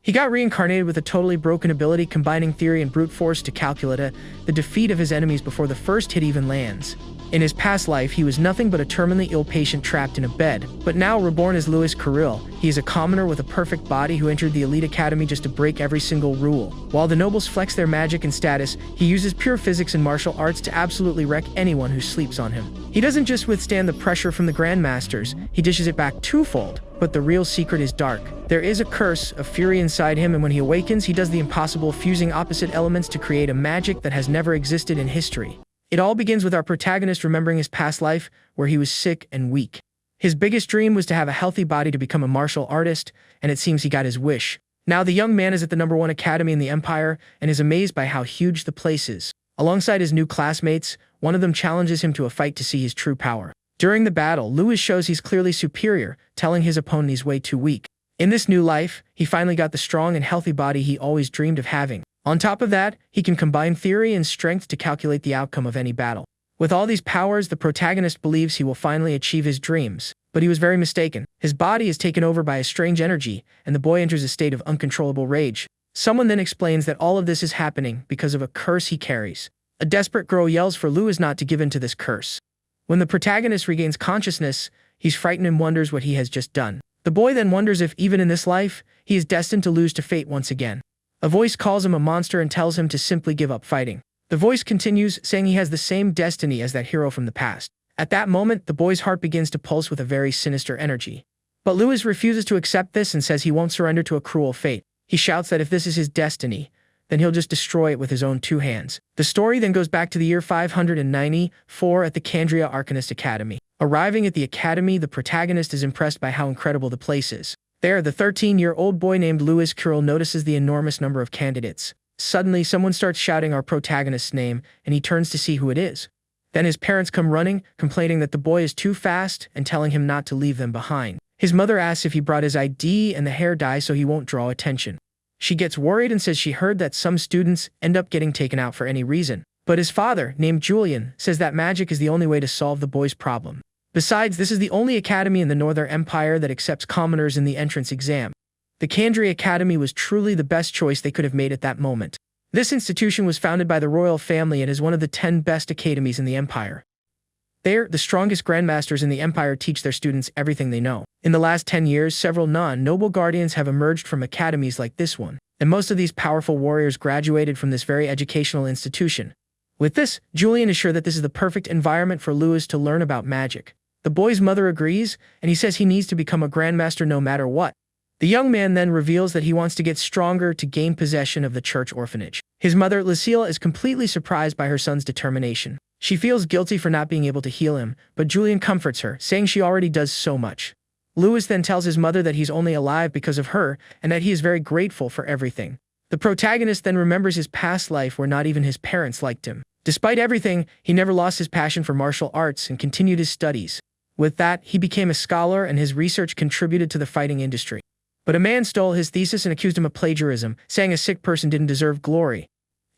He got reincarnated with a totally broken ability combining theory and brute force to calculate the defeat of his enemies before the first hit even lands. In his past life, he was nothing but a terminally ill patient trapped in a bed, but now reborn as Louis Carril, he is a commoner with a perfect body who entered the elite academy just to break every single rule. While the nobles flex their magic and status, he uses pure physics and martial arts to absolutely wreck anyone who sleeps on him. He doesn't just withstand the pressure from the grandmasters, he dishes it back twofold. But the real secret is dark. There is a curse of fury inside him, and when he awakens, he does the impossible, fusing opposite elements to create a magic that has never existed in history. It all begins with our protagonist remembering his past life, where he was sick and weak. His biggest dream was to have a healthy body to become a martial artist, and it seems he got his wish. Now the young man is at the #1 academy in the Empire, and is amazed by how huge the place is. Alongside his new classmates, one of them challenges him to a fight to see his true power. During the battle, Louis shows he's clearly superior, telling his opponent he's way too weak. In this new life, he finally got the strong and healthy body he always dreamed of having. On top of that, he can combine theory and strength to calculate the outcome of any battle. With all these powers, the protagonist believes he will finally achieve his dreams. But he was very mistaken. His body is taken over by a strange energy, and the boy enters a state of uncontrollable rage. Someone then explains that all of this is happening because of a curse he carries. A desperate girl yells for Louis not to give in to this curse. When the protagonist regains consciousness, he's frightened and wonders what he has just done. The boy then wonders if, even in this life, he is destined to lose to fate once again. A voice calls him a monster and tells him to simply give up fighting. The voice continues, saying he has the same destiny as that hero from the past. At that moment, the boy's heart begins to pulse with a very sinister energy. But Louis refuses to accept this and says he won't surrender to a cruel fate. He shouts that if this is his destiny, then he'll just destroy it with his own 2 hands. The story then goes back to the year 594 at the Candria Arcanist Academy. Arriving at the academy, the protagonist is impressed by how incredible the place is. There, the 13-year-old boy named Louis Carril notices the enormous number of candidates. Suddenly, someone starts shouting our protagonist's name, and he turns to see who it is. Then his parents come running, complaining that the boy is too fast and telling him not to leave them behind. His mother asks if he brought his ID and the hair dye so he won't draw attention. She gets worried and says she heard that some students end up getting taken out for any reason. But his father, named Julian, says that magic is the only way to solve the boy's problem. Besides, this is the only academy in the Northern Empire that accepts commoners in the entrance exam. The Candria Academy was truly the best choice they could have made at that moment. This institution was founded by the royal family and is one of the 10 best academies in the Empire. There, the strongest grandmasters in the Empire teach their students everything they know. In the last 10 years, several non-noble guardians have emerged from academies like this one, and most of these powerful warriors graduated from this very educational institution. With this, Julian is sure that this is the perfect environment for Louis to learn about magic. The boy's mother agrees, and he says he needs to become a grandmaster no matter what. The young man then reveals that he wants to get stronger to gain possession of the church orphanage. His mother, Lucille, is completely surprised by her son's determination. She feels guilty for not being able to heal him, but Julian comforts her, saying she already does so much. Louis then tells his mother that he's only alive because of her, and that he is very grateful for everything. The protagonist then remembers his past life where not even his parents liked him. Despite everything, he never lost his passion for martial arts and continued his studies. With that, he became a scholar and his research contributed to the fighting industry. But a man stole his thesis and accused him of plagiarism, saying a sick person didn't deserve glory.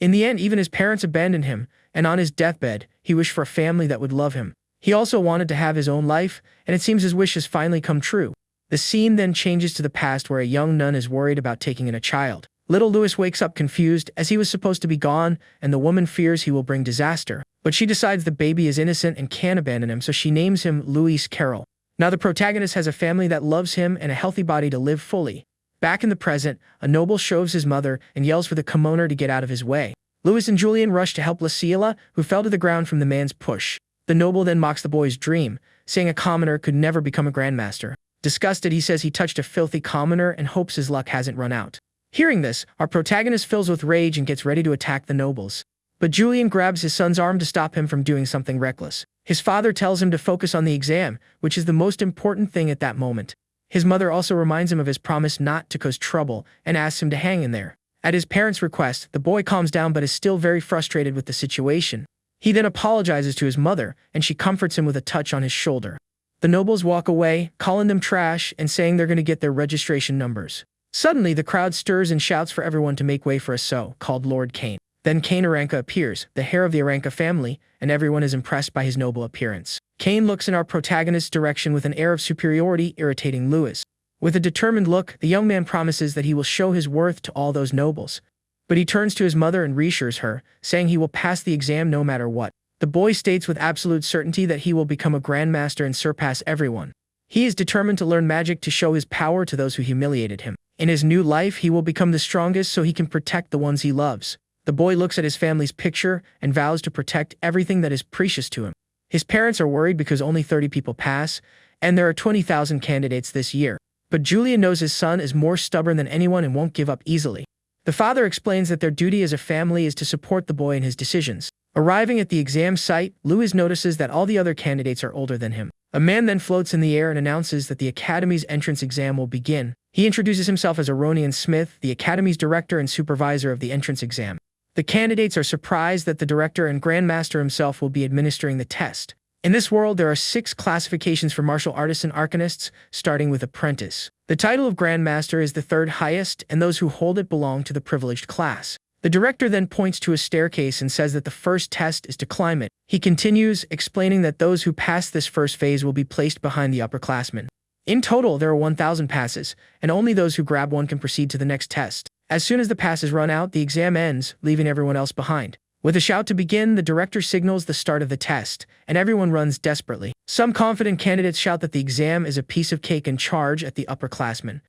In the end, even his parents abandoned him, and on his deathbed, he wished for a family that would love him. He also wanted to have his own life, and it seems his wish has finally come true. The scene then changes to the past where a young nun is worried about taking in a child. Little Louis wakes up confused as he was supposed to be gone, and the woman fears he will bring disaster. But she decides the baby is innocent and can't abandon him, so she names him Louis Carril. Now the protagonist has a family that loves him and a healthy body to live fully. Back in the present, a noble shoves his mother and yells for the commoner to get out of his way. Louis and Julian rush to help Lucilla, who fell to the ground from the man's push. The noble then mocks the boy's dream, saying a commoner could never become a grandmaster. Disgusted, he says he touched a filthy commoner and hopes his luck hasn't run out. Hearing this, our protagonist fills with rage and gets ready to attack the nobles. But Julian grabs his son's arm to stop him from doing something reckless. His father tells him to focus on the exam, which is the most important thing at that moment. His mother also reminds him of his promise not to cause trouble and asks him to hang in there. At his parents' request, the boy calms down but is still very frustrated with the situation. He then apologizes to his mother, and she comforts him with a touch on his shoulder. The nobles walk away, calling them trash and saying they're going to get their registration numbers. Suddenly, the crowd stirs and shouts for everyone to make way for a so-called Lord Cain. Then Cain Aranka appears, the heir of the Aranka family, and everyone is impressed by his noble appearance. Cain looks in our protagonist's direction with an air of superiority, irritating Louis. With a determined look, the young man promises that he will show his worth to all those nobles. But he turns to his mother and reassures her, saying he will pass the exam no matter what. The boy states with absolute certainty that he will become a grandmaster and surpass everyone. He is determined to learn magic to show his power to those who humiliated him. In his new life, he will become the strongest so he can protect the ones he loves. The boy looks at his family's picture and vows to protect everything that is precious to him. His parents are worried because only 30 people pass, and there are 20,000 candidates this year. But Julian knows his son is more stubborn than anyone and won't give up easily. The father explains that their duty as a family is to support the boy in his decisions. Arriving at the exam site, Louis notices that all the other candidates are older than him. A man then floats in the air and announces that the Academy's entrance exam will begin. He introduces himself as Aronian Smith, the Academy's director and supervisor of the entrance exam. The candidates are surprised that the director and Grandmaster himself will be administering the test. In this world, there are 6 classifications for martial artists and arcanists, starting with apprentice. The title of Grandmaster is the 3rd highest, and those who hold it belong to the privileged class. The director then points to a staircase and says that the first test is to climb it. He continues, explaining that those who pass this first phase will be placed behind the upperclassmen. In total, there are 1,000 passes, and only those who grab one can proceed to the next test. As soon as the passes run out, the exam ends, leaving everyone else behind. With a shout to begin, the director signals the start of the test, and everyone runs desperately. Some confident candidates shout that the exam is a piece of cake and charge at the upperclassmen.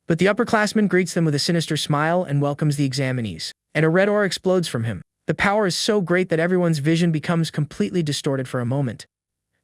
But the upperclassman greets them with a sinister smile and welcomes the examinees. And a red aura explodes from him. The power is so great that everyone's vision becomes completely distorted for a moment.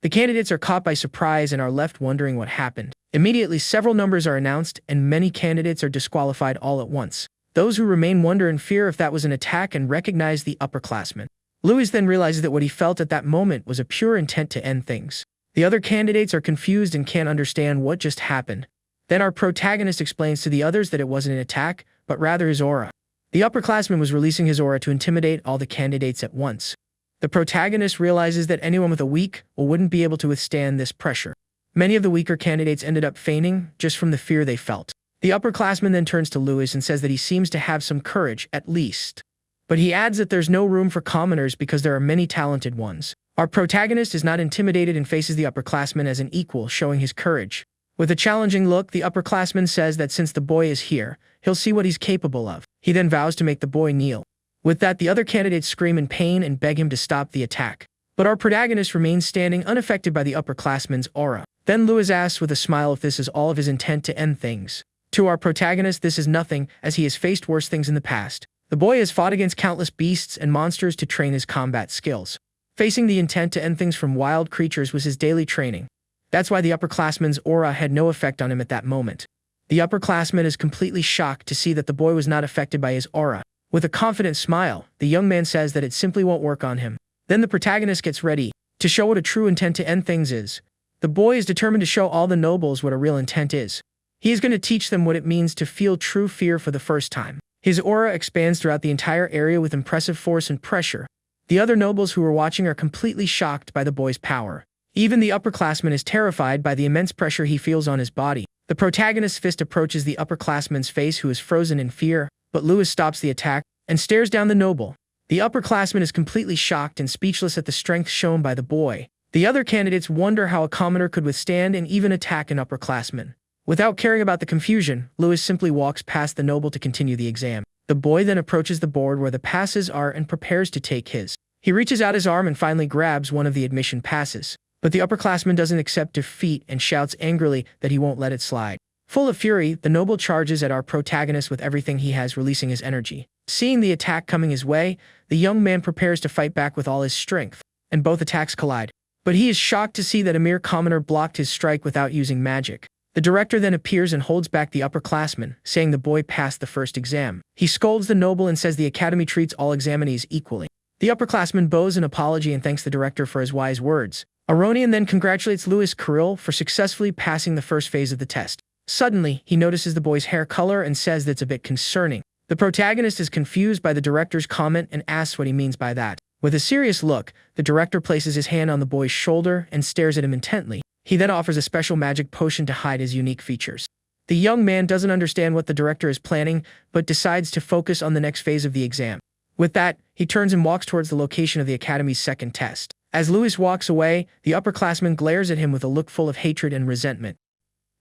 The candidates are caught by surprise and are left wondering what happened. Immediately, several numbers are announced, and many candidates are disqualified all at once. Those who remain wonder and fear if that was an attack and recognize the upperclassmen. Louis then realizes that what he felt at that moment was a pure intent to end things. The other candidates are confused and can't understand what just happened. Then our protagonist explains to the others that it wasn't an attack, but rather his aura. The upperclassman was releasing his aura to intimidate all the candidates at once. The protagonist realizes that anyone with a weak will wouldn't be able to withstand this pressure. Many of the weaker candidates ended up fainting just from the fear they felt. The upperclassman then turns to Louis and says that he seems to have some courage, at least. But he adds that there's no room for commoners because there are many talented ones. Our protagonist is not intimidated and faces the upperclassman as an equal, showing his courage. With a challenging look, the upperclassman says that since the boy is here, he'll see what he's capable of. He then vows to make the boy kneel. With that, the other candidates scream in pain and beg him to stop the attack. But our protagonist remains standing unaffected by the upperclassman's aura. Then Louis asks with a smile if this is all of his intent to end things. To our protagonist, this is nothing, as he has faced worse things in the past. The boy has fought against countless beasts and monsters to train his combat skills. Facing the intent to end things from wild creatures was his daily training. That's why the upperclassman's aura had no effect on him at that moment. The upperclassman is completely shocked to see that the boy was not affected by his aura. With a confident smile, the young man says that it simply won't work on him. Then the protagonist gets ready to show what a true intent to end things is. The boy is determined to show all the nobles what a real intent is. He is going to teach them what it means to feel true fear for the first time. His aura expands throughout the entire area with impressive force and pressure. The other nobles who are watching are completely shocked by the boy's power. Even the upperclassman is terrified by the immense pressure he feels on his body. The protagonist's fist approaches the upperclassman's face, who is frozen in fear, but Louis stops the attack and stares down the noble. The upperclassman is completely shocked and speechless at the strength shown by the boy. The other candidates wonder how a commoner could withstand and even attack an upperclassman. Without caring about the confusion, Louis simply walks past the noble to continue the exam. The boy then approaches the board where the passes are and prepares to take his. He reaches out his arm and finally grabs one of the admission passes. But the upperclassman doesn't accept defeat and shouts angrily that he won't let it slide. Full of fury, the noble charges at our protagonist with everything he has, releasing his energy. Seeing the attack coming his way, the young man prepares to fight back with all his strength, and both attacks collide. But he is shocked to see that a mere commoner blocked his strike without using magic. The director then appears and holds back the upperclassman, saying the boy passed the first exam. He scolds the noble and says the academy treats all examinees equally. The upperclassman bows an apology and thanks the director for his wise words. Aronian then congratulates Louis Kirill for successfully passing the first phase of the test. Suddenly, he notices the boy's hair color and says that's a bit concerning. The protagonist is confused by the director's comment and asks what he means by that. With a serious look, the director places his hand on the boy's shoulder and stares at him intently. He then offers a special magic potion to hide his unique features. The young man doesn't understand what the director is planning, but decides to focus on the next phase of the exam. With that, he turns and walks towards the location of the academy's second test. As Louis walks away, the upperclassman glares at him with a look full of hatred and resentment.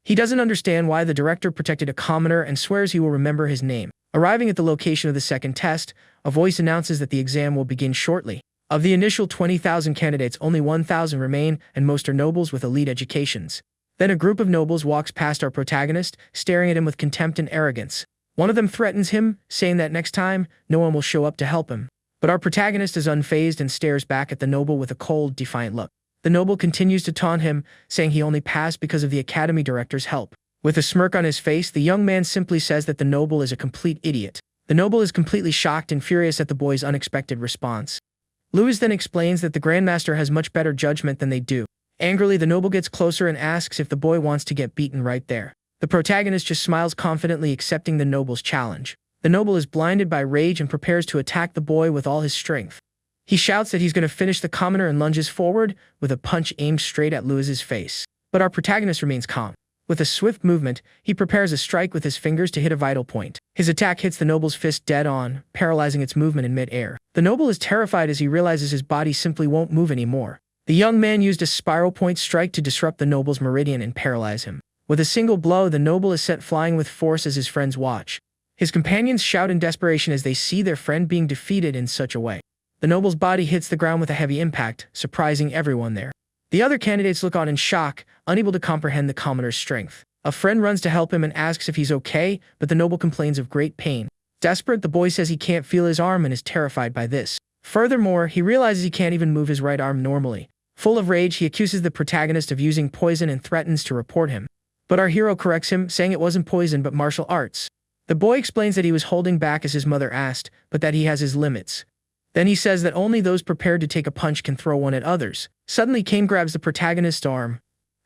He doesn't understand why the director protected a commoner and swears he will remember his name. Arriving at the location of the second test, a voice announces that the exam will begin shortly. Of the initial 20,000 candidates, only 1,000 remain, and most are nobles with elite educations. Then a group of nobles walks past our protagonist, staring at him with contempt and arrogance. One of them threatens him, saying that next time, no one will show up to help him. But our protagonist is unfazed and stares back at the noble with a cold, defiant look. The noble continues to taunt him, saying he only passed because of the academy director's help. With a smirk on his face, the young man simply says that the noble is a complete idiot. The noble is completely shocked and furious at the boy's unexpected response. Louis then explains that the Grandmaster has much better judgment than they do. Angrily, the noble gets closer and asks if the boy wants to get beaten right there. The protagonist just smiles confidently, accepting the noble's challenge. The noble is blinded by rage and prepares to attack the boy with all his strength. He shouts that he's going to finish the commoner and lunges forward, with a punch aimed straight at Louis's face. But our protagonist remains calm. With a swift movement, he prepares a strike with his fingers to hit a vital point. His attack hits the noble's fist dead on, paralyzing its movement in mid-air. The noble is terrified as he realizes his body simply won't move anymore. The young man used a spiral point strike to disrupt the noble's meridian and paralyze him. With a single blow, the noble is sent flying with force as his friends watch. His companions shout in desperation as they see their friend being defeated in such a way. The noble's body hits the ground with a heavy impact, surprising everyone there. The other candidates look on in shock, unable to comprehend the commoner's strength. A friend runs to help him and asks if he's okay, but the noble complains of great pain. Desperate, the boy says he can't feel his arm and is terrified by this. Furthermore, he realizes he can't even move his right arm normally. Full of rage, he accuses the protagonist of using poison and threatens to report him. But our hero corrects him, saying it wasn't poison but martial arts. The boy explains that he was holding back as his mother asked, but that he has his limits. Then he says that only those prepared to take a punch can throw one at others. Suddenly, Kane grabs the protagonist's arm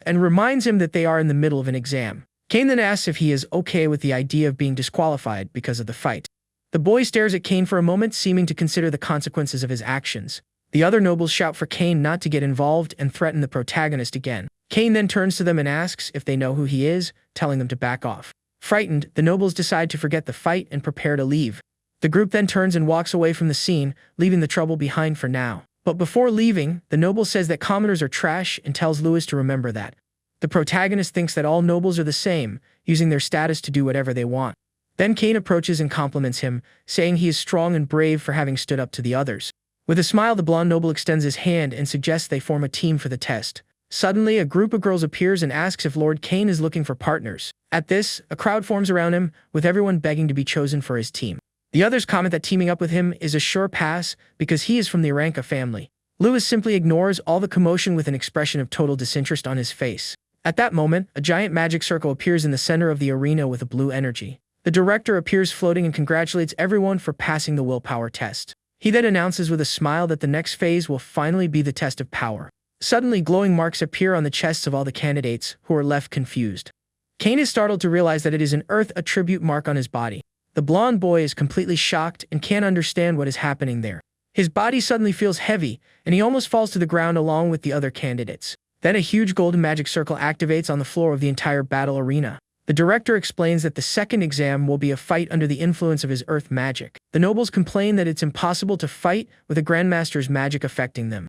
and reminds him that they are in the middle of an exam. Kane then asks if he is okay with the idea of being disqualified because of the fight. The boy stares at Kane for a moment, seeming to consider the consequences of his actions. The other nobles shout for Kane not to get involved and threaten the protagonist again. Kane then turns to them and asks if they know who he is, telling them to back off. Frightened, the nobles decide to forget the fight and prepare to leave. The group then turns and walks away from the scene, leaving the trouble behind for now. But before leaving, the noble says that commoners are trash and tells Louis to remember that. The protagonist thinks that all nobles are the same, using their status to do whatever they want. Then Kane approaches and compliments him, saying he is strong and brave for having stood up to the others. With a smile, the blonde noble extends his hand and suggests they form a team for the test. Suddenly, a group of girls appears and asks if Lord Kane is looking for partners. At this, a crowd forms around him, with everyone begging to be chosen for his team. The others comment that teaming up with him is a sure pass because he is from the Aranka family. Louis simply ignores all the commotion with an expression of total disinterest on his face. At that moment, a giant magic circle appears in the center of the arena with a blue energy. The director appears floating and congratulates everyone for passing the willpower test. He then announces with a smile that the next phase will finally be the test of power. Suddenly, glowing marks appear on the chests of all the candidates, who are left confused. Kane is startled to realize that it is an Earth attribute mark on his body. The blonde boy is completely shocked and can't understand what is happening there. His body suddenly feels heavy, and he almost falls to the ground along with the other candidates. Then a huge golden magic circle activates on the floor of the entire battle arena. The director explains that the second exam will be a fight under the influence of his earth magic. The nobles complain that it's impossible to fight with a grandmaster's magic affecting them.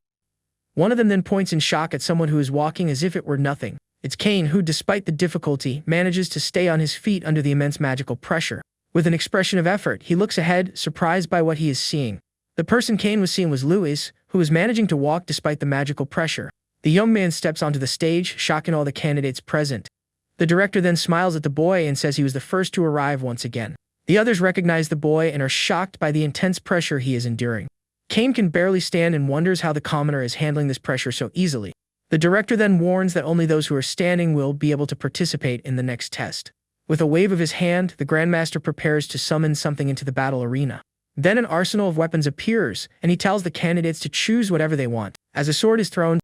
One of them then points in shock at someone who is walking as if it were nothing. It's Kane who, despite the difficulty, manages to stay on his feet under the immense magical pressure. With an expression of effort, he looks ahead, surprised by what he is seeing. The person Kane was seeing was Louis, who was managing to walk despite the magical pressure. The young man steps onto the stage, shocking all the candidates present. The director then smiles at the boy and says he was the first to arrive once again. The others recognize the boy and are shocked by the intense pressure he is enduring. Kane can barely stand and wonders how the commoner is handling this pressure so easily. The director then warns that only those who are standing will be able to participate in the next test. With a wave of his hand, the Grandmaster prepares to summon something into the battle arena. Then an arsenal of weapons appears, and he tells the candidates to choose whatever they want. As a sword is thrown,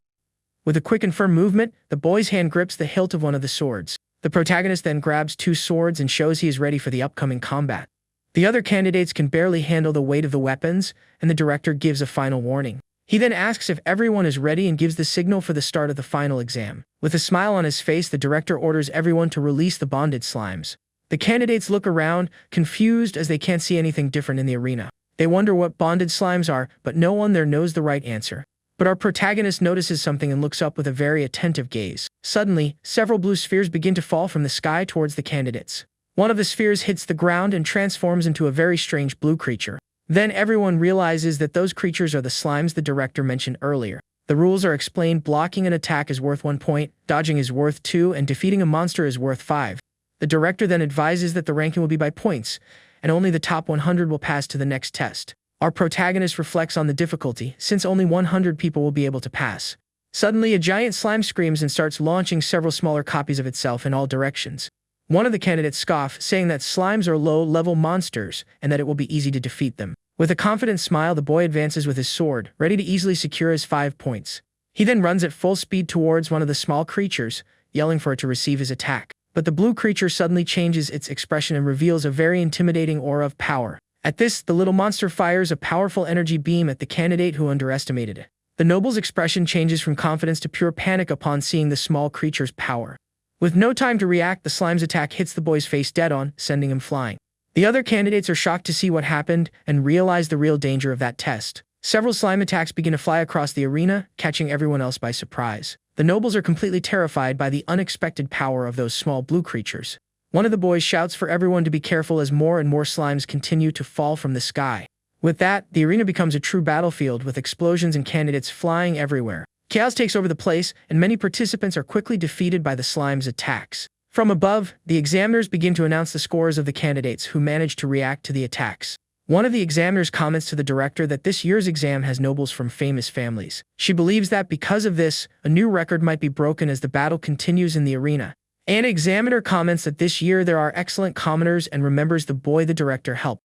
with a quick and firm movement, the boy's hand grips the hilt of one of the swords. The protagonist then grabs two swords and shows he is ready for the upcoming combat. The other candidates can barely handle the weight of the weapons, and the director gives a final warning. He then asks if everyone is ready and gives the signal for the start of the final exam. With a smile on his face, the director orders everyone to release the bonded slimes. The candidates look around, confused as they can't see anything different in the arena. They wonder what bonded slimes are, but no one there knows the right answer. But our protagonist notices something and looks up with a very attentive gaze. Suddenly, several blue spheres begin to fall from the sky towards the candidates. One of the spheres hits the ground and transforms into a very strange blue creature. Then everyone realizes that those creatures are the slimes the director mentioned earlier. The rules are explained: blocking an attack is worth 1 point, dodging is worth 2, and defeating a monster is worth 5. The director then advises that the ranking will be by points, and only the top 100 will pass to the next test. Our protagonist reflects on the difficulty, since only 100 people will be able to pass. Suddenly, a giant slime screams and starts launching several smaller copies of itself in all directions. One of the candidates scoffs, saying that slimes are low-level monsters and that it will be easy to defeat them. With a confident smile, the boy advances with his sword, ready to easily secure his 5 points. He then runs at full speed towards one of the small creatures, yelling for it to receive his attack. But the blue creature suddenly changes its expression and reveals a very intimidating aura of power. At this, the little monster fires a powerful energy beam at the candidate who underestimated it. The noble's expression changes from confidence to pure panic upon seeing the small creature's power. With no time to react, the slime's attack hits the boy's face dead-on, sending him flying. The other candidates are shocked to see what happened and realize the real danger of that test. Several slime attacks begin to fly across the arena, catching everyone else by surprise. The nobles are completely terrified by the unexpected power of those small blue creatures. One of the boys shouts for everyone to be careful as more and more slimes continue to fall from the sky. With that, the arena becomes a true battlefield with explosions and candidates flying everywhere. Chaos takes over the place, and many participants are quickly defeated by the slime's attacks. From above, the examiners begin to announce the scores of the candidates who managed to react to the attacks. One of the examiners comments to the director that this year's exam has nobles from famous families. She believes that because of this, a new record might be broken as the battle continues in the arena. An examiner comments that this year there are excellent commoners and remembers the boy the director helped.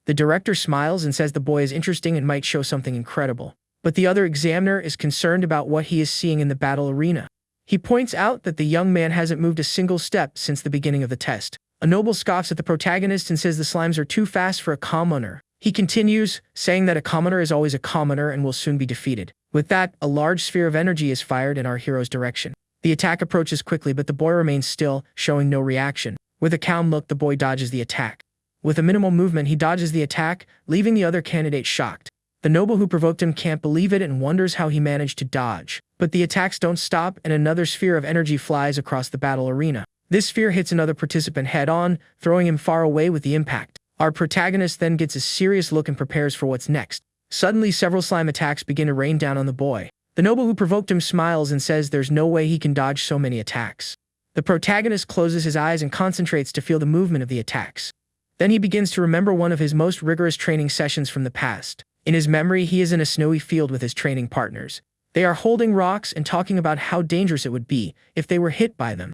The director smiles and says the boy is interesting and might show something incredible. But the other examiner is concerned about what he is seeing in the battle arena. He points out that the young man hasn't moved a single step since the beginning of the test. A noble scoffs at the protagonist and says the slimes are too fast for a commoner. He continues, saying that a commoner is always a commoner and will soon be defeated. With that, a large sphere of energy is fired in our hero's direction. The attack approaches quickly, but the boy remains still, showing no reaction. With a calm look, the boy dodges the attack. With a minimal movement, he dodges the attack, leaving the other candidate shocked. The noble who provoked him can't believe it and wonders how he managed to dodge. But the attacks don't stop, and another sphere of energy flies across the battle arena. This sphere hits another participant head-on, throwing him far away with the impact. Our protagonist then gets a serious look and prepares for what's next. Suddenly, several slime attacks begin to rain down on the boy. The noble who provoked him smiles and says there's no way he can dodge so many attacks. The protagonist closes his eyes and concentrates to feel the movement of the attacks. Then he begins to remember one of his most rigorous training sessions from the past. In his memory, he is in a snowy field with his training partners. They are holding rocks and talking about how dangerous it would be if they were hit by them.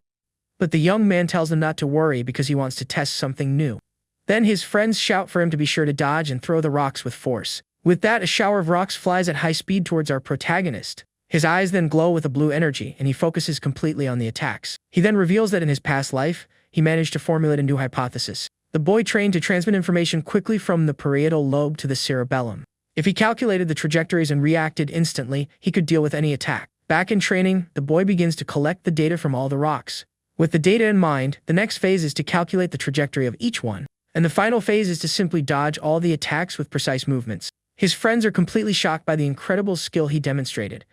But the young man tells them not to worry because he wants to test something new. Then his friends shout for him to be sure to dodge and throw the rocks with force. With that, a shower of rocks flies at high speed towards our protagonist. His eyes then glow with a blue energy, and he focuses completely on the attacks. He then reveals that in his past life, he managed to formulate a new hypothesis. The boy trained to transmit information quickly from the parietal lobe to the cerebellum. If he calculated the trajectories and reacted instantly, he could deal with any attack. Back in training, the boy begins to collect the data from all the rocks. With the data in mind, the next phase is to calculate the trajectory of each one. And the final phase is to simply dodge all the attacks with precise movements. His friends are completely shocked by the incredible skill he demonstrated.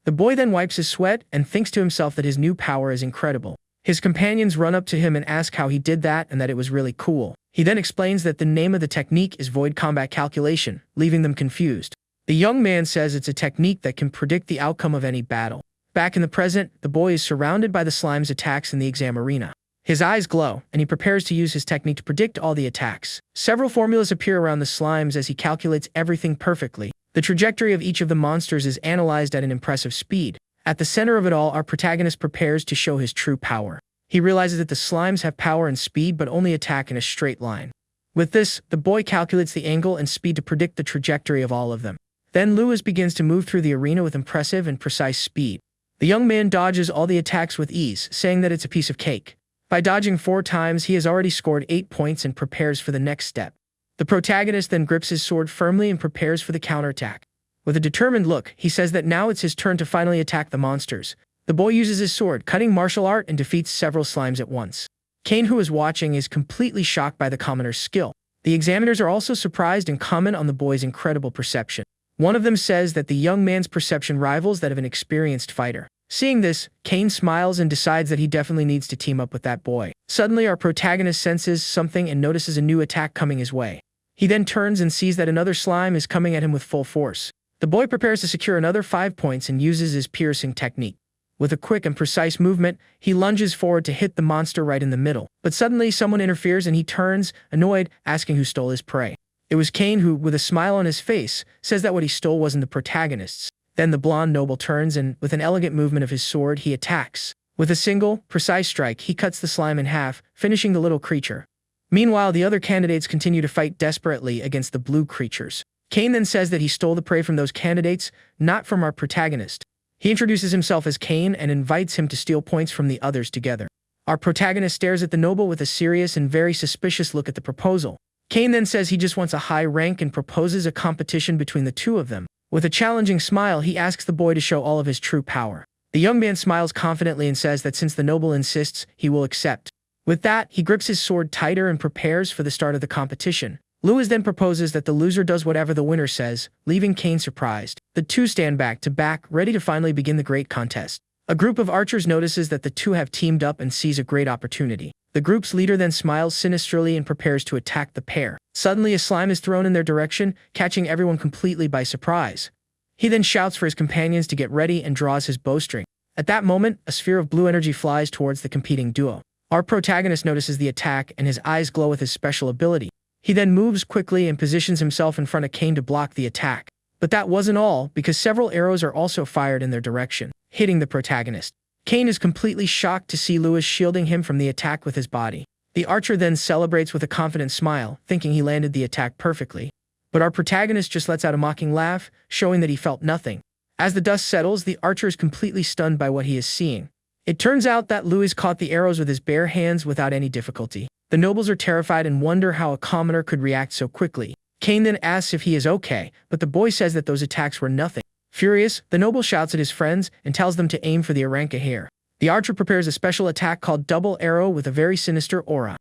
The boy then wipes his sweat and thinks to himself that his new power is incredible. His companions run up to him and ask how he did that and that it was really cool. He then explains that the name of the technique is void combat calculation, leaving them confused. The young man says it's a technique that can predict the outcome of any battle. Back in the present, the boy is surrounded by the slime's attacks in the exam arena. His eyes glow, and he prepares to use his technique to predict all the attacks. Several formulas appear around the slimes as he calculates everything perfectly. The trajectory of each of the monsters is analyzed at an impressive speed. At the center of it all, our protagonist prepares to show his true power. He realizes that the slimes have power and speed but only attack in a straight line. With this, the boy calculates the angle and speed to predict the trajectory of all of them. Then Lewis begins to move through the arena with impressive and precise speed. The young man dodges all the attacks with ease, saying that it's a piece of cake. By dodging 4 times, he has already scored 8 points and prepares for the next step. The protagonist then grips his sword firmly and prepares for the counterattack. With a determined look, he says that now it's his turn to finally attack the monsters. The boy uses his sword, cutting martial art, and defeats several slimes at once. Kane, who is watching, is completely shocked by the commoner's skill. The examiners are also surprised and comment on the boy's incredible perception. One of them says that the young man's perception rivals that of an experienced fighter. Seeing this, Kane smiles and decides that he definitely needs to team up with that boy. Suddenly, our protagonist senses something and notices a new attack coming his way. He then turns and sees that another slime is coming at him with full force. The boy prepares to secure another 5 points and uses his piercing technique. With a quick and precise movement, he lunges forward to hit the monster right in the middle. But suddenly, someone interferes and he turns, annoyed, asking who stole his prey. It was Kane who, with a smile on his face, says that what he stole wasn't the protagonist's. Then the blonde noble turns and, with an elegant movement of his sword, he attacks. With a single, precise strike, he cuts the slime in half, finishing the little creature. Meanwhile, the other candidates continue to fight desperately against the blue creatures. Kane then says that he stole the prey from those candidates, not from our protagonist. He introduces himself as Kane and invites him to steal points from the others together. Our protagonist stares at the noble with a serious and very suspicious look at the proposal. Kane then says he just wants a high rank and proposes a competition between the two of them. With a challenging smile, he asks the boy to show all of his true power. The young man smiles confidently and says that since the noble insists, he will accept. With that, he grips his sword tighter and prepares for the start of the competition. Lewis then proposes that the loser does whatever the winner says, leaving Kane surprised. The two stand back to back, ready to finally begin the great contest. A group of archers notices that the two have teamed up and sees a great opportunity. The group's leader then smiles sinisterly and prepares to attack the pair. Suddenly, a slime is thrown in their direction, catching everyone completely by surprise. He then shouts for his companions to get ready and draws his bowstring. At that moment, a sphere of blue energy flies towards the competing duo. Our protagonist notices the attack and his eyes glow with his special ability. He then moves quickly and positions himself in front of Kane to block the attack. But that wasn't all, because several arrows are also fired in their direction, hitting the protagonist. Kane is completely shocked to see Lewis shielding him from the attack with his body. The archer then celebrates with a confident smile, thinking he landed the attack perfectly. But our protagonist just lets out a mocking laugh, showing that he felt nothing. As the dust settles, the archer is completely stunned by what he is seeing. It turns out that Lewis caught the arrows with his bare hands without any difficulty. The nobles are terrified and wonder how a commoner could react so quickly. Kane then asks if he is okay, but the boy says that those attacks were nothing. Furious, the noble shouts at his friends and tells them to aim for the aranca hair. The archer prepares a special attack called Double Arrow with a very sinister aura.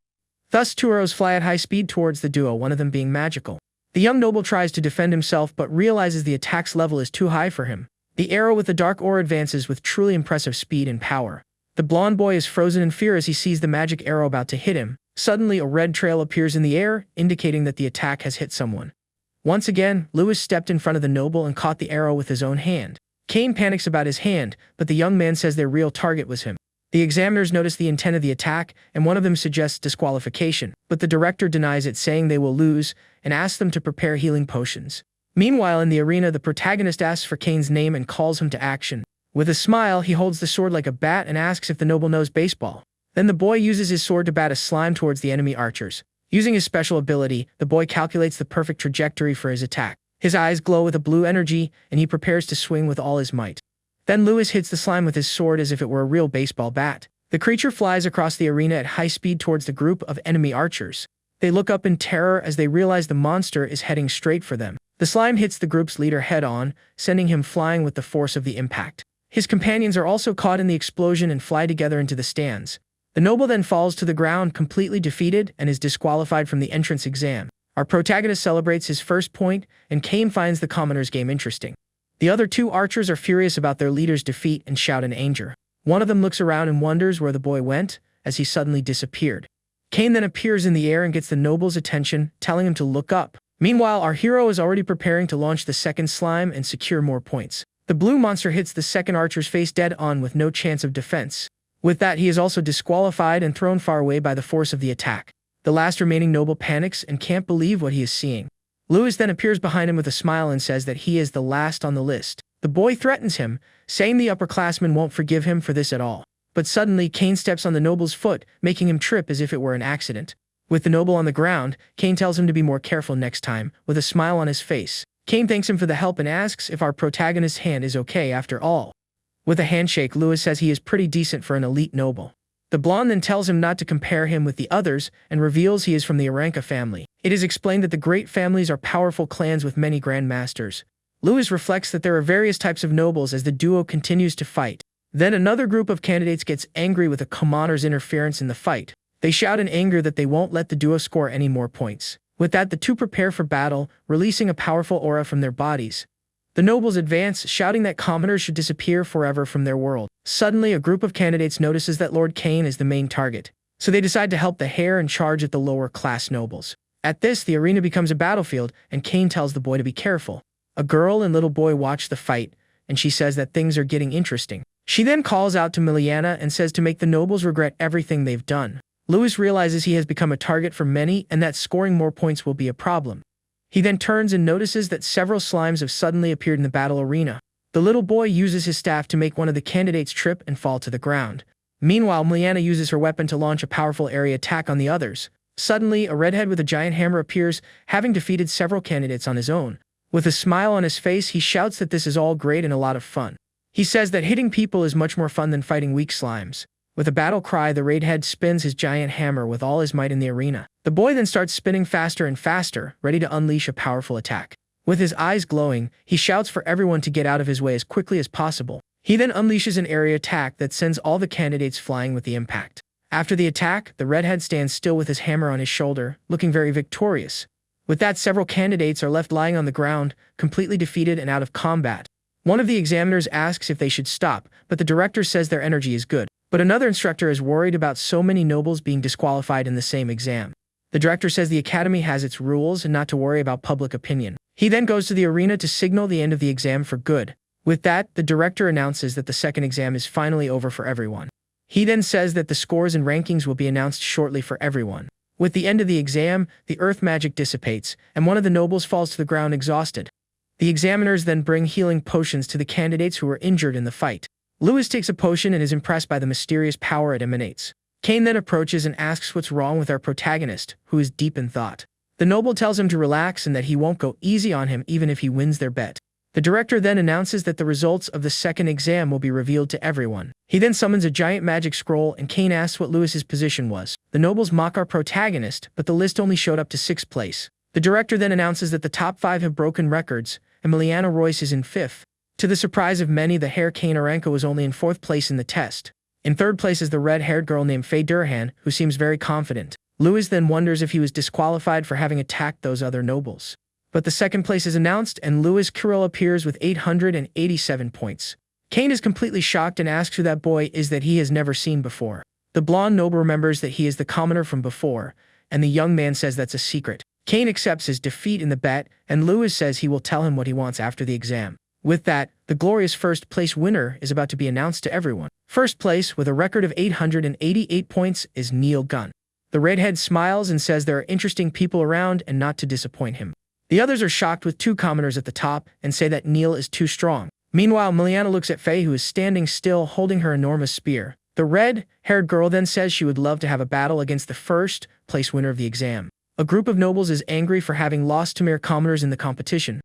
Thus, 2 arrows fly at high speed towards the duo, one of them being magical. The young noble tries to defend himself but realizes the attack's level is too high for him. The arrow with the dark aura advances with truly impressive speed and power. The blonde boy is frozen in fear as he sees the magic arrow about to hit him. Suddenly, a red trail appears in the air, indicating that the attack has hit someone. Once again, Lewis stepped in front of the noble and caught the arrow with his own hand. Kane panics about his hand, but the young man says their real target was him. The examiners notice the intent of the attack, and one of them suggests disqualification, but the director denies it, saying they will lose, and asks them to prepare healing potions. Meanwhile, in the arena, the protagonist asks for Kane's name and calls him to action. With a smile, he holds the sword like a bat and asks if the noble knows baseball. Then the boy uses his sword to bat a slime towards the enemy archers. Using his special ability, the boy calculates the perfect trajectory for his attack. His eyes glow with a blue energy, and he prepares to swing with all his might. Then Lewis hits the slime with his sword as if it were a real baseball bat. The creature flies across the arena at high speed towards the group of enemy archers. They look up in terror as they realize the monster is heading straight for them. The slime hits the group's leader head-on, sending him flying with the force of the impact. His companions are also caught in the explosion and fly together into the stands. The noble then falls to the ground completely defeated and is disqualified from the entrance exam. Our protagonist celebrates his first point, and Kane finds the commoner's game interesting. The other 2 archers are furious about their leader's defeat and shout in anger. One of them looks around and wonders where the boy went, as he suddenly disappeared. Kane then appears in the air and gets the noble's attention, telling him to look up. Meanwhile, our hero is already preparing to launch the second slime and secure more points. The blue monster hits the second archer's face dead on with no chance of defense. With that, he is also disqualified and thrown far away by the force of the attack. The last remaining noble panics and can't believe what he is seeing. Lewis then appears behind him with a smile and says that he is the last on the list. The boy threatens him, saying the upperclassmen won't forgive him for this at all. But suddenly, Kane steps on the noble's foot, making him trip as if it were an accident. With the noble on the ground, Kane tells him to be more careful next time, with a smile on his face. Kane thanks him for the help and asks if our protagonist's hand is okay after all. With a handshake, Lewis says he is pretty decent for an elite noble. The blonde then tells him not to compare him with the others and reveals he is from the Aranca family. It is explained that the great families are powerful clans with many grandmasters. Lewis reflects that there are various types of nobles as the duo continues to fight. Then another group of candidates gets angry with a commoner's interference in the fight. They shout in anger that they won't let the duo score any more points. With that, the two prepare for battle, releasing a powerful aura from their bodies. The nobles advance, shouting that commoners should disappear forever from their world. Suddenly, a group of candidates notices that Lord Cain is the main target, so they decide to help the heir and charge at the lower-class nobles. At this, the arena becomes a battlefield, and Cain tells the boy to be careful. A girl and little boy watch the fight, and she says that things are getting interesting. She then calls out to Miliana and says to make the nobles regret everything they've done. Louis realizes he has become a target for many and that scoring more points will be a problem. He then turns and notices that several slimes have suddenly appeared in the battle arena. The little boy uses his staff to make one of the candidates trip and fall to the ground. Meanwhile, Miliana uses her weapon to launch a powerful area attack on the others. Suddenly, a redhead with a giant hammer appears, having defeated several candidates on his own. With a smile on his face, he shouts that this is all great and a lot of fun. He says that hitting people is much more fun than fighting weak slimes. With a battle cry, the redhead spins his giant hammer with all his might in the arena. The boy then starts spinning faster and faster, ready to unleash a powerful attack. With his eyes glowing, he shouts for everyone to get out of his way as quickly as possible. He then unleashes an area attack that sends all the candidates flying with the impact. After the attack, the redhead stands still with his hammer on his shoulder, looking very victorious. With that, several candidates are left lying on the ground, completely defeated and out of combat. One of the examiners asks if they should stop, but the director says their energy is good. But another instructor is worried about so many nobles being disqualified in the same exam. The director says the academy has its rules and not to worry about public opinion. He then goes to the arena to signal the end of the exam for good. With that, the director announces that the second exam is finally over for everyone. He then says that the scores and rankings will be announced shortly for everyone. With the end of the exam, the earth magic dissipates, and one of the nobles falls to the ground exhausted. The examiners then bring healing potions to the candidates who were injured in the fight. Louis takes a potion and is impressed by the mysterious power it emanates. Cain then approaches and asks what's wrong with our protagonist, who is deep in thought. The noble tells him to relax and that he won't go easy on him even if he wins their bet. The director then announces that the results of the second exam will be revealed to everyone. He then summons a giant magic scroll and Cain asks what Louis's position was. The nobles mock our protagonist, but the list only showed up to 6th place. The director then announces that the top 5 have broken records, and Miliana Royce is in 5th. To the surprise of many, the hair Cain Aranka was only in 4th place in the test. In 3rd place is the red-haired girl named Faye Durhan, who seems very confident. Louis then wonders if he was disqualified for having attacked those other nobles. But the 2nd place is announced, and Louis Carroll appears with 887 points. Cain is completely shocked and asks who that boy is that he has never seen before. The blonde noble remembers that he is the commoner from before, and the young man says that's a secret. Cain accepts his defeat in the bet, and Louis says he will tell him what he wants after the exam. With that, the glorious 1st place winner is about to be announced to everyone. 1st place, with a record of 888 points, is Neil Gunn. The redhead smiles and says there are interesting people around and not to disappoint him. The others are shocked with 2 commoners at the top and say that Neil is too strong. Meanwhile, Miliana looks at Faye, who is standing still holding her enormous spear. The red-haired girl then says she would love to have a battle against the 1st place winner of the exam. A group of nobles is angry for having lost to mere commoners in the competition.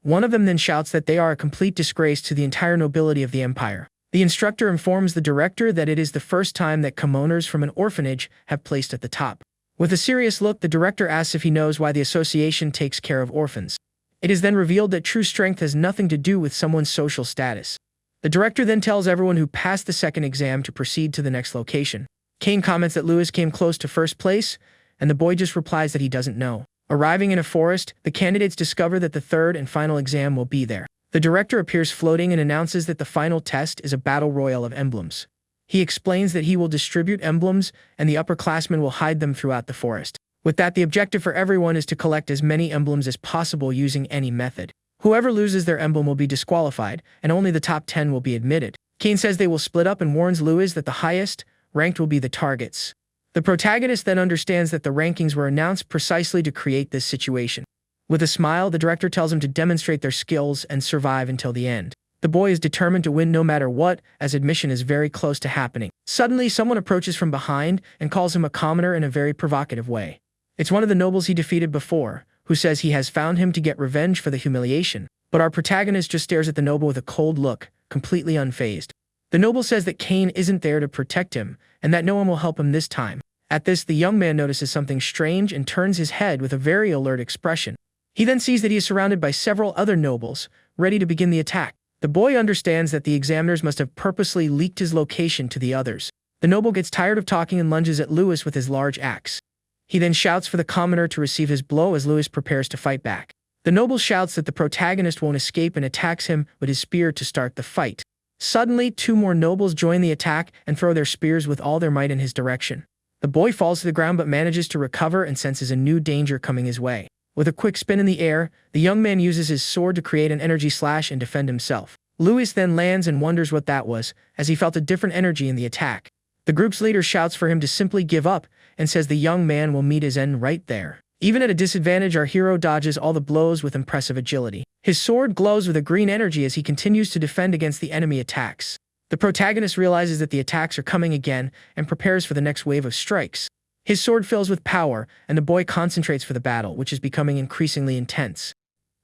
One of them then shouts that they are a complete disgrace to the entire nobility of the empire. The instructor informs the director that it is the first time that commoners from an orphanage have placed at the top. With a serious look, the director asks if he knows why the association takes care of orphans. It is then revealed that true strength has nothing to do with someone's social status. The director then tells everyone who passed the 2nd exam to proceed to the next location. Cain comments that Louis came close to 1st place, and the boy just replies that he doesn't know. Arriving in a forest, the candidates discover that the 3rd and final exam will be there. The director appears floating and announces that the final test is a battle royal of emblems. He explains that he will distribute emblems and the upperclassmen will hide them throughout the forest. With that, the objective for everyone is to collect as many emblems as possible using any method. Whoever loses their emblem will be disqualified, and only the top 10 will be admitted. Cain says they will split up and warns Louis that the highest ranked will be the targets. The protagonist then understands that the rankings were announced precisely to create this situation. With a smile, the director tells him to demonstrate their skills and survive until the end. The boy is determined to win no matter what, as admission is very close to happening. Suddenly, someone approaches from behind and calls him a commoner in a very provocative way. It's one of the nobles he defeated before, who says he has found him to get revenge for the humiliation. But our protagonist just stares at the noble with a cold look, completely unfazed. The noble says that Cain isn't there to protect him, and that no one will help him this time. At this, the young man notices something strange and turns his head with a very alert expression. He then sees that he is surrounded by several other nobles, ready to begin the attack. The boy understands that the examiners must have purposely leaked his location to the others. The noble gets tired of talking and lunges at Louis with his large axe. He then shouts for the commoner to receive his blow as Louis prepares to fight back. The noble shouts that the protagonist won't escape and attacks him with his spear to start the fight. Suddenly, 2 more nobles join the attack and throw their spears with all their might in his direction. The boy falls to the ground but manages to recover and senses a new danger coming his way. With a quick spin in the air, the young man uses his sword to create an energy slash and defend himself. Louis then lands and wonders what that was, as he felt a different energy in the attack. The group's leader shouts for him to simply give up and says the young man will meet his end right there. Even at a disadvantage, our hero dodges all the blows with impressive agility. His sword glows with a green energy as he continues to defend against the enemy attacks. The protagonist realizes that the attacks are coming again and prepares for the next wave of strikes. His sword fills with power, and the boy concentrates for the battle, which is becoming increasingly intense.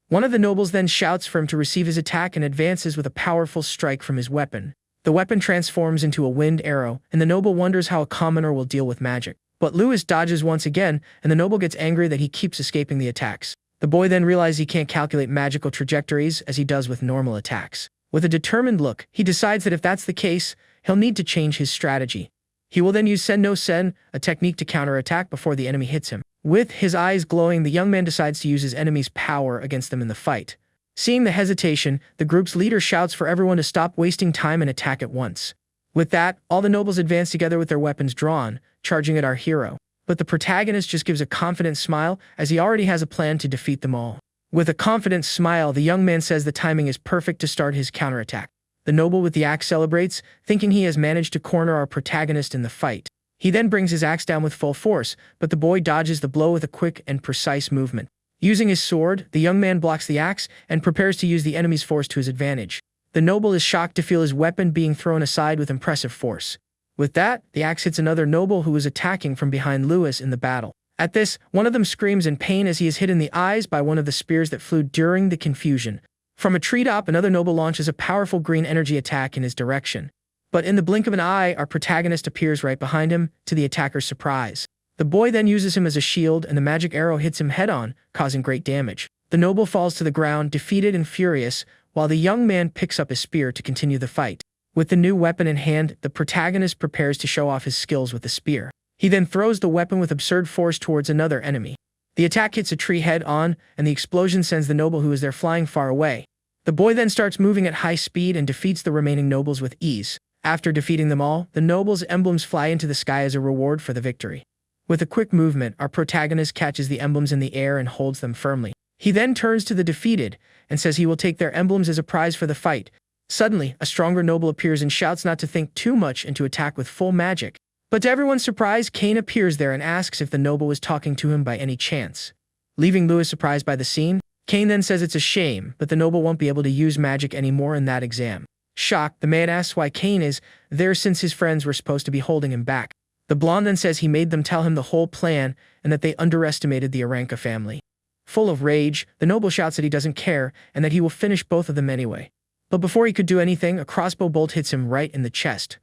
One of the nobles then shouts for him to receive his attack and advances with a powerful strike from his weapon. The weapon transforms into a wind arrow, and the noble wonders how a commoner will deal with magic. But Louis dodges once again, and the noble gets angry that he keeps escaping the attacks. The boy then realizes he can't calculate magical trajectories as he does with normal attacks. With a determined look, he decides that if that's the case, he'll need to change his strategy. He will then use Sen no Sen, a technique to counterattack before the enemy hits him. With his eyes glowing, the young man decides to use his enemy's power against them in the fight. Seeing the hesitation, the group's leader shouts for everyone to stop wasting time and attack at once. With that, all the nobles advance together with their weapons drawn, charging at our hero. But the protagonist just gives a confident smile as he already has a plan to defeat them all. With a confident smile, the young man says the timing is perfect to start his counterattack. The noble with the axe celebrates, thinking he has managed to corner our protagonist in the fight. He then brings his axe down with full force, but the boy dodges the blow with a quick and precise movement. Using his sword, the young man blocks the axe and prepares to use the enemy's force to his advantage. The noble is shocked to feel his weapon being thrown aside with impressive force. With that, the axe hits another noble who is attacking from behind Louis in the battle. At this, one of them screams in pain as he is hit in the eyes by one of the spears that flew during the confusion. From a treetop, another noble launches a powerful green energy attack in his direction. But in the blink of an eye, our protagonist appears right behind him, to the attacker's surprise. The boy then uses him as a shield, and the magic arrow hits him head-on, causing great damage. The noble falls to the ground, defeated and furious, while the young man picks up his spear to continue the fight. With the new weapon in hand, the protagonist prepares to show off his skills with the spear. He then throws the weapon with absurd force towards another enemy. The attack hits a tree head-on, and the explosion sends the noble who is there flying far away. The boy then starts moving at high speed and defeats the remaining nobles with ease. After defeating them all, the nobles' emblems fly into the sky as a reward for the victory. With a quick movement, our protagonist catches the emblems in the air and holds them firmly. He then turns to the defeated and says he will take their emblems as a prize for the fight. Suddenly, a stronger noble appears and shouts not to think too much and to attack with full magic. But to everyone's surprise, Cain appears there and asks if the noble was talking to him by any chance. Leaving Louis surprised by the scene, Cain then says it's a shame, but the noble won't be able to use magic anymore in that exam. Shocked, the man asks why Cain is there since his friends were supposed to be holding him back. The blonde then says he made them tell him the whole plan and that they underestimated the Aranka family. Full of rage, the noble shouts that he doesn't care and that he will finish both of them anyway. But before he could do anything, a crossbow bolt hits him right in the chest.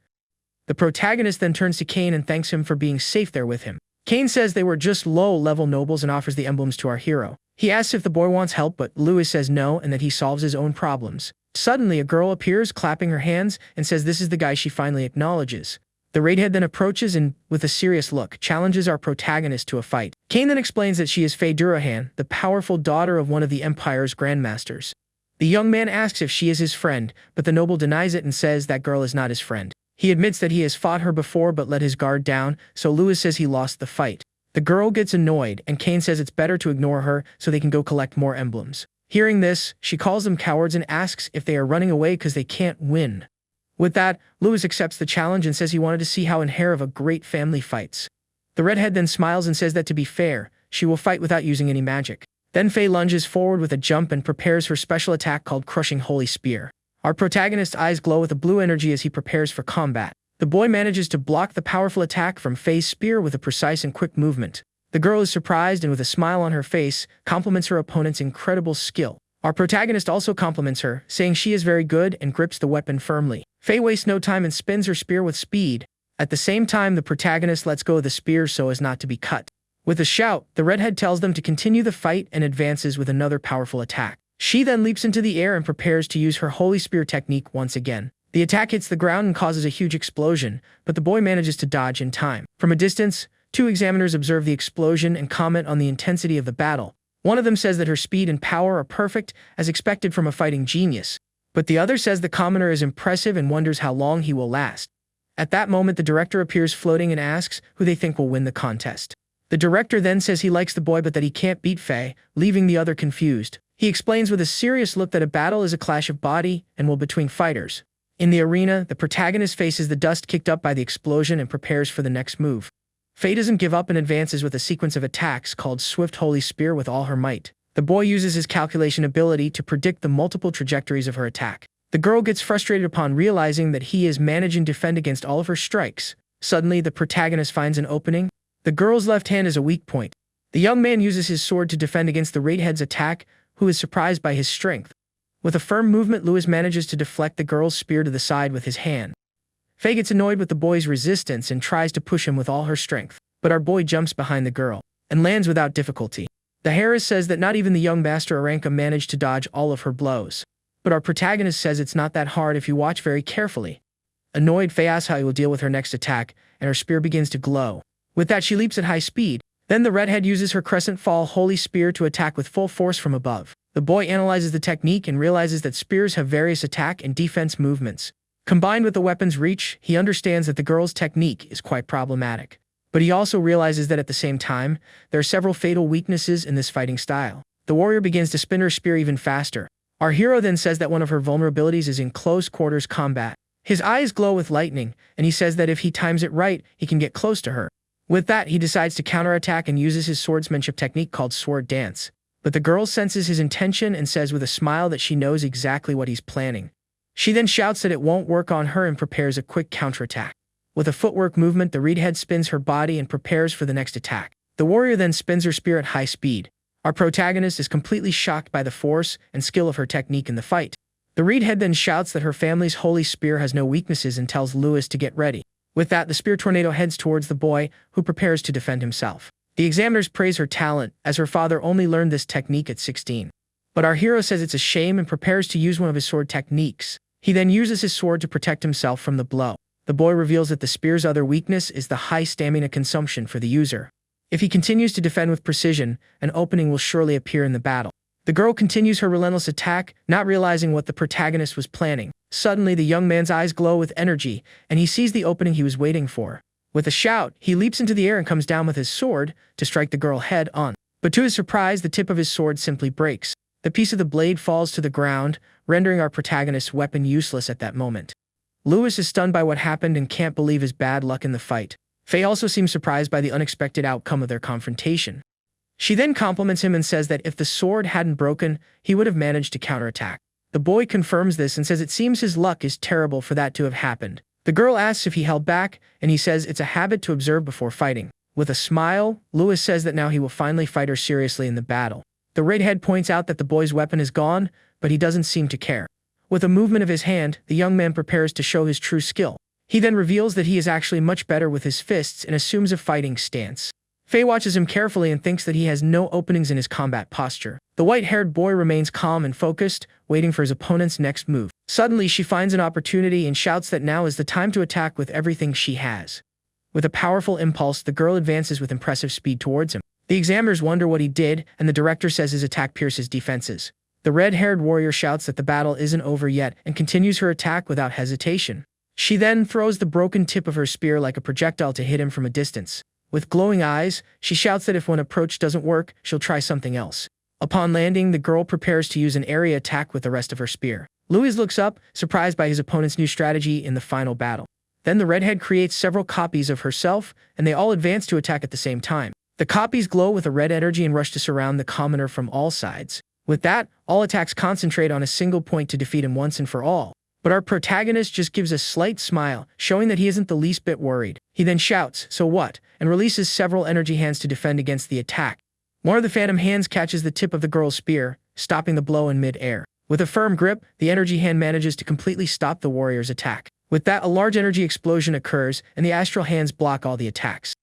The protagonist then turns to Cain and thanks him for being safe there with him. Cain says they were just low-level nobles and offers the emblems to our hero. He asks if the boy wants help, but Louis says no and that he solves his own problems. Suddenly, a girl appears, clapping her hands, and says this is the guy she finally acknowledges. The redhead then approaches and, with a serious look, challenges our protagonist to a fight. Cain then explains that she is Faye Durahan, the powerful daughter of one of the Empire's grandmasters. The young man asks if she is his friend, but the noble denies it and says that girl is not his friend. He admits that he has fought her before but let his guard down, so Louis says he lost the fight. The girl gets annoyed, and Cain says it's better to ignore her so they can go collect more emblems. Hearing this, she calls them cowards and asks if they are running away because they can't win. With that, Louis accepts the challenge and says he wanted to see how an heir of a great family fights. The redhead then smiles and says that to be fair, she will fight without using any magic. Then Faye lunges forward with a jump and prepares her special attack called Crushing Holy Spear. Our protagonist's eyes glow with a blue energy as he prepares for combat. The boy manages to block the powerful attack from Faye's spear with a precise and quick movement. The girl is surprised and with a smile on her face, compliments her opponent's incredible skill. Our protagonist also compliments her, saying she is very good and grips the weapon firmly. Faye wastes no time and spins her spear with speed. At the same time, the protagonist lets go of the spear so as not to be cut. With a shout, the redhead tells them to continue the fight and advances with another powerful attack. She then leaps into the air and prepares to use her Holy Spear technique once again. The attack hits the ground and causes a huge explosion, but the boy manages to dodge in time. From a distance, two examiners observe the explosion and comment on the intensity of the battle. One of them says that her speed and power are perfect, as expected from a fighting genius, but the other says the commoner is impressive and wonders how long he will last. At that moment, the director appears floating and asks who they think will win the contest. The director then says he likes the boy but that he can't beat Faye, leaving the other confused. He explains with a serious look that a battle is a clash of body and will between fighters. In the arena, the protagonist faces the dust kicked up by the explosion and prepares for the next move. Faye doesn't give up and advances with a sequence of attacks called Swift Holy Spear with all her might. The boy uses his calculation ability to predict the multiple trajectories of her attack. The girl gets frustrated upon realizing that he is managing to defend against all of her strikes. Suddenly, the protagonist finds an opening. The girl's left hand is a weak point. The young man uses his sword to defend against the redhead's attack, who is surprised by his strength. With a firm movement, Lewis manages to deflect the girl's spear to the side with his hand. Faye gets annoyed with the boy's resistance and tries to push him with all her strength, but our boy jumps behind the girl and lands without difficulty. The Harris says that not even the young master Aranka managed to dodge all of her blows, but our protagonist says it's not that hard if you watch very carefully. Annoyed, Faye asks how he will deal with her next attack, and her spear begins to glow. With that, she leaps at high speed. Then the redhead uses her Crescent Fall Holy Spear to attack with full force from above. The boy analyzes the technique and realizes that spears have various attack and defense movements. Combined with the weapon's reach, he understands that the girl's technique is quite problematic. But he also realizes that at the same time, there are several fatal weaknesses in this fighting style. The warrior begins to spin her spear even faster. Our hero then says that one of her vulnerabilities is in close quarters combat. His eyes glow with lightning, and he says that if he times it right, he can get close to her. With that, he decides to counterattack and uses his swordsmanship technique called Sword Dance. But the girl senses his intention and says with a smile that she knows exactly what he's planning. She then shouts that it won't work on her and prepares a quick counterattack. With a footwork movement, the redhead spins her body and prepares for the next attack. The warrior then spins her spear at high speed. Our protagonist is completely shocked by the force and skill of her technique in the fight. The redhead then shouts that her family's holy spear has no weaknesses and tells Lewis to get ready. With that, the spear tornado heads towards the boy, who prepares to defend himself. The examiners praise her talent, as her father only learned this technique at 16. But our hero says it's a shame and prepares to use one of his sword techniques. He then uses his sword to protect himself from the blow. The boy reveals that the spear's other weakness is the high stamina consumption for the user. If he continues to defend with precision, an opening will surely appear in the battle. The girl continues her relentless attack, not realizing what the protagonist was planning. Suddenly, the young man's eyes glow with energy, and he sees the opening he was waiting for. With a shout, he leaps into the air and comes down with his sword to strike the girl head on. But to his surprise, the tip of his sword simply breaks. The piece of the blade falls to the ground, rendering our protagonist's weapon useless at that moment. Lewis is stunned by what happened and can't believe his bad luck in the fight. Faye also seems surprised by the unexpected outcome of their confrontation. She then compliments him and says that if the sword hadn't broken, he would have managed to counterattack. The boy confirms this and says it seems his luck is terrible for that to have happened. The girl asks if he held back, and he says it's a habit to observe before fighting. With a smile, Lewis says that now he will finally fight her seriously in the battle. The redhead points out that the boy's weapon is gone, but he doesn't seem to care. With a movement of his hand, the young man prepares to show his true skill. He then reveals that he is actually much better with his fists and assumes a fighting stance. Faye watches him carefully and thinks that he has no openings in his combat posture. The white-haired boy remains calm and focused, waiting for his opponent's next move. Suddenly, she finds an opportunity and shouts that now is the time to attack with everything she has. With a powerful impulse, the girl advances with impressive speed towards him. The examiners wonder what he did, and the director says his attack pierces defenses. The red-haired warrior shouts that the battle isn't over yet and continues her attack without hesitation. She then throws the broken tip of her spear like a projectile to hit him from a distance. With glowing eyes, she shouts that if one approach doesn't work, she'll try something else. Upon landing, the girl prepares to use an area attack with the rest of her spear. Louis looks up, surprised by his opponent's new strategy in the final battle. Then the redhead creates several copies of herself, and they all advance to attack at the same time. The copies glow with a red energy and rush to surround the commoner from all sides. With that, all attacks concentrate on a single point to defeat him once and for all. But our protagonist just gives a slight smile, showing that he isn't the least bit worried. He then shouts, "So what?" and releases several energy hands to defend against the attack. One of the phantom hands catches the tip of the girl's spear, stopping the blow in mid-air. With a firm grip, the energy hand manages to completely stop the warrior's attack. With that, a large energy explosion occurs, and the astral hands block all the attacks.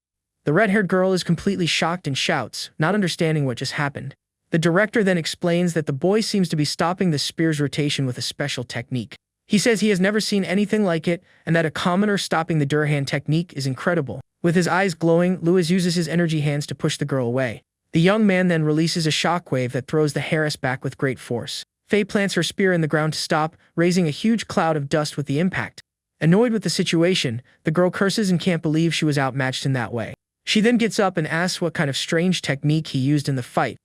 The red-haired girl is completely shocked and shouts, not understanding what just happened. The director then explains that the boy seems to be stopping the spear's rotation with a special technique. He says he has never seen anything like it, and that a commoner stopping the Durhan technique is incredible. With his eyes glowing, Louis uses his energy hands to push the girl away. The young man then releases a shockwave that throws the Harris back with great force. Faye plants her spear in the ground to stop, raising a huge cloud of dust with the impact. Annoyed with the situation, the girl curses and can't believe she was outmatched in that way. She then gets up and asks what kind of strange technique he used in the fight.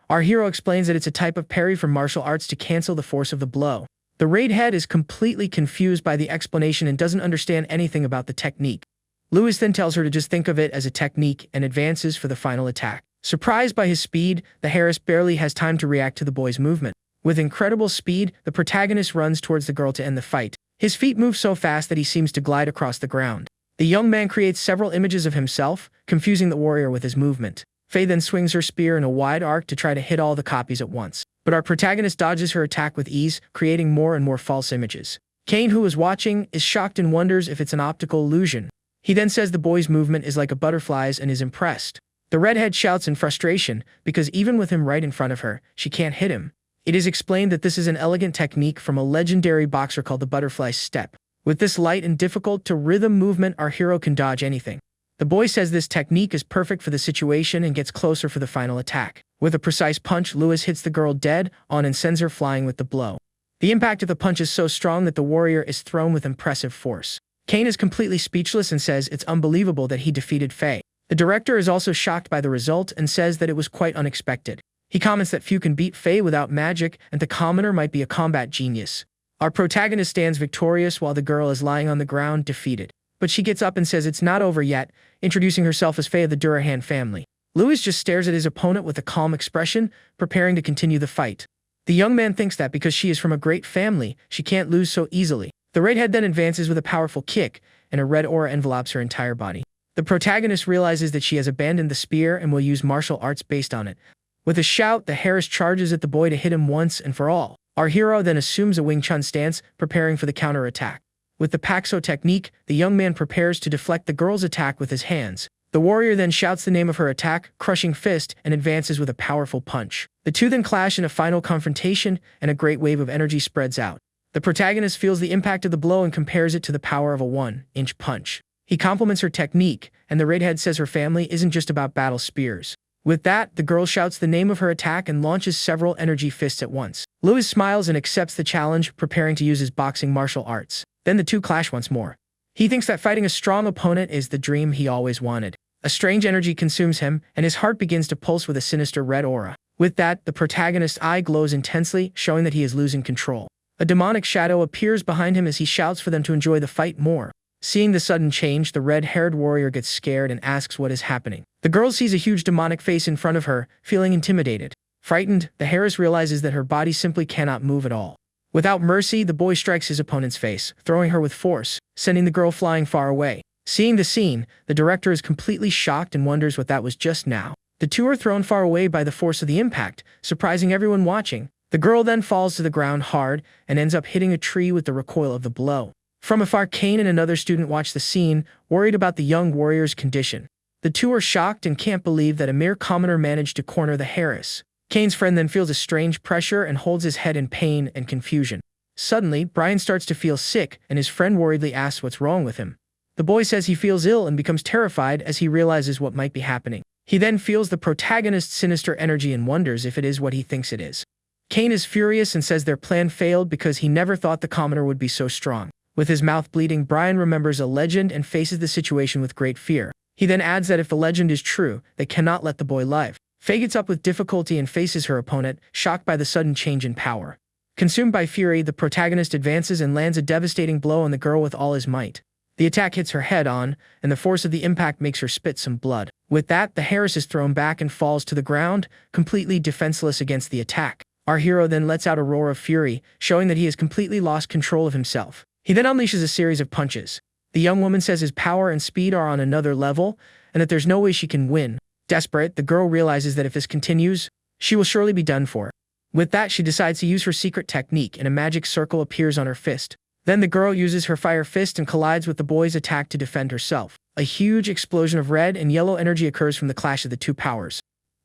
Our hero explains that it's a type of parry from martial arts to cancel the force of the blow. The raid head is completely confused by the explanation and doesn't understand anything about the technique. Lewis then tells her to just think of it as a technique and advances for the final attack. Surprised by his speed, the Harris barely has time to react to the boy's movement. With incredible speed, the protagonist runs towards the girl to end the fight. His feet move so fast that he seems to glide across the ground. The young man creates several images of himself, confusing the warrior with his movement. Faye then swings her spear in a wide arc to try to hit all the copies at once. But our protagonist dodges her attack with ease, creating more and more false images. Kane, who is watching, is shocked and wonders if it's an optical illusion. He then says the boy's movement is like a butterfly's and is impressed. The redhead shouts in frustration, because even with him right in front of her, she can't hit him. It is explained that this is an elegant technique from a legendary boxer called the butterfly step. With this light and difficult-to-rhythm movement, our hero can dodge anything. The boy says this technique is perfect for the situation and gets closer for the final attack. With a precise punch, Lewis hits the girl dead on and sends her flying with the blow. The impact of the punch is so strong that the warrior is thrown with impressive force. Kane is completely speechless and says it's unbelievable that he defeated Faye. The director is also shocked by the result and says that it was quite unexpected. He comments that few can beat Faye without magic and the commoner might be a combat genius. Our protagonist stands victorious while the girl is lying on the ground, defeated. But she gets up and says it's not over yet, introducing herself as Faye of the Durahan family. Lewis just stares at his opponent with a calm expression, preparing to continue the fight. The young man thinks that because she is from a great family, she can't lose so easily. The redhead then advances with a powerful kick, and a red aura envelopes her entire body. The protagonist realizes that she has abandoned the spear and will use martial arts based on it. With a shout, the Harris charges at the boy to hit him once and for all. Our hero then assumes a Wing Chun stance, preparing for the counter-attack. With the Paxo technique, the young man prepares to deflect the girl's attack with his hands. The warrior then shouts the name of her attack, Crushing Fist, and advances with a powerful punch. The two then clash in a final confrontation, and a great wave of energy spreads out. The protagonist feels the impact of the blow and compares it to the power of a 1-inch punch. He compliments her technique, and the redhead says her family isn't just about battle spears. With that, the girl shouts the name of her attack and launches several energy fists at once. Lewis smiles and accepts the challenge, preparing to use his boxing martial arts. Then the two clash once more. He thinks that fighting a strong opponent is the dream he always wanted. A strange energy consumes him, and his heart begins to pulse with a sinister red aura. With that, the protagonist's eye glows intensely, showing that he is losing control. A demonic shadow appears behind him as he shouts for them to enjoy the fight more. Seeing the sudden change, the red-haired warrior gets scared and asks what is happening. The girl sees a huge demonic face in front of her, feeling intimidated. Frightened, the Harris realizes that her body simply cannot move at all. Without mercy, the boy strikes his opponent's face, throwing her with force, sending the girl flying far away. Seeing the scene, the director is completely shocked and wonders what that was just now. The two are thrown far away by the force of the impact, surprising everyone watching. The girl then falls to the ground hard and ends up hitting a tree with the recoil of the blow. From afar, Kane and another student watch the scene, worried about the young warrior's condition. The two are shocked and can't believe that a mere commoner managed to corner the Harris. Kane's friend then feels a strange pressure and holds his head in pain and confusion. Suddenly, Brian starts to feel sick, and his friend worriedly asks what's wrong with him. The boy says he feels ill and becomes terrified as he realizes what might be happening. He then feels the protagonist's sinister energy and wonders if it is what he thinks it is. Kane is furious and says their plan failed because he never thought the commoner would be so strong. With his mouth bleeding, Brian remembers a legend and faces the situation with great fear. He then adds that if the legend is true, they cannot let the boy live. Faye gets up with difficulty and faces her opponent, shocked by the sudden change in power. Consumed by fury, the protagonist advances and lands a devastating blow on the girl with all his might. The attack hits her head on, and the force of the impact makes her spit some blood. With that, the Harris is thrown back and falls to the ground, completely defenseless against the attack. Our hero then lets out a roar of fury, showing that he has completely lost control of himself. He then unleashes a series of punches. The young woman says his power and speed are on another level, and that there's no way she can win. Desperate, the girl realizes that if this continues, she will surely be done for. With that, she decides to use her secret technique, and a magic circle appears on her fist. Then the girl uses her fire fist and collides with the boy's attack to defend herself. A huge explosion of red and yellow energy occurs from the clash of the two powers.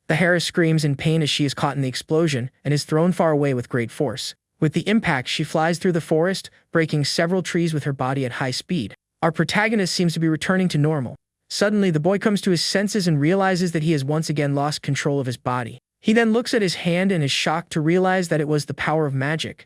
The Harris screams in pain as she is caught in the explosion, and is thrown far away with great force. With the impact, she flies through the forest, breaking several trees with her body at high speed. Our protagonist seems to be returning to normal. Suddenly, the boy comes to his senses and realizes that he has once again lost control of his body. He then looks at his hand and is shocked to realize that it was the power of magic.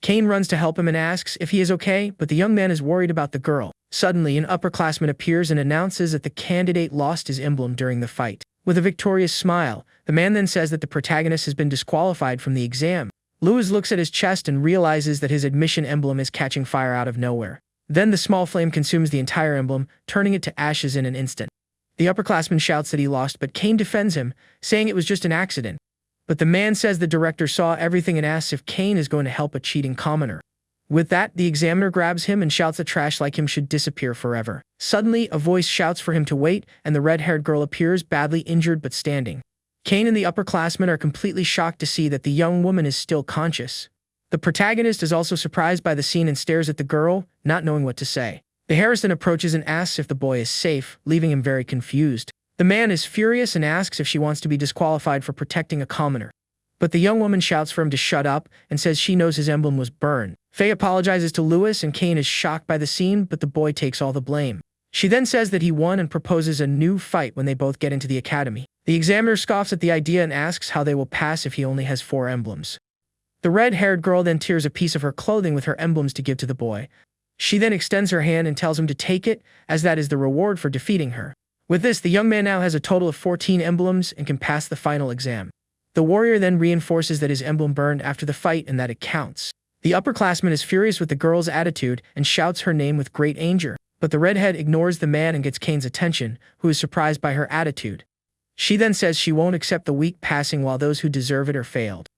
Kane runs to help him and asks if he is okay, but the young man is worried about the girl. Suddenly, an upperclassman appears and announces that the candidate lost his emblem during the fight. With a victorious smile, the man then says that the protagonist has been disqualified from the exam. Lewis looks at his chest and realizes that his admission emblem is catching fire out of nowhere. Then the small flame consumes the entire emblem, turning it to ashes in an instant. The upperclassman shouts that he lost, but Kane defends him, saying it was just an accident. But the man says the director saw everything and asks if Kane is going to help a cheating commoner. With that, the examiner grabs him and shouts that trash like him should disappear forever. Suddenly, a voice shouts for him to wait, and the red-haired girl appears, badly injured but standing. Kane and the upperclassmen are completely shocked to see that the young woman is still conscious. The protagonist is also surprised by the scene and stares at the girl, not knowing what to say. The Harris then approaches and asks if the boy is safe, leaving him very confused. The man is furious and asks if she wants to be disqualified for protecting a commoner. But the young woman shouts for him to shut up and says she knows his emblem was burned. Faye apologizes to Lewis and Kane is shocked by the scene, but the boy takes all the blame. She then says that he won and proposes a new fight when they both get into the academy. The examiner scoffs at the idea and asks how they will pass if he only has 4 emblems. The red-haired girl then tears a piece of her clothing with her emblems to give to the boy. She then extends her hand and tells him to take it, as that is the reward for defeating her. With this, the young man now has a total of 14 emblems and can pass the final exam. The warrior then reinforces that his emblem burned after the fight and that it counts. The upperclassman is furious with the girl's attitude and shouts her name with great anger, but the redhead ignores the man and gets Kane's attention, who is surprised by her attitude. She then says she won't accept the weak passing while those who deserve it are failed.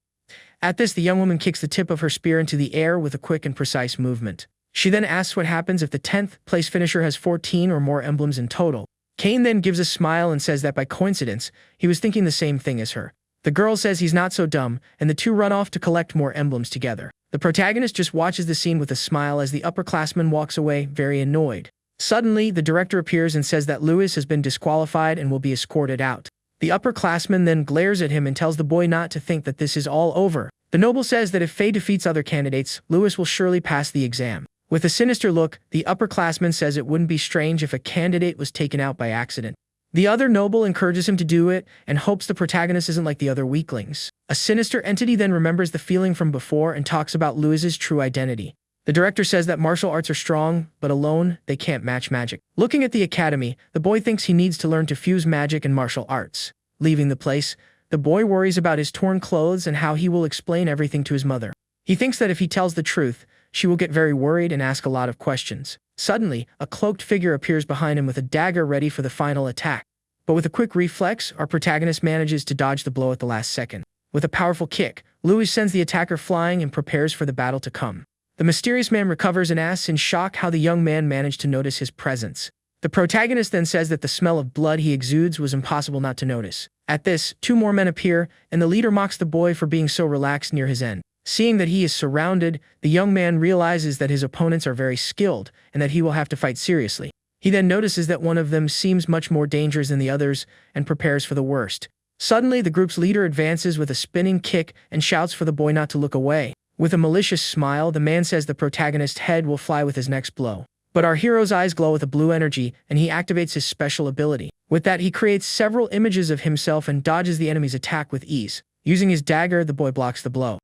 At this, the young woman kicks the tip of her spear into the air with a quick and precise movement. She then asks what happens if the 10th place finisher has 14 or more emblems in total. Kane then gives a smile and says that by coincidence, he was thinking the same thing as her. The girl says he's not so dumb, and the two run off to collect more emblems together. The protagonist just watches the scene with a smile as the upperclassman walks away, very annoyed. Suddenly, the director appears and says that Lewis has been disqualified and will be escorted out. The upperclassman then glares at him and tells the boy not to think that this is all over. The noble says that if Faye defeats other candidates, Lewis will surely pass the exam. With a sinister look, the upperclassman says it wouldn't be strange if a candidate was taken out by accident. The other noble encourages him to do it and hopes the protagonist isn't like the other weaklings. A sinister entity then remembers the feeling from before and talks about Lewis's true identity. The director says that martial arts are strong, but alone, they can't match magic. Looking at the academy, the boy thinks he needs to learn to fuse magic and martial arts. Leaving the place, the boy worries about his torn clothes and how he will explain everything to his mother. He thinks that if he tells the truth, she will get very worried and ask a lot of questions. Suddenly, a cloaked figure appears behind him with a dagger ready for the final attack. But with a quick reflex, our protagonist manages to dodge the blow at the last second. With a powerful kick, Lewis sends the attacker flying and prepares for the battle to come. The mysterious man recovers and asks in shock how the young man managed to notice his presence. The protagonist then says that the smell of blood he exudes was impossible not to notice. At this, 2 more men appear, and the leader mocks the boy for being so relaxed near his end. Seeing that he is surrounded, the young man realizes that his opponents are very skilled and that he will have to fight seriously. He then notices that one of them seems much more dangerous than the others and prepares for the worst. Suddenly, the group's leader advances with a spinning kick and shouts for the boy not to look away. With a malicious smile, the man says the protagonist's head will fly with his next blow. But our hero's eyes glow with a blue energy, and he activates his special ability. With that, he creates several images of himself and dodges the enemy's attack with ease. Using his dagger, the boy blocks the blow.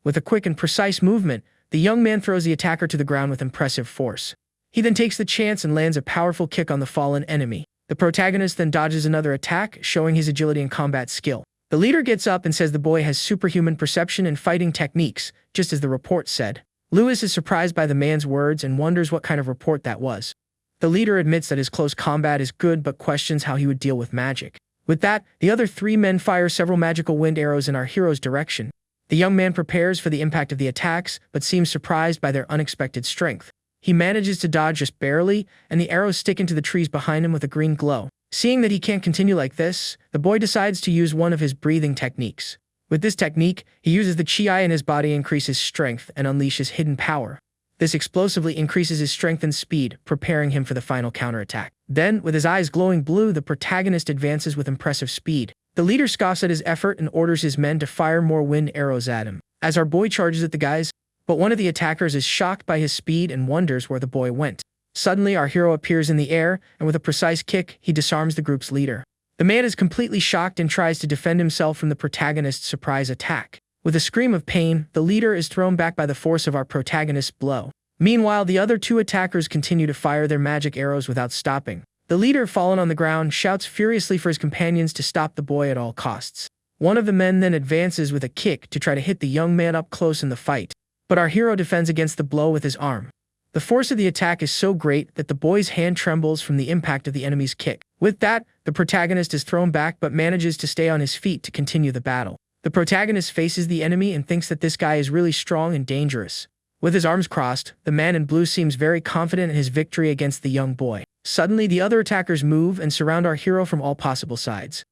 With a quick and precise movement, the young man throws the attacker to the ground with impressive force. He then takes the chance and lands a powerful kick on the fallen enemy. The protagonist then dodges another attack, showing his agility and combat skill. The leader gets up and says the boy has superhuman perception and fighting techniques, just as the report said. Lewis is surprised by the man's words and wonders what kind of report that was. The leader admits that his close combat is good but questions how he would deal with magic. With that, the other 3 men fire several magical wind arrows in our hero's direction. The young man prepares for the impact of the attacks, but seems surprised by their unexpected strength. He manages to dodge just barely, and the arrows stick into the trees behind him with a green glow. Seeing that he can't continue like this, the boy decides to use one of his breathing techniques. With this technique, he uses the chi in his body to increase his strength and unleashes hidden power. This explosively increases his strength and speed, preparing him for the final counterattack. Then, with his eyes glowing blue, the protagonist advances with impressive speed. The leader scoffs at his effort and orders his men to fire more wind arrows at him, as our boy charges at the guys, but one of the attackers is shocked by his speed and wonders where the boy went. Suddenly, our hero appears in the air, and with a precise kick, he disarms the group's leader. The man is completely shocked and tries to defend himself from the protagonist's surprise attack. With a scream of pain, the leader is thrown back by the force of our protagonist's blow. Meanwhile, the other two attackers continue to fire their magic arrows without stopping. The leader, fallen on the ground, shouts furiously for his companions to stop the boy at all costs. One of the men then advances with a kick to try to hit the young man up close in the fight, but our hero defends against the blow with his arm. The force of the attack is so great that the boy's hand trembles from the impact of the enemy's kick. With that, the protagonist is thrown back but manages to stay on his feet to continue the battle. The protagonist faces the enemy and thinks that this guy is really strong and dangerous. With his arms crossed, the man in blue seems very confident in his victory against the young boy. Suddenly, the other attackers move and surround our hero from all possible sides.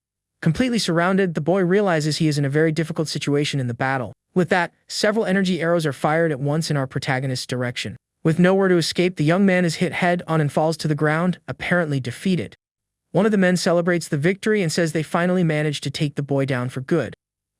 Completely surrounded, the boy realizes he is in a very difficult situation in the battle. With that, several energy arrows are fired at once in our protagonist's direction. With nowhere to escape, the young man is hit head-on and falls to the ground, apparently defeated. One of the men celebrates the victory and says they finally managed to take the boy down for good.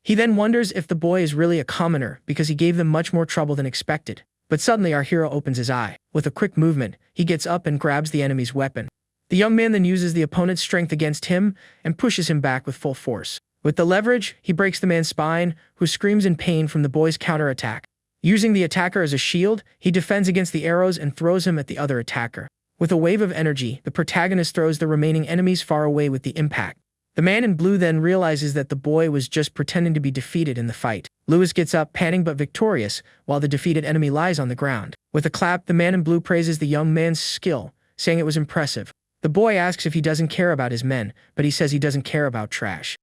He then wonders if the boy is really a commoner because he gave them much more trouble than expected. But suddenly our hero opens his eye. With a quick movement, he gets up and grabs the enemy's weapon. The young man then uses the opponent's strength against him and pushes him back with full force. With the leverage, he breaks the man's spine, who screams in pain from the boy's counterattack. Using the attacker as a shield, he defends against the arrows and throws him at the other attacker. With a wave of energy, the protagonist throws the remaining enemies far away with the impact. The man in blue then realizes that the boy was just pretending to be defeated in the fight. Lewis gets up, panting but victorious, while the defeated enemy lies on the ground. With a clap, the man in blue praises the young man's skill, saying it was impressive. The boy asks if he doesn't care about his men, but he says he doesn't care about trash.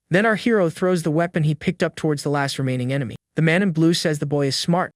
Then our hero throws the weapon he picked up towards the last remaining enemy. The man in blue says the boy is smart.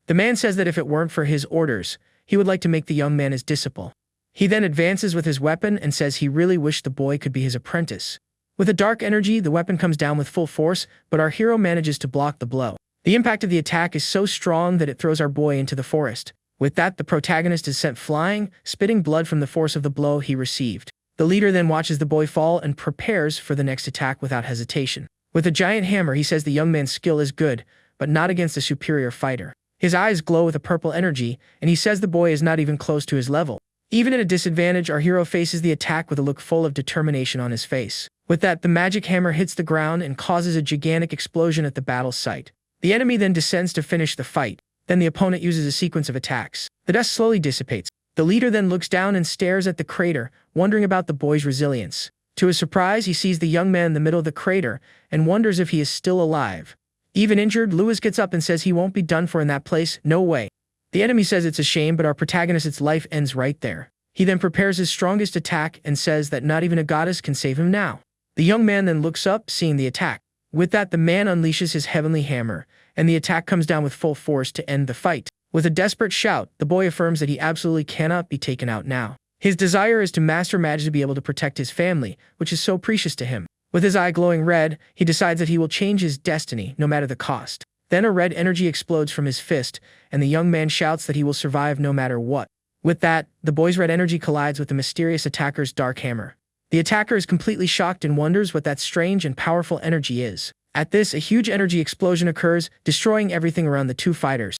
The man says that if it weren't for his orders, he would like to make the young man his disciple. He then advances with his weapon and says he really wished the boy could be his apprentice. With a dark energy, the weapon comes down with full force, but our hero manages to block the blow. The impact of the attack is so strong that it throws our boy into the forest. With that, the protagonist is sent flying, spitting blood from the force of the blow he received. The leader then watches the boy fall and prepares for the next attack without hesitation. With a giant hammer, he says the young man's skill is good, but not against a superior fighter. His eyes glow with a purple energy, and he says the boy is not even close to his level. Even at a disadvantage, our hero faces the attack with a look full of determination on his face. With that, the magic hammer hits the ground and causes a gigantic explosion at the battle site. The enemy then descends to finish the fight. Then the opponent uses a sequence of attacks. The dust slowly dissipates. The leader then looks down and stares at the crater, wondering about the boy's resilience. To his surprise, he sees the young man in the middle of the crater and wonders if he is still alive. Even injured, Lewis gets up and says he won't be done for in that place, no way. The enemy says it's a shame, but our protagonist's life ends right there. He then prepares his strongest attack and says that not even a goddess can save him now. The young man then looks up, seeing the attack. With that, the man unleashes his heavenly hammer, and the attack comes down with full force to end the fight. With a desperate shout, the boy affirms that he absolutely cannot be taken out now. His desire is to master magic to be able to protect his family, which is so precious to him. With his eye glowing red, he decides that he will change his destiny, no matter the cost. Then a red energy explodes from his fist, and the young man shouts that he will survive no matter what. With that, the boy's red energy collides with the mysterious attacker's dark hammer. The attacker is completely shocked and wonders what that strange and powerful energy is. At this, a huge energy explosion occurs, destroying everything around the two fighters.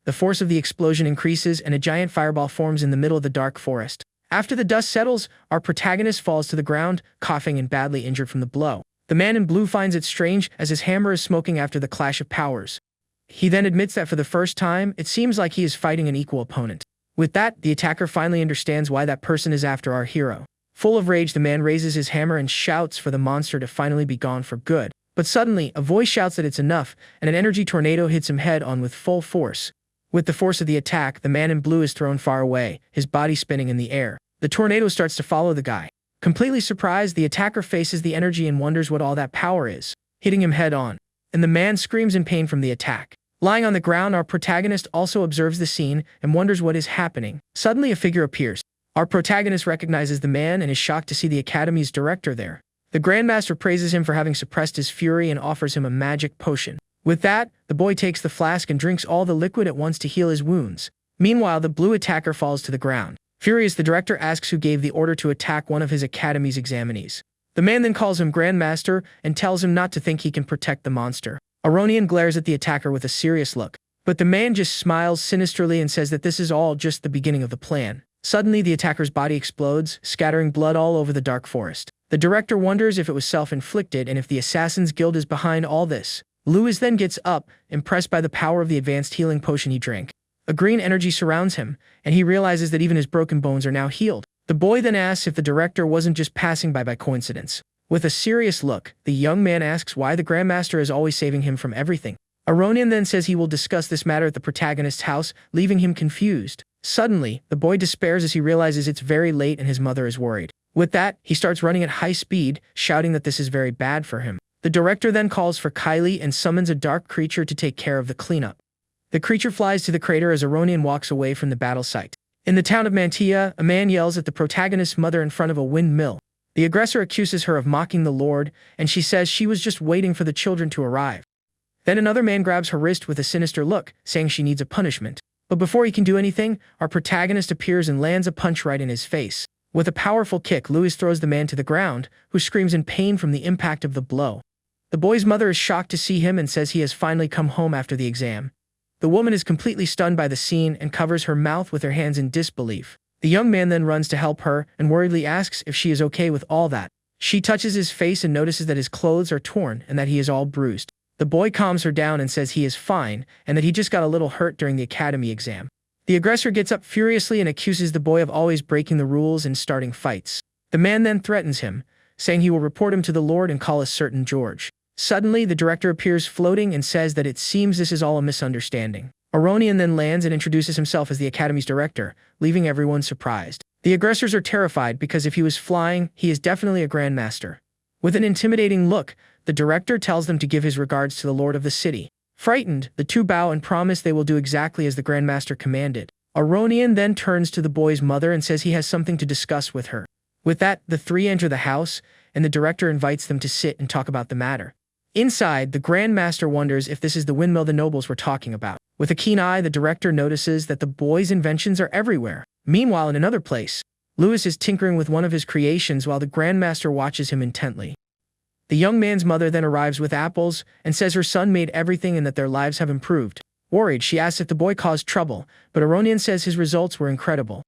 The force of the explosion increases, and a giant fireball forms in the middle of the dark forest. After the dust settles, our protagonist falls to the ground, coughing and badly injured from the blow. The man in blue finds it strange, as his hammer is smoking after the clash of powers. He then admits that for the first time, it seems like he is fighting an equal opponent. With that, the attacker finally understands why that person is after our hero. Full of rage, the man raises his hammer and shouts for the monster to finally be gone for good. But suddenly, a voice shouts that it's enough, and an energy tornado hits him head-on with full force. With the force of the attack, the man in blue is thrown far away, his body spinning in the air. The tornado starts to follow the guy. Completely surprised, the attacker faces the energy and wonders what all that power is, hitting him head-on. And the man screams in pain from the attack. Lying on the ground, our protagonist also observes the scene and wonders what is happening. Suddenly, a figure appears. Our protagonist recognizes the man and is shocked to see the academy's director there. The Grandmaster praises him for having suppressed his fury and offers him a magic potion. With that, the boy takes the flask and drinks all the liquid at once to heal his wounds. Meanwhile, the blue attacker falls to the ground. Furious, the director asks who gave the order to attack one of his academy's examinees. The man then calls him Grandmaster and tells him not to think he can protect the monster. Aronian glares at the attacker with a serious look, but the man just smiles sinisterly and says that this is all just the beginning of the plan. Suddenly, the attacker's body explodes, scattering blood all over the dark forest. The director wonders if it was self-inflicted and if the Assassin's Guild is behind all this. Lewis then gets up, impressed by the power of the advanced healing potion he drank. A green energy surrounds him, and he realizes that even his broken bones are now healed. The boy then asks if the director wasn't just passing by coincidence. With a serious look, the young man asks why the Grandmaster is always saving him from everything. Aronian then says he will discuss this matter at the protagonist's house, leaving him confused. Suddenly, the boy despairs as he realizes it's very late and his mother is worried. With that, he starts running at high speed, shouting that this is very bad for him. The director then calls for Kylie and summons a dark creature to take care of the cleanup. The creature flies to the crater as Aronian walks away from the battle site. In the town of Mantia, a man yells at the protagonist's mother in front of a windmill. The aggressor accuses her of mocking the Lord, and she says she was just waiting for the children to arrive. Then another man grabs her wrist with a sinister look, saying she needs a punishment. But before he can do anything, our protagonist appears and lands a punch right in his face. With a powerful kick, Lewis throws the man to the ground, who screams in pain from the impact of the blow. The boy's mother is shocked to see him and says he has finally come home after the exam. The woman is completely stunned by the scene and covers her mouth with her hands in disbelief. The young man then runs to help her and worriedly asks if she is okay with all that. She touches his face and notices that his clothes are torn and that he is all bruised. The boy calms her down and says he is fine and that he just got a little hurt during the academy exam. The aggressor gets up furiously and accuses the boy of always breaking the rules and starting fights. The man then threatens him, saying he will report him to the Lord and call a certain George. Suddenly, the director appears floating and says that it seems this is all a misunderstanding. Aronian then lands and introduces himself as the academy's director, leaving everyone surprised. The aggressors are terrified because if he was flying, he is definitely a grandmaster. With an intimidating look, the director tells them to give his regards to the lord of the city. Frightened, the two bow and promise they will do exactly as the grandmaster commanded. Aronian then turns to the boy's mother and says he has something to discuss with her. With that, the three enter the house, and the director invites them to sit and talk about the matter. Inside, the grandmaster wonders if this is the windmill the nobles were talking about. With a keen eye, the director notices that the boy's inventions are everywhere. Meanwhile, in another place, Lewis is tinkering with one of his creations while the grandmaster watches him intently. The young man's mother then arrives with apples and says her son made everything and that their lives have improved. Worried, she asks if the boy caused trouble, but Aronian says his results were incredible.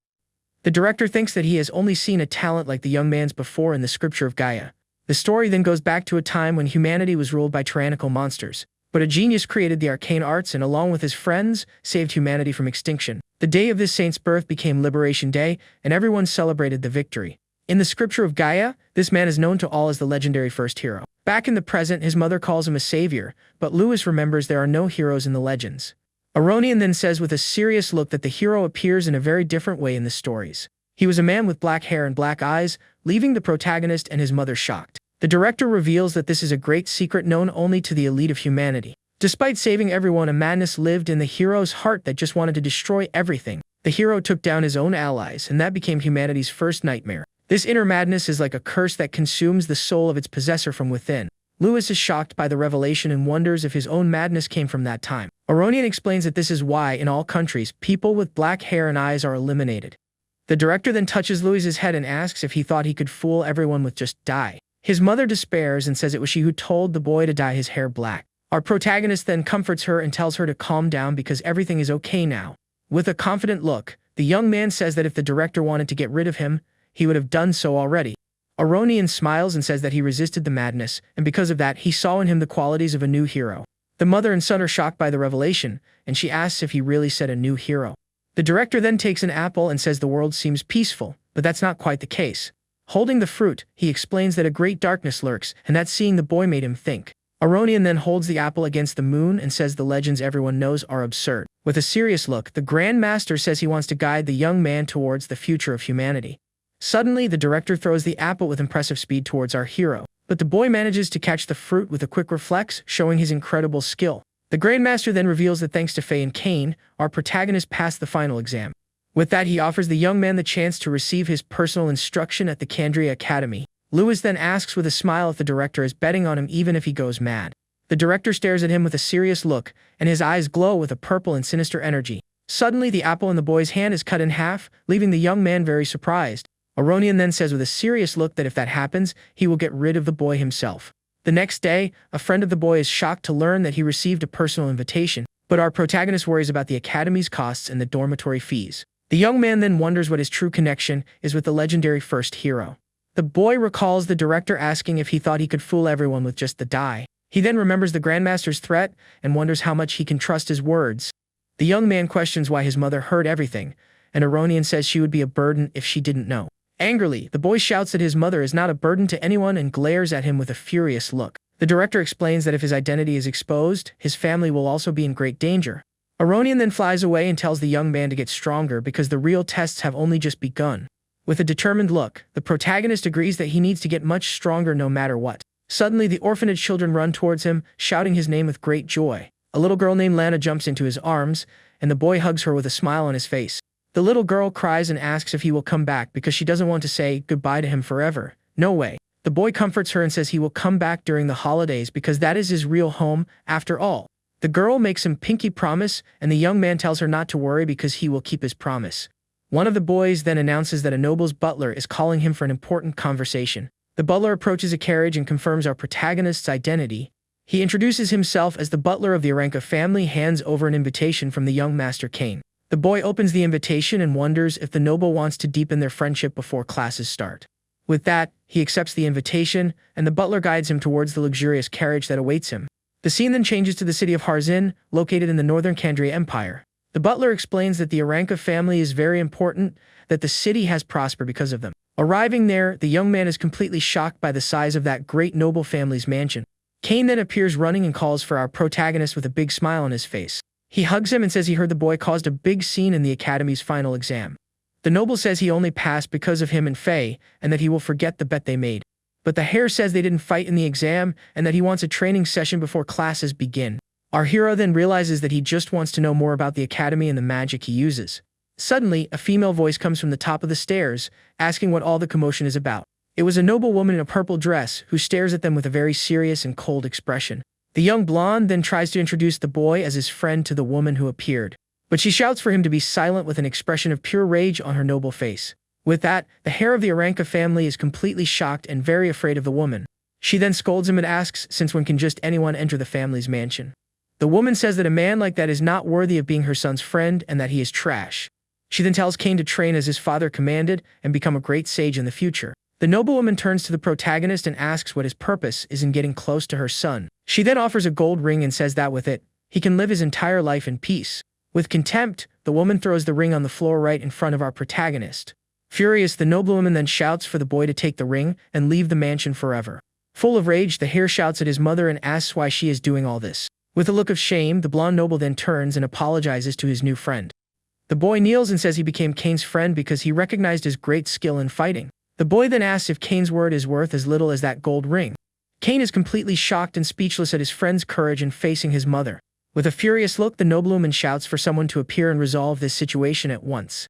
The director thinks that he has only seen a talent like the young man's before in the scripture of Gaia. The story then goes back to a time when humanity was ruled by tyrannical monsters, but a genius created the arcane arts and along with his friends, saved humanity from extinction. The day of this saint's birth became Liberation Day, and everyone celebrated the victory. In the scripture of Gaia, this man is known to all as the legendary first hero. Back in the present, his mother calls him a savior, but Lewis remembers there are no heroes in the legends. Aronian then says with a serious look that the hero appears in a very different way in the stories. He was a man with black hair and black eyes, leaving the protagonist and his mother shocked. The director reveals that this is a great secret known only to the elite of humanity. Despite saving everyone, a madness lived in the hero's heart that just wanted to destroy everything. The hero took down his own allies, and that became humanity's first nightmare. This inner madness is like a curse that consumes the soul of its possessor from within. Lewis is shocked by the revelation and wonders if his own madness came from that time. Aronian explains that this is why, in all countries, people with black hair and eyes are eliminated. The director then touches Louis's head and asks if he thought he could fool everyone with just dye. His mother despairs and says it was she who told the boy to dye his hair black. Our protagonist then comforts her and tells her to calm down because everything is okay now. With a confident look, the young man says that if the director wanted to get rid of him, he would have done so already. Aronian smiles and says that he resisted the madness, and because of that, he saw in him the qualities of a new hero. The mother and son are shocked by the revelation, and she asks if he really said a new hero. The director then takes an apple and says the world seems peaceful, but that's not quite the case. Holding the fruit, he explains that a great darkness lurks, and that seeing the boy made him think. Aronian then holds the apple against the moon and says the legends everyone knows are absurd. With a serious look, the Grand Master says he wants to guide the young man towards the future of humanity. Suddenly, the director throws the apple with impressive speed towards our hero, but the boy manages to catch the fruit with a quick reflex, showing his incredible skill. The Grandmaster then reveals that thanks to Faye and Cain, our protagonist passed the final exam. With that, he offers the young man the chance to receive his personal instruction at the Candria Academy. Lewis then asks with a smile if the director is betting on him even if he goes mad. The director stares at him with a serious look, and his eyes glow with a purple and sinister energy. Suddenly, the apple in the boy's hand is cut in half, leaving the young man very surprised. Aronian then says with a serious look that if that happens, he will get rid of the boy himself. The next day, a friend of the boy is shocked to learn that he received a personal invitation, but our protagonist worries about the academy's costs and the dormitory fees. The young man then wonders what his true connection is with the legendary first hero. The boy recalls the director asking if he thought he could fool everyone with just the die. He then remembers the Grandmaster's threat and wonders how much he can trust his words. The young man questions why his mother heard everything, and Aronian says she would be a burden if she didn't know. Angrily, the boy shouts that his mother is not a burden to anyone and glares at him with a furious look. The director explains that if his identity is exposed, his family will also be in great danger. Aronian then flies away and tells the young man to get stronger because the real tests have only just begun. With a determined look, the protagonist agrees that he needs to get much stronger no matter what. Suddenly, the orphanage children run towards him, shouting his name with great joy. A little girl named Lana jumps into his arms, and the boy hugs her with a smile on his face. The little girl cries and asks if he will come back because she doesn't want to say goodbye to him forever. No way. The boy comforts her and says he will come back during the holidays because that is his real home, after all. The girl makes him pinky promise, and the young man tells her not to worry because he will keep his promise. One of the boys then announces that a noble's butler is calling him for an important conversation. The butler approaches a carriage and confirms our protagonist's identity. He introduces himself as the butler of the Aranka family, hands over an invitation from the young Master Kane. The boy opens the invitation and wonders if the noble wants to deepen their friendship before classes start. With that, he accepts the invitation, and the butler guides him towards the luxurious carriage that awaits him. The scene then changes to the city of Harzin, located in the northern Kandria Empire. The butler explains that the Aranka family is very important, that the city has prospered because of them. Arriving there, the young man is completely shocked by the size of that great noble family's mansion. Kane then appears running and calls for our protagonist with a big smile on his face. He hugs him and says he heard the boy caused a big scene in the academy's final exam. The noble says he only passed because of him and Faye, and that he will forget the bet they made. But the hare says they didn't fight in the exam, and that he wants a training session before classes begin. Our hero then realizes that he just wants to know more about the academy and the magic he uses. Suddenly, a female voice comes from the top of the stairs, asking what all the commotion is about. It was a noble woman in a purple dress, who stares at them with a very serious and cold expression. The young blonde then tries to introduce the boy as his friend to the woman who appeared, but she shouts for him to be silent with an expression of pure rage on her noble face. With that, the hare of the Aranka family is completely shocked and very afraid of the woman. She then scolds him and asks, since when can just anyone enter the family's mansion? The woman says that a man like that is not worthy of being her son's friend and that he is trash. She then tells Kane to train as his father commanded and become a great sage in the future. The noblewoman turns to the protagonist and asks what his purpose is in getting close to her son. She then offers a gold ring and says that with it, he can live his entire life in peace. With contempt, the woman throws the ring on the floor right in front of our protagonist. Furious, the noblewoman then shouts for the boy to take the ring and leave the mansion forever. Full of rage, the hare shouts at his mother and asks why she is doing all this. With a look of shame, the blonde noble then turns and apologizes to his new friend. The boy kneels and says he became Kane's friend because he recognized his great skill in fighting. The boy then asks if Kane's word is worth as little as that gold ring. Kane is completely shocked and speechless at his friend's courage in facing his mother. With a furious look, the noblewoman shouts for someone to appear and resolve this situation at once.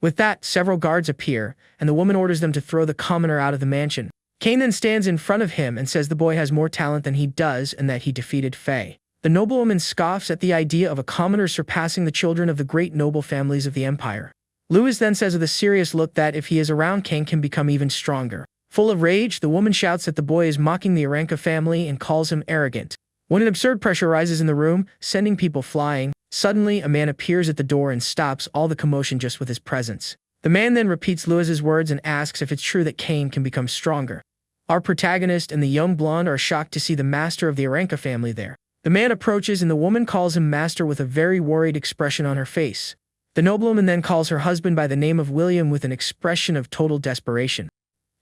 With that, several guards appear, and the woman orders them to throw the commoner out of the mansion. Kane then stands in front of him and says the boy has more talent than he does and that he defeated Faye. The noblewoman scoffs at the idea of a commoner surpassing the children of the great noble families of the empire. Lewis then says with a serious look that if he is around, Kane can become even stronger. Full of rage, the woman shouts that the boy is mocking the Aranka family and calls him arrogant. When an absurd pressure rises in the room, sending people flying, suddenly a man appears at the door and stops all the commotion just with his presence. The man then repeats Lewis's words and asks if it's true that Kane can become stronger. Our protagonist and the young blonde are shocked to see the master of the Aranka family there. The man approaches and the woman calls him master with a very worried expression on her face. The noblewoman then calls her husband by the name of William with an expression of total desperation.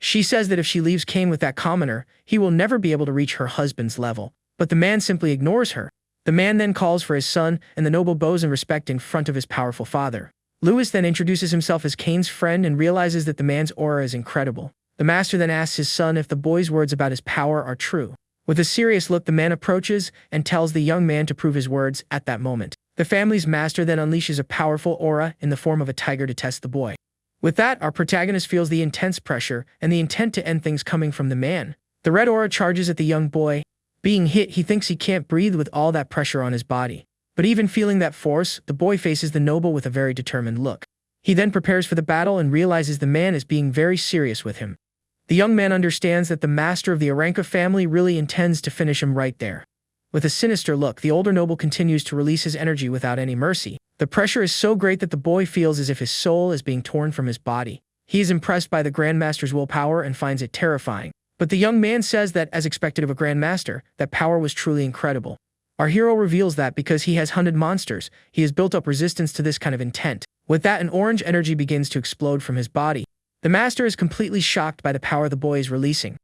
She says that if she leaves Kane with that commoner, he will never be able to reach her husband's level. But the man simply ignores her. The man then calls for his son, and the noble bows in respect in front of his powerful father. Lewis then introduces himself as Kane's friend and realizes that the man's aura is incredible. The master then asks his son if the boy's words about his power are true. With a serious look, the man approaches and tells the young man to prove his words at that moment. The family's master then unleashes a powerful aura in the form of a tiger to test the boy. With that, our protagonist feels the intense pressure and the intent to end things coming from the man. The red aura charges at the young boy. Being hit, he thinks he can't breathe with all that pressure on his body. But even feeling that force, the boy faces the noble with a very determined look. He then prepares for the battle and realizes the man is being very serious with him. The young man understands that the master of the Aranka family really intends to finish him right there. With a sinister look, the older noble continues to release his energy without any mercy. The pressure is so great that the boy feels as if his soul is being torn from his body. He is impressed by the Grandmaster's willpower and finds it terrifying. But the young man says that, as expected of a Grandmaster, that power was truly incredible. Our hero reveals that because he has hunted monsters, he has built up resistance to this kind of intent. With that, an orange energy begins to explode from his body. The master is completely shocked by the power the boy is releasing.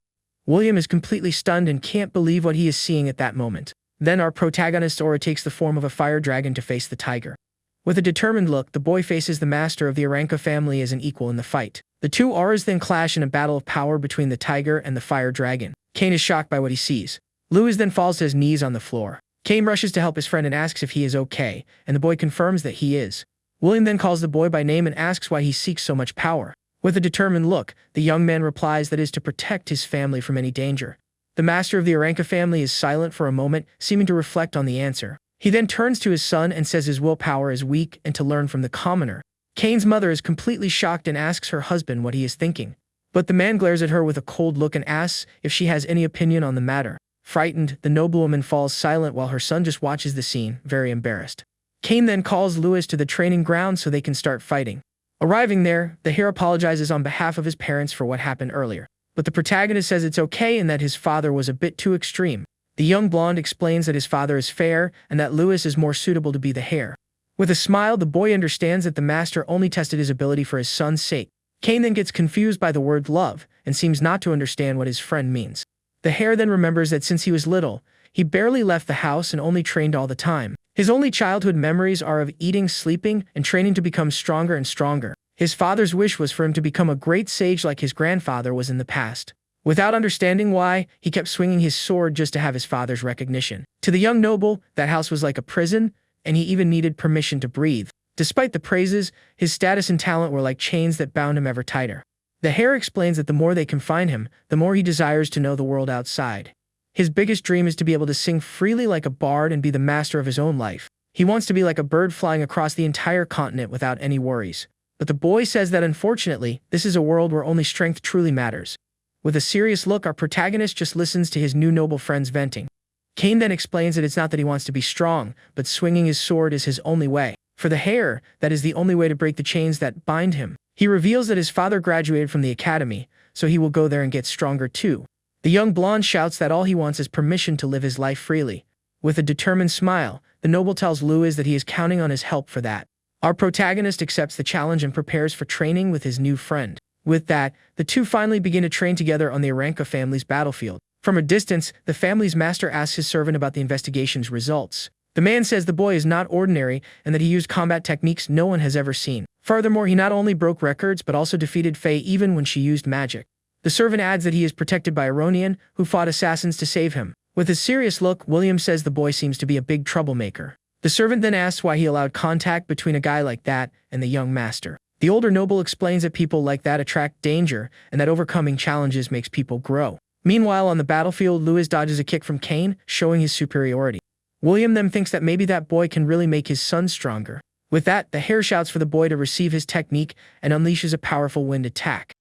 William is completely stunned and can't believe what he is seeing at that moment. Then our protagonist Aura takes the form of a fire dragon to face the tiger. With a determined look, the boy faces the master of the Aranka family as an equal in the fight. The two auras then clash in a battle of power between the tiger and the fire dragon. Cain is shocked by what he sees. Louis then falls to his knees on the floor. Cain rushes to help his friend and asks if he is okay, and the boy confirms that he is. William then calls the boy by name and asks why he seeks so much power. With a determined look, the young man replies that it is to protect his family from any danger. The master of the Aranka family is silent for a moment, seeming to reflect on the answer. He then turns to his son and says his willpower is weak and to learn from the commoner. Cain's mother is completely shocked and asks her husband what he is thinking. But the man glares at her with a cold look and asks if she has any opinion on the matter. Frightened, the noblewoman falls silent while her son just watches the scene, very embarrassed. Cain then calls Louis to the training ground so they can start fighting. Arriving there, the hero apologizes on behalf of his parents for what happened earlier. But the protagonist says it's okay and that his father was a bit too extreme. The young blonde explains that his father is fair and that Louis is more suitable to be the heir. With a smile, the boy understands that the master only tested his ability for his son's sake. Cain then gets confused by the word love and seems not to understand what his friend means. The heir then remembers that since he was little, he barely left the house and only trained all the time. His only childhood memories are of eating, sleeping, and training to become stronger and stronger. His father's wish was for him to become a great sage like his grandfather was in the past. Without understanding why, he kept swinging his sword just to have his father's recognition. To the young noble, that house was like a prison, and he even needed permission to breathe. Despite the praises, his status and talent were like chains that bound him ever tighter. The heir explains that the more they confine him, the more he desires to know the world outside. His biggest dream is to be able to sing freely like a bard and be the master of his own life. He wants to be like a bird flying across the entire continent without any worries. But the boy says that unfortunately, this is a world where only strength truly matters. With a serious look, our protagonist just listens to his new noble friends venting. Cain then explains that it's not that he wants to be strong, but swinging his sword is his only way. For the heir, that is the only way to break the chains that bind him. He reveals that his father graduated from the academy, so he will go there and get stronger too. The young blonde shouts that all he wants is permission to live his life freely. With a determined smile, the noble tells Louis that he is counting on his help for that. Our protagonist accepts the challenge and prepares for training with his new friend. With that, the two finally begin to train together on the Aranka family's battlefield. From a distance, the family's master asks his servant about the investigation's results. The man says the boy is not ordinary and that he used combat techniques no one has ever seen. Furthermore, he not only broke records but also defeated Faye even when she used magic. The servant adds that he is protected by Aronian, who fought assassins to save him. With a serious look, William says the boy seems to be a big troublemaker. The servant then asks why he allowed contact between a guy like that and the young master. The older noble explains that people like that attract danger and that overcoming challenges makes people grow. Meanwhile, on the battlefield, Louis dodges a kick from Cain, showing his superiority. William then thinks that maybe that boy can really make his son stronger. With that, the heir shouts for the boy to receive his technique and unleashes a powerful wind attack.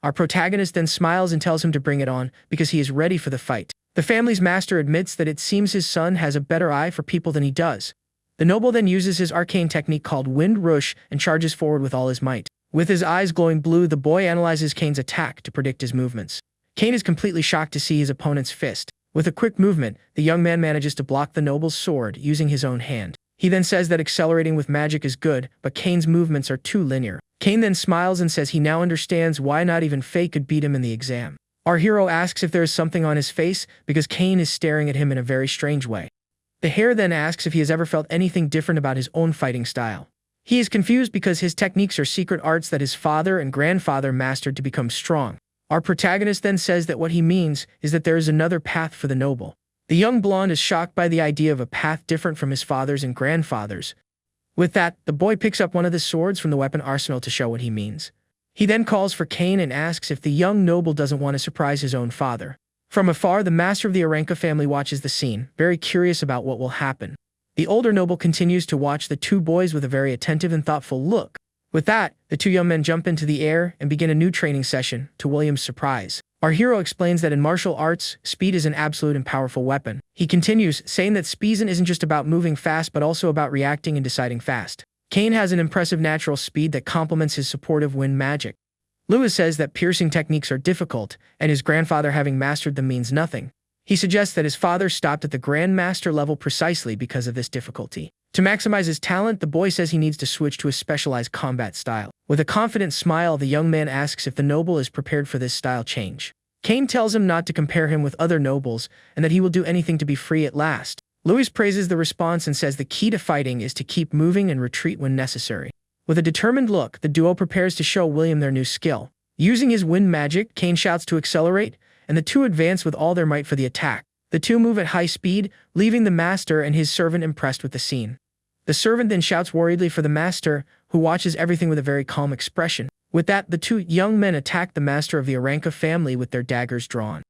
Our protagonist then smiles and tells him to bring it on because he is ready for the fight. The family's master admits that it seems his son has a better eye for people than he does. The noble then uses his arcane technique called Wind Rush and charges forward with all his might. With his eyes glowing blue, the boy analyzes Cain's attack to predict his movements. Cain is completely shocked to see his opponent's fist. With a quick movement, the young man manages to block the noble's sword using his own hand. He then says that accelerating with magic is good, but Cain's movements are too linear. Cain then smiles and says he now understands why not even Faye could beat him in the exam. Our hero asks if there is something on his face because Cain is staring at him in a very strange way. The heir then asks if he has ever felt anything different about his own fighting style. He is confused because his techniques are secret arts that his father and grandfather mastered to become strong. Our protagonist then says that what he means is that there is another path for the noble. The young blonde is shocked by the idea of a path different from his father's and grandfather's. With that, the boy picks up one of the swords from the weapon arsenal to show what he means. He then calls for Cain and asks if the young noble doesn't want to surprise his own father. From afar, the master of the Aranka family watches the scene, very curious about what will happen. The older noble continues to watch the two boys with a very attentive and thoughtful look. With that, the two young men jump into the air and begin a new training session, to William's surprise. Our hero explains that in martial arts, speed is an absolute and powerful weapon. He continues, saying that speed isn't just about moving fast but also about reacting and deciding fast. Kane has an impressive natural speed that complements his supportive wind magic. Lewis says that piercing techniques are difficult, and his grandfather having mastered them means nothing. He suggests that his father stopped at the Grandmaster level precisely because of this difficulty. To maximize his talent, the boy says he needs to switch to a specialized combat style. With a confident smile, the young man asks if the noble is prepared for this style change. Kane tells him not to compare him with other nobles, and that he will do anything to be free at last. Lewis praises the response and says the key to fighting is to keep moving and retreat when necessary. With a determined look, the duo prepares to show William their new skill. Using his wind magic, Kane shouts to accelerate, and the two advance with all their might for the attack. The two move at high speed, leaving the master and his servant impressed with the scene. The servant then shouts worriedly for the master, who watches everything with a very calm expression. With that, the two young men attack the master of the Aranca family with their daggers drawn.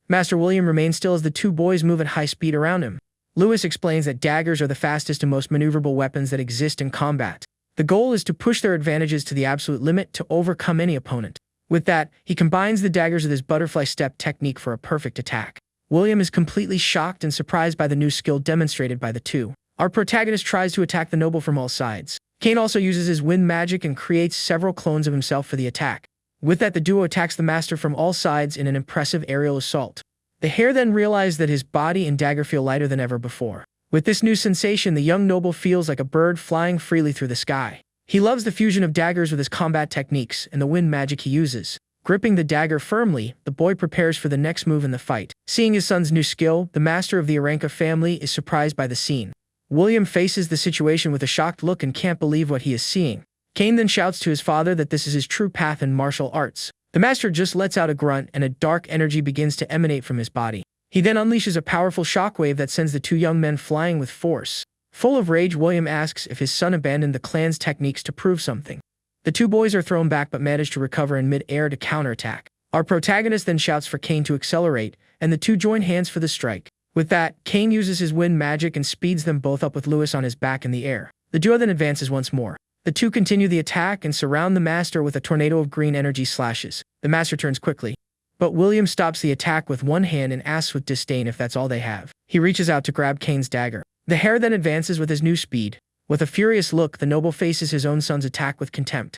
Master William remains still as the two boys move at high speed around him. Lewis explains that daggers are the fastest and most maneuverable weapons that exist in combat. The goal is to push their advantages to the absolute limit to overcome any opponent. With that, he combines the daggers with his butterfly step technique for a perfect attack. William is completely shocked and surprised by the new skill demonstrated by the two. Our protagonist tries to attack the noble from all sides. Kane also uses his wind magic and creates several clones of himself for the attack. With that, the duo attacks the master from all sides in an impressive aerial assault. The hare then realizes that his body and dagger feel lighter than ever before. With this new sensation, the young noble feels like a bird flying freely through the sky. He loves the fusion of daggers with his combat techniques and the wind magic he uses. Gripping the dagger firmly, the boy prepares for the next move in the fight. Seeing his son's new skill, the master of the Aranca family is surprised by the scene. William faces the situation with a shocked look and can't believe what he is seeing. Kane then shouts to his father that this is his true path in martial arts. The master just lets out a grunt and a dark energy begins to emanate from his body. He then unleashes a powerful shockwave that sends the two young men flying with force. Full of rage, William asks if his son abandoned the clan's techniques to prove something. The two boys are thrown back but manage to recover in mid-air to counterattack. Our protagonist then shouts for Kane to accelerate, and the two join hands for the strike. With that, Kane uses his wind magic and speeds them both up with Lewis on his back in the air. The duo then advances once more. The two continue the attack and surround the master with a tornado of green energy slashes. The master turns quickly, but William stops the attack with one hand and asks with disdain if that's all they have. He reaches out to grab Kane's dagger. The hare then advances with his new speed. With a furious look, the noble faces his own son's attack with contempt.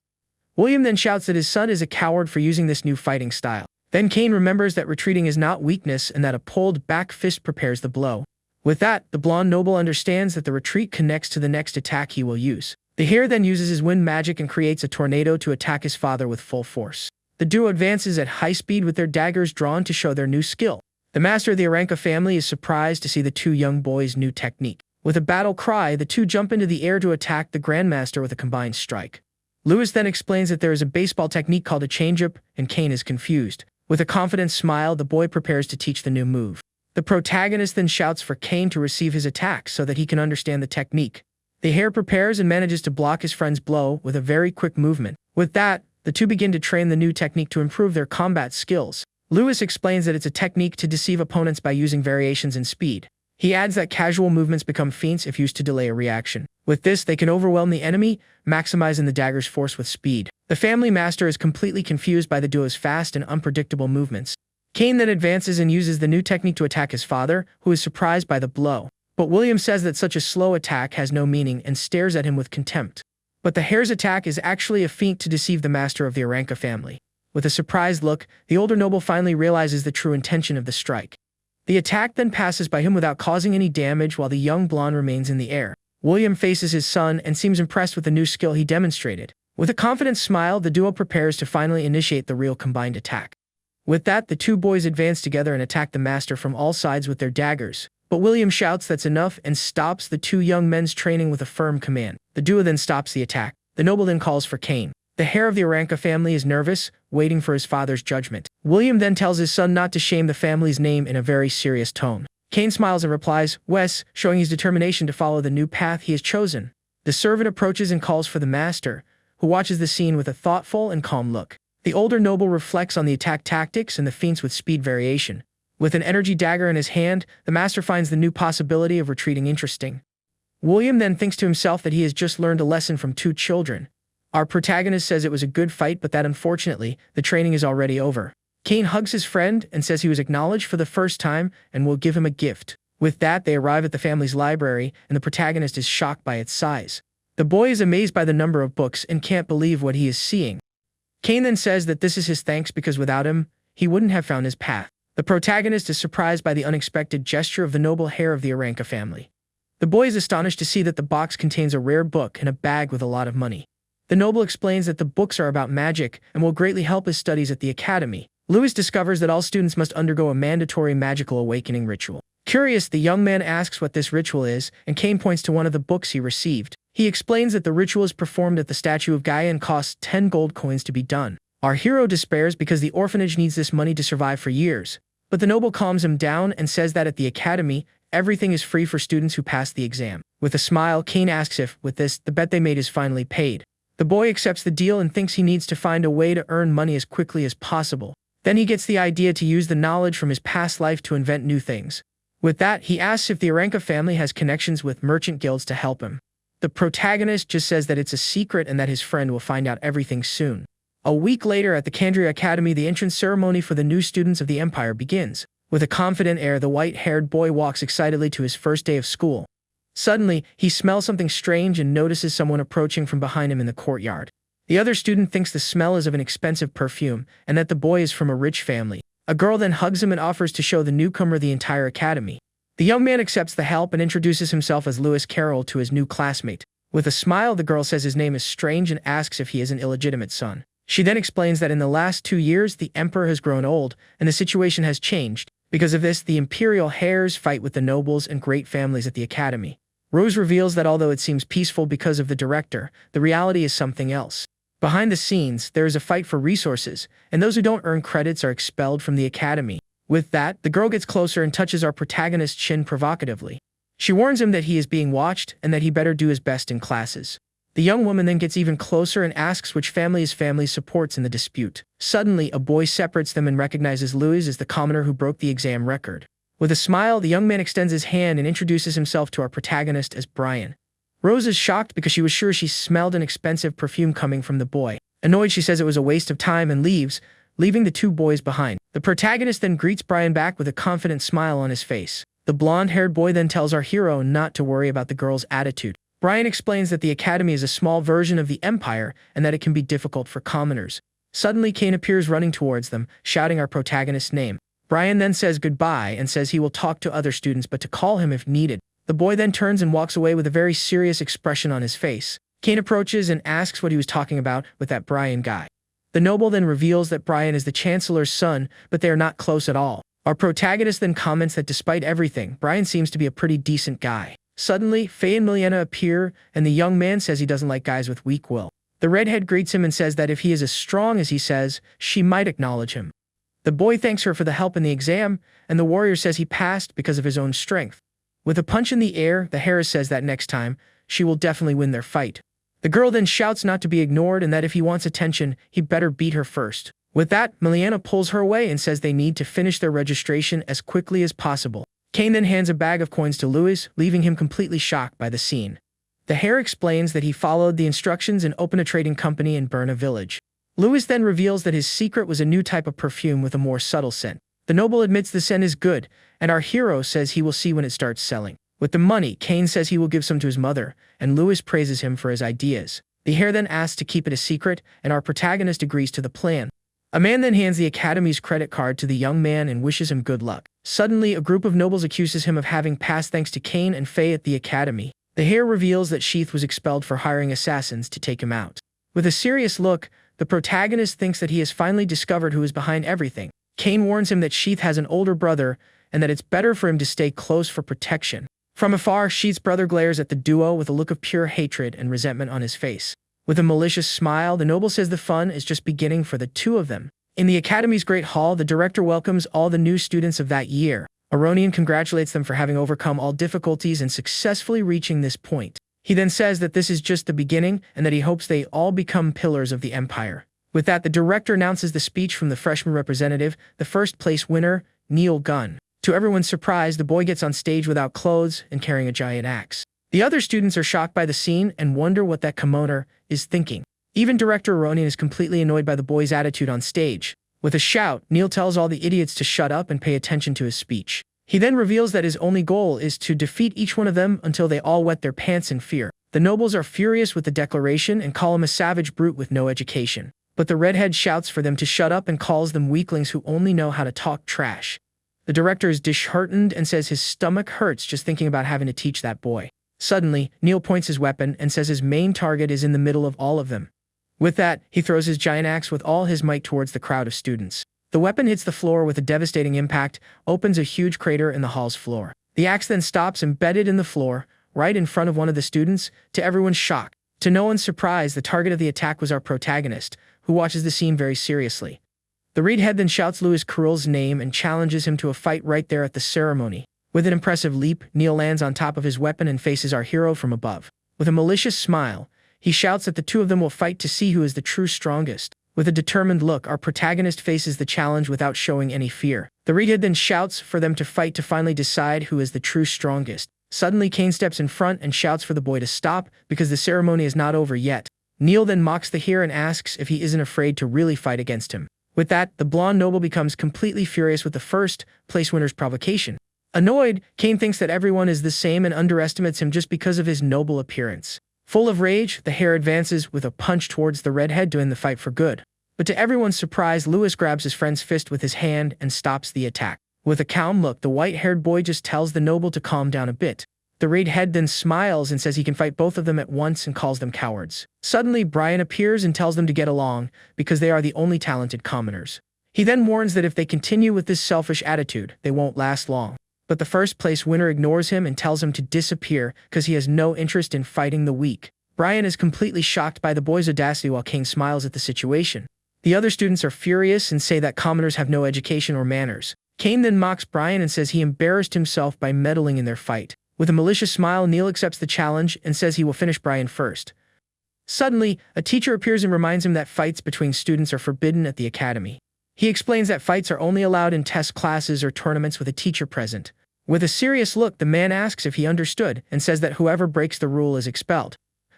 William then shouts that his son is a coward for using this new fighting style. Then Kane remembers that retreating is not weakness and that a pulled back fist prepares the blow. With that, the blonde noble understands that the retreat connects to the next attack he will use. The hare then uses his wind magic and creates a tornado to attack his father with full force. The duo advances at high speed with their daggers drawn to show their new skill. The master of the Aranca family is surprised to see the two young boys' new technique. With a battle cry, the two jump into the air to attack the Grandmaster with a combined strike. Lewis then explains that there is a baseball technique called a changeup, and Kane is confused. With a confident smile, the boy prepares to teach the new move. The protagonist then shouts for Kane to receive his attack so that he can understand the technique. The hare prepares and manages to block his friend's blow with a very quick movement. With that, the two begin to train the new technique to improve their combat skills. Lewis explains that it's a technique to deceive opponents by using variations in speed. He adds that casual movements become feints if used to delay a reaction. With this, they can overwhelm the enemy, maximizing the dagger's force with speed. The family master is completely confused by the duo's fast and unpredictable movements. Kane then advances and uses the new technique to attack his father, who is surprised by the blow. But William says that such a slow attack has no meaning and stares at him with contempt. But the hare's attack is actually a feint to deceive the master of the Aranca family. With a surprised look, the older noble finally realizes the true intention of the strike. The attack then passes by him without causing any damage while the young blonde remains in the air. William faces his son and seems impressed with the new skill he demonstrated. With a confident smile, the duo prepares to finally initiate the real combined attack. With that, the two boys advance together and attack the master from all sides with their daggers. But William shouts that's enough and stops the two young men's training with a firm command. The duo then stops the attack. The noble then calls for Kane. The hare of the Aranca family is nervous, waiting for his father's judgment. William then tells his son not to shame the family's name in a very serious tone. Kane smiles and replies, "Wes," showing his determination to follow the new path he has chosen. The servant approaches and calls for the master, who watches the scene with a thoughtful and calm look. The older noble reflects on the attack tactics and the feints with speed variation. With an energy dagger in his hand, the master finds the new possibility of retreating interesting. William then thinks to himself that he has just learned a lesson from two children. Our protagonist says it was a good fight, but that unfortunately, the training is already over. Kane hugs his friend and says he was acknowledged for the first time and will give him a gift. With that, they arrive at the family's library, and the protagonist is shocked by its size. The boy is amazed by the number of books and can't believe what he is seeing. Kane then says that this is his thanks because without him, he wouldn't have found his path. The protagonist is surprised by the unexpected gesture of the noble heir of the Aranka family. The boy is astonished to see that the box contains a rare book and a bag with a lot of money. The noble explains that the books are about magic and will greatly help his studies at the academy. Lewis discovers that all students must undergo a mandatory magical awakening ritual. Curious, the young man asks what this ritual is, and Kane points to one of the books he received. He explains that the ritual is performed at the statue of Gaia and costs 10 gold coins to be done. Our hero despairs because the orphanage needs this money to survive for years. But the noble calms him down and says that at the academy, everything is free for students who pass the exam. With a smile, Kane asks if, with this, the bet they made is finally paid. The boy accepts the deal and thinks he needs to find a way to earn money as quickly as possible. Then he gets the idea to use the knowledge from his past life to invent new things. With that, he asks if the Aranka family has connections with merchant guilds to help him. The protagonist just says that it's a secret and that his friend will find out everything soon. A week later at the Kandria Academy, the entrance ceremony for the new students of the Empire begins. With a confident air, the white-haired boy walks excitedly to his first day of school. Suddenly, he smells something strange and notices someone approaching from behind him in the courtyard. The other student thinks the smell is of an expensive perfume and that the boy is from a rich family. A girl then hugs him and offers to show the newcomer the entire academy. The young man accepts the help and introduces himself as Lewis Carroll to his new classmate. With a smile, the girl says his name is Strange and asks if he is an illegitimate son. She then explains that in the last 2 years, the emperor has grown old and the situation has changed. Because of this, the imperial heirs fight with the nobles and great families at the academy. Rose reveals that although it seems peaceful because of the director, the reality is something else. Behind the scenes, there is a fight for resources, and those who don't earn credits are expelled from the academy. With that, the girl gets closer and touches our protagonist's chin provocatively. She warns him that he is being watched and that he better do his best in classes. The young woman then gets even closer and asks which family his family supports in the dispute. Suddenly, a boy separates them and recognizes Louis as the commoner who broke the exam record. With a smile, the young man extends his hand and introduces himself to our protagonist as Brian. Rose is shocked because she was sure she smelled an expensive perfume coming from the boy. Annoyed, she says it was a waste of time and leaves, leaving the two boys behind. The protagonist then greets Brian back with a confident smile on his face. The blonde-haired boy then tells our hero not to worry about the girl's attitude. Brian explains that the academy is a small version of the Empire and that it can be difficult for commoners. Suddenly, Kane appears running towards them, shouting our protagonist's name. Brian then says goodbye and says he will talk to other students but to call him if needed. The boy then turns and walks away with a very serious expression on his face. Kane approaches and asks what he was talking about with that Brian guy. The noble then reveals that Brian is the Chancellor's son, but they are not close at all. Our protagonist then comments that despite everything, Brian seems to be a pretty decent guy. Suddenly, Faye and Miliana appear, and the young man says he doesn't like guys with weak will. The redhead greets him and says that if he is as strong as he says, she might acknowledge him. The boy thanks her for the help in the exam, and the warrior says he passed because of his own strength. With a punch in the air, the Harris says that next time, she will definitely win their fight. The girl then shouts not to be ignored and that if he wants attention, he better beat her first. With that, Miliana pulls her away and says they need to finish their registration as quickly as possible. Kane then hands a bag of coins to Louis, leaving him completely shocked by the scene. The hare explains that he followed the instructions and opened a trading company in Burna village. Louis then reveals that his secret was a new type of perfume with a more subtle scent. The noble admits the scent is good, and our hero says he will see when it starts selling. With the money, Kane says he will give some to his mother, and Louis praises him for his ideas. The hare then asks to keep it a secret, and our protagonist agrees to the plan. A man then hands the academy's credit card to the young man and wishes him good luck. Suddenly, a group of nobles accuses him of having passed thanks to Kane and Faye at the academy. The hare reveals that Sheath was expelled for hiring assassins to take him out. With a serious look, the protagonist thinks that he has finally discovered who is behind everything. Kane warns him that Sheath has an older brother and that it's better for him to stay close for protection. From afar, Sheath's brother glares at the duo with a look of pure hatred and resentment on his face. With a malicious smile, the noble says the fun is just beginning for the two of them. In the academy's great hall, the director welcomes all the new students of that year. Aronian congratulates them for having overcome all difficulties and successfully reaching this point. He then says that this is just the beginning and that he hopes they all become pillars of the empire. With that, the director announces the speech from the freshman representative, the first place winner, Neil Gunn. To everyone's surprise, the boy gets on stage without clothes and carrying a giant axe. The other students are shocked by the scene and wonder what that kimono is thinking. Even Director Aronian is completely annoyed by the boy's attitude on stage. With a shout, Neil tells all the idiots to shut up and pay attention to his speech. He then reveals that his only goal is to defeat each one of them until they all wet their pants in fear. The nobles are furious with the declaration and call him a savage brute with no education. But the redhead shouts for them to shut up and calls them weaklings who only know how to talk trash. The director is disheartened and says his stomach hurts just thinking about having to teach that boy. Suddenly, Neil points his weapon and says his main target is in the middle of all of them. With that, he throws his giant axe with all his might towards the crowd of students. The weapon hits the floor with a devastating impact, opens a huge crater in the hall's floor. The axe then stops embedded in the floor, right in front of one of the students, to everyone's shock. To no one's surprise, the target of the attack was our protagonist, who watches the scene very seriously. The redhead then shouts Louis Carroll's name and challenges him to a fight right there at the ceremony. With an impressive leap, Neil lands on top of his weapon and faces our hero from above. With a malicious smile, he shouts that the two of them will fight to see who is the true strongest. With a determined look, our protagonist faces the challenge without showing any fear. The redhead then shouts for them to fight to finally decide who is the true strongest. Suddenly, Kane steps in front and shouts for the boy to stop because the ceremony is not over yet. Neil then mocks the hero and asks if he isn't afraid to really fight against him. With that, the blonde noble becomes completely furious with the first place winner's provocation. Annoyed, Kane thinks that everyone is the same and underestimates him just because of his noble appearance. Full of rage, the hare advances with a punch towards the redhead to end the fight for good. But to everyone's surprise, Louis grabs his friend's fist with his hand and stops the attack. With a calm look, the white-haired boy just tells the noble to calm down a bit. The redhead then smiles and says he can fight both of them at once and calls them cowards. Suddenly, Brian appears and tells them to get along because they are the only talented commoners. He then warns that if they continue with this selfish attitude, they won't last long. But the first place winner ignores him and tells him to disappear because he has no interest in fighting the weak. Brian is completely shocked by the boy's audacity while Kane smiles at the situation. The other students are furious and say that commoners have no education or manners. Kane then mocks Brian and says he embarrassed himself by meddling in their fight. With a malicious smile, Neil accepts the challenge and says he will finish Brian first. Suddenly, a teacher appears and reminds him that fights between students are forbidden at the academy. He explains that fights are only allowed in test classes or tournaments with a teacher present. With a serious look, the man asks if he understood and says that whoever breaks the rule is expelled.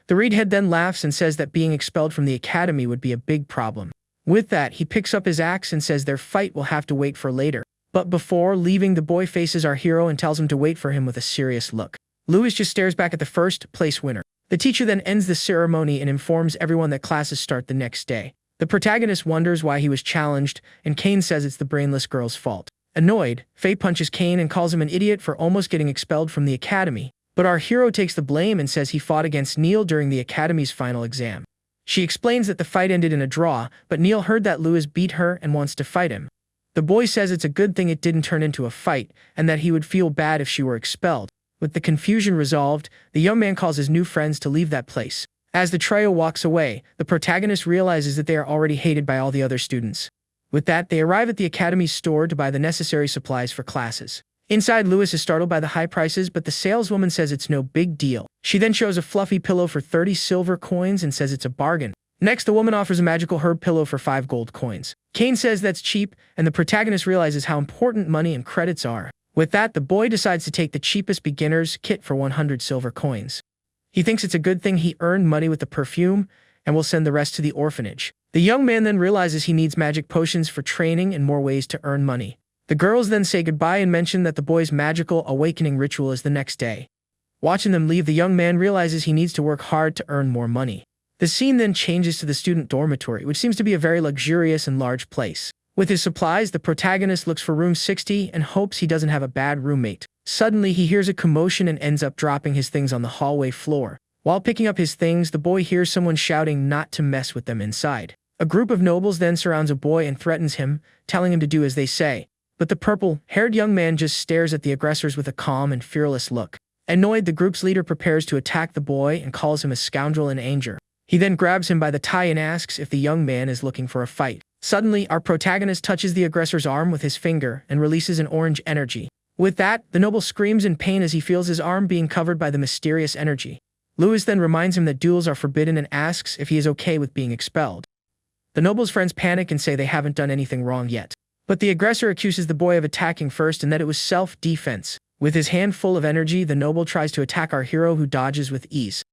The redhead then laughs and says that being expelled from the academy would be a big problem. With that, he picks up his axe and says their fight will have to wait for later. But before leaving, the boy faces our hero and tells him to wait for him with a serious look. Louis just stares back at the first place winner. The teacher then ends the ceremony and informs everyone that classes start the next day. The protagonist wonders why he was challenged, and Kane says it's the brainless girl's fault. Annoyed, Faye punches Kane and calls him an idiot for almost getting expelled from the academy. But our hero takes the blame and says he fought against Neil during the academy's final exam. She explains that the fight ended in a draw, but Neil heard that Louis beat her and wants to fight him. The boy says it's a good thing it didn't turn into a fight, and that he would feel bad if she were expelled. With the confusion resolved, the young man calls his new friends to leave that place. As the trio walks away, the protagonist realizes that they are already hated by all the other students. With that, they arrive at the academy's store to buy the necessary supplies for classes. Inside, Louis is startled by the high prices, but the saleswoman says it's no big deal. She then shows a fluffy pillow for 30 silver coins and says it's a bargain. Next, the woman offers a magical herb pillow for 5 gold coins. Kane says that's cheap, and the protagonist realizes how important money and credits are. With that, the boy decides to take the cheapest beginner's kit for 100 silver coins. He thinks it's a good thing he earned money with the perfume, and will send the rest to the orphanage. The young man then realizes he needs magic potions for training and more ways to earn money. The girls then say goodbye and mention that the boy's magical awakening ritual is the next day. Watching them leave, the young man realizes he needs to work hard to earn more money. The scene then changes to the student dormitory, which seems to be a very luxurious and large place. With his supplies, the protagonist looks for room 60 and hopes he doesn't have a bad roommate. Suddenly, he hears a commotion and ends up dropping his things on the hallway floor. While picking up his things, the boy hears someone shouting not to mess with them inside. A group of nobles then surrounds a boy and threatens him, telling him to do as they say. But the purple-haired young man just stares at the aggressors with a calm and fearless look. Annoyed, the group's leader prepares to attack the boy and calls him a scoundrel in anger. He then grabs him by the tie and asks if the young man is looking for a fight. Suddenly, our protagonist touches the aggressor's arm with his finger and releases an orange energy. With that, the noble screams in pain as he feels his arm being covered by the mysterious energy. Louis then reminds him that duels are forbidden and asks if he is okay with being expelled. The noble's friends panic and say they haven't done anything wrong yet. But the aggressor accuses the boy of attacking first and that it was self-defense. With his hand full of energy, the noble tries to attack our hero, who dodges with ease.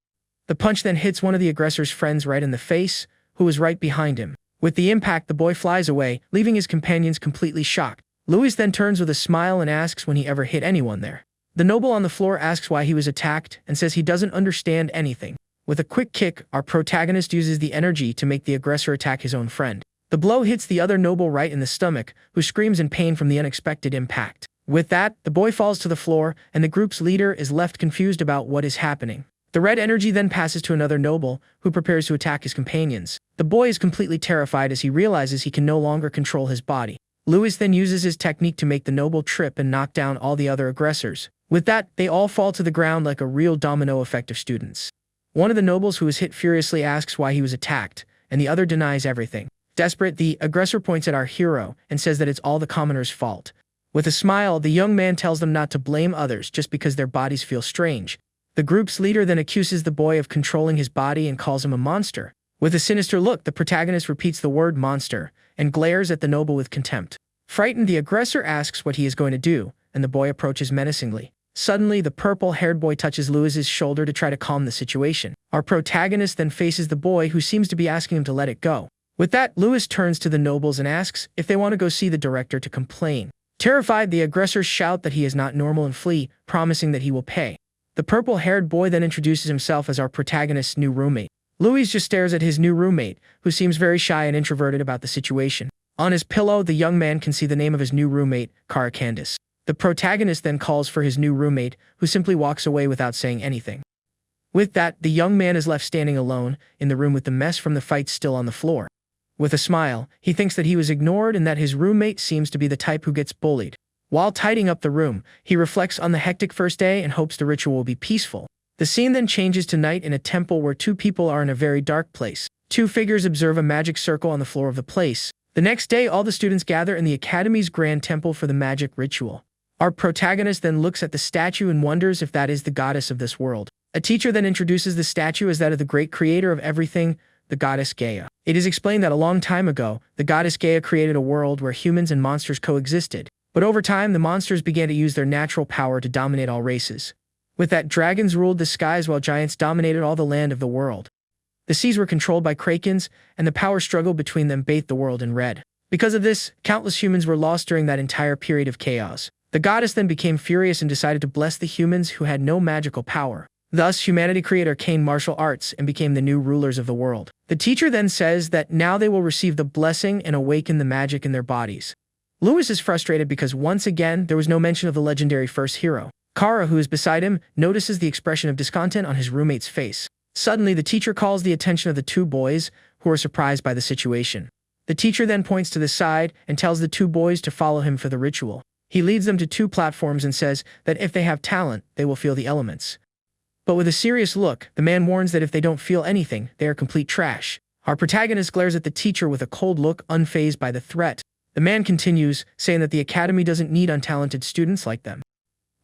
The punch then hits one of the aggressor's friends right in the face, who is right behind him. With the impact, the boy flies away, leaving his companions completely shocked. Louis then turns with a smile and asks when he ever hit anyone there. The noble on the floor asks why he was attacked and says he doesn't understand anything. With a quick kick, our protagonist uses the energy to make the aggressor attack his own friend. The blow hits the other noble right in the stomach, who screams in pain from the unexpected impact. With that, the boy falls to the floor, and the group's leader is left confused about what is happening. The red energy then passes to another noble, who prepares to attack his companions. The boy is completely terrified as he realizes he can no longer control his body. Lewis then uses his technique to make the noble trip and knock down all the other aggressors. With that, they all fall to the ground like a real domino effect of students. One of the nobles who is hit furiously asks why he was attacked, and the other denies everything. Desperate, the aggressor points at our hero and says that it's all the commoner's fault. With a smile, the young man tells them not to blame others just because their bodies feel strange. The group's leader then accuses the boy of controlling his body and calls him a monster. With a sinister look, the protagonist repeats the word monster and glares at the noble with contempt. Frightened, the aggressor asks what he is going to do, and the boy approaches menacingly. Suddenly, the purple-haired boy touches Lewis's shoulder to try to calm the situation. Our protagonist then faces the boy, who seems to be asking him to let it go. With that, Lewis turns to the nobles and asks if they want to go see the director to complain. Terrified, the aggressors shout that he is not normal and flee, promising that he will pay. The purple-haired boy then introduces himself as our protagonist's new roommate. Louis just stares at his new roommate, who seems very shy and introverted about the situation. On his pillow, the young man can see the name of his new roommate, Cara Candice. The protagonist then calls for his new roommate, who simply walks away without saying anything. With that, the young man is left standing alone, in the room with the mess from the fight still on the floor. With a smile, he thinks that he was ignored and that his roommate seems to be the type who gets bullied. While tidying up the room, he reflects on the hectic first day and hopes the ritual will be peaceful. The scene then changes to night in a temple where two people are in a very dark place. Two figures observe a magic circle on the floor of the place. The next day, all the students gather in the Academy's grand temple for the magic ritual. Our protagonist then looks at the statue and wonders if that is the goddess of this world. A teacher then introduces the statue as that of the great creator of everything, the goddess Gaia. It is explained that a long time ago, the goddess Gaia created a world where humans and monsters coexisted. But over time, the monsters began to use their natural power to dominate all races. With that, dragons ruled the skies while giants dominated all the land of the world. The seas were controlled by krakens, and the power struggle between them bathed the world in red. Because of this, countless humans were lost during that entire period of chaos. The goddess then became furious and decided to bless the humans who had no magical power. Thus, humanity created arcane martial arts and became the new rulers of the world. The teacher then says that now they will receive the blessing and awaken the magic in their bodies. Lewis is frustrated because once again, there was no mention of the legendary first hero. Cara, who is beside him, notices the expression of discontent on his roommate's face. Suddenly, the teacher calls the attention of the two boys, who are surprised by the situation. The teacher then points to the side and tells the two boys to follow him for the ritual. He leads them to two platforms and says that if they have talent, they will feel the elements. But with a serious look, the man warns that if they don't feel anything, they are complete trash. Our protagonist glares at the teacher with a cold look, unfazed by the threat. The man continues, saying that the academy doesn't need untalented students like them.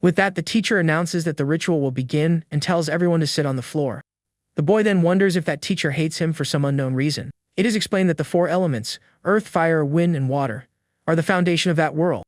With that, the teacher announces that the ritual will begin and tells everyone to sit on the floor. The boy then wonders if that teacher hates him for some unknown reason. It is explained that the four elements, earth, fire, wind, and water, are the foundation of that world.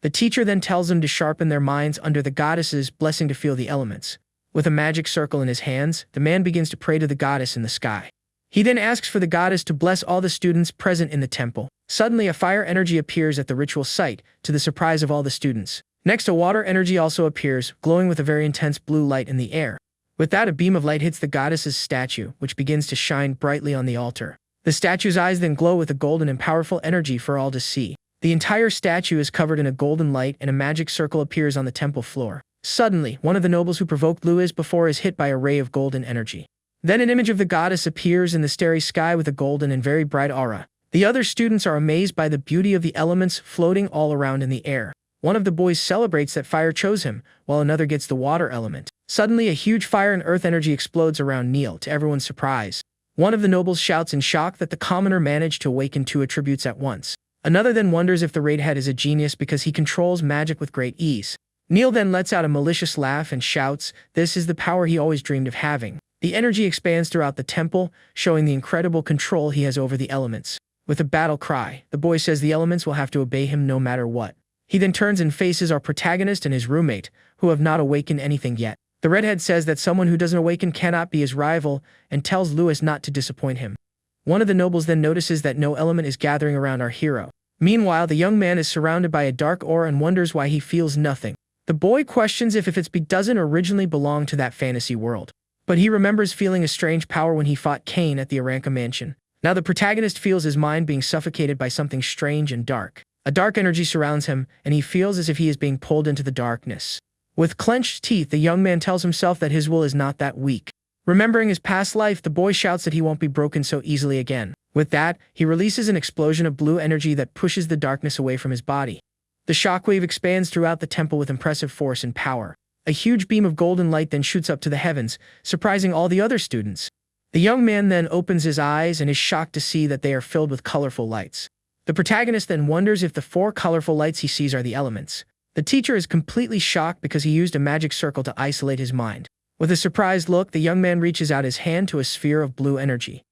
The teacher then tells them to sharpen their minds under the goddess's blessing to feel the elements. With a magic circle in his hands, the man begins to pray to the goddess in the sky. He then asks for the goddess to bless all the students present in the temple. Suddenly, a fire energy appears at the ritual site, to the surprise of all the students. Next, a water energy also appears, glowing with a very intense blue light in the air. With that, a beam of light hits the goddess's statue, which begins to shine brightly on the altar. The statue's eyes then glow with a golden and powerful energy for all to see. The entire statue is covered in a golden light and a magic circle appears on the temple floor. Suddenly, one of the nobles who provoked Lewis before is hit by a ray of golden energy. Then an image of the goddess appears in the starry sky with a golden and very bright aura. The other students are amazed by the beauty of the elements floating all around in the air. One of the boys celebrates that fire chose him, while another gets the water element. Suddenly, a huge fire and earth energy explodes around Neil, to everyone's surprise. One of the nobles shouts in shock that the commoner managed to awaken two attributes at once. Another then wonders if the raidhead is a genius because he controls magic with great ease. Neil then lets out a malicious laugh and shouts, "This is the power he always dreamed of having." The energy expands throughout the temple, showing the incredible control he has over the elements. With a battle cry, the boy says the elements will have to obey him no matter what. He then turns and faces our protagonist and his roommate, who have not awakened anything yet. The redhead says that someone who doesn't awaken cannot be his rival and tells Lewis not to disappoint him. One of the nobles then notices that no element is gathering around our hero. Meanwhile, the young man is surrounded by a dark aura and wonders why he feels nothing. The boy questions if it doesn't originally belong to that fantasy world. But he remembers feeling a strange power when he fought Cain at the Aranka mansion. Now the protagonist feels his mind being suffocated by something strange and dark. A dark energy surrounds him, and he feels as if he is being pulled into the darkness. With clenched teeth, the young man tells himself that his will is not that weak. Remembering his past life, the boy shouts that he won't be broken so easily again. With that, he releases an explosion of blue energy that pushes the darkness away from his body. The shockwave expands throughout the temple with impressive force and power. A huge beam of golden light then shoots up to the heavens, surprising all the other students. The young man then opens his eyes and is shocked to see that they are filled with colorful lights. The protagonist then wonders if the 4 colorful lights he sees are the elements. The teacher is completely shocked because he used a magic circle to isolate his mind. With a surprised look, the young man reaches out his hand to a sphere of blue energy.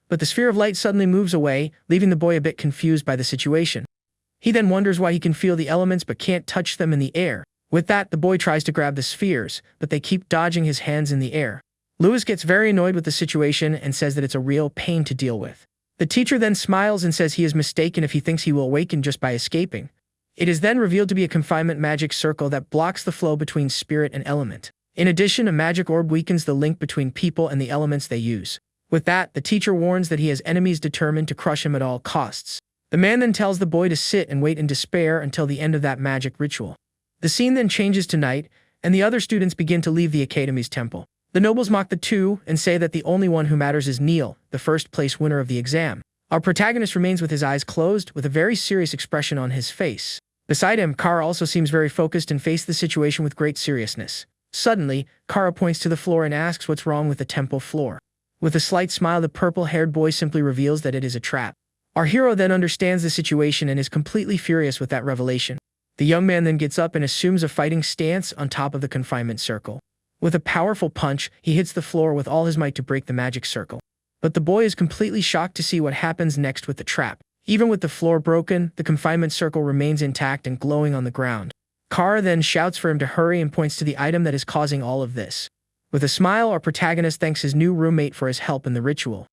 But the sphere of light suddenly moves away, leaving the boy a bit confused by the situation. He then wonders why he can feel the elements but can't touch them in the air. With that, the boy tries to grab the spheres, but they keep dodging his hands in the air. Lewis gets very annoyed with the situation and says that it's a real pain to deal with. The teacher then smiles and says he is mistaken if he thinks he will awaken just by escaping. It is then revealed to be a confinement magic circle that blocks the flow between spirit and element. In addition, a magic orb weakens the link between people and the elements they use. With that, the teacher warns that he has enemies determined to crush him at all costs. The man then tells the boy to sit and wait in despair until the end of that magic ritual. The scene then changes to night, and the other students begin to leave the Academy's temple. The nobles mock the two and say that the only one who matters is Neil, the first-place winner of the exam. Our protagonist remains with his eyes closed, with a very serious expression on his face. Beside him, Kara also seems very focused and faces the situation with great seriousness. Suddenly, Kara points to the floor and asks what's wrong with the temple floor. With a slight smile, the purple-haired boy simply reveals that it is a trap. Our hero then understands the situation and is completely furious with that revelation. The young man then gets up and assumes a fighting stance on top of the confinement circle. With a powerful punch, he hits the floor with all his might to break the magic circle. But the boy is completely shocked to see what happens next with the trap. Even with the floor broken, the confinement circle remains intact and glowing on the ground. Kara then shouts for him to hurry and points to the item that is causing all of this. With a smile, our protagonist thanks his new roommate for his help in the ritual.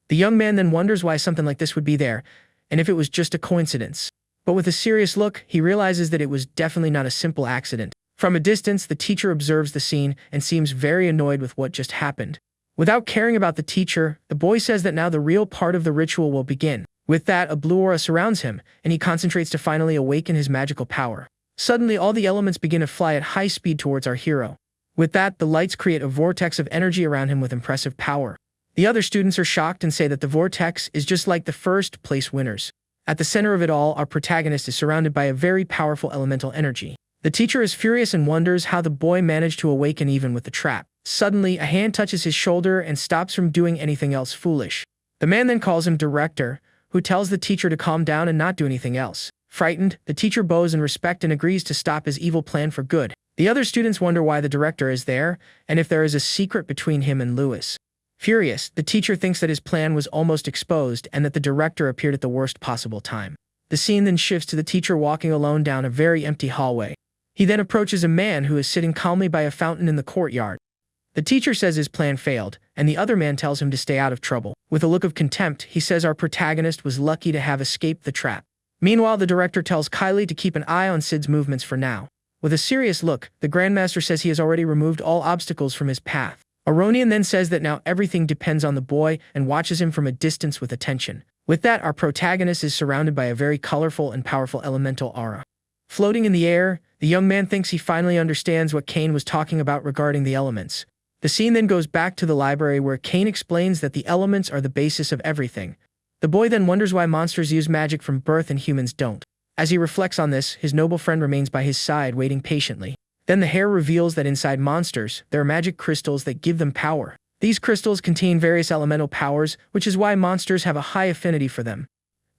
The young man then wonders why something like this would be there, and if it was just a coincidence. But with a serious look, he realizes that it was definitely not a simple accident. From a distance, the teacher observes the scene and seems very annoyed with what just happened. Without caring about the teacher, the boy says that now the real part of the ritual will begin. With that, a blue aura surrounds him, and he concentrates to finally awaken his magical power. Suddenly, all the elements begin to fly at high speed towards our hero. With that, the lights create a vortex of energy around him with impressive power. The other students are shocked and say that the vortex is just like the first-place winners. At the center of it all, our protagonist is surrounded by a very powerful elemental energy. The teacher is furious and wonders how the boy managed to awaken even with the trap. Suddenly, a hand touches his shoulder and stops from doing anything else foolish. The man then calls him director, who tells the teacher to calm down and not do anything else. Frightened, the teacher bows in respect and agrees to stop his evil plan for good. The other students wonder why the director is there, and if there is a secret between him and Lewis. Furious, the teacher thinks that his plan was almost exposed and that the director appeared at the worst possible time. The scene then shifts to the teacher walking alone down a very empty hallway. He then approaches a man who is sitting calmly by a fountain in the courtyard. The teacher says his plan failed, and the other man tells him to stay out of trouble. With a look of contempt, he says our protagonist was lucky to have escaped the trap. Meanwhile, the director tells Kylie to keep an eye on Sid's movements for now. With a serious look, the Grandmaster says he has already removed all obstacles from his path. Aronian then says that now everything depends on the boy and watches him from a distance with attention. With that, our protagonist is surrounded by a very colorful and powerful elemental aura. Floating in the air, the young man thinks he finally understands what Cain was talking about regarding the elements. The scene then goes back to the library where Cain explains that the elements are the basis of everything. The boy then wonders why monsters use magic from birth and humans don't. As he reflects on this, his noble friend remains by his side waiting patiently. Then the hare reveals that inside monsters, there are magic crystals that give them power. These crystals contain various elemental powers, which is why monsters have a high affinity for them.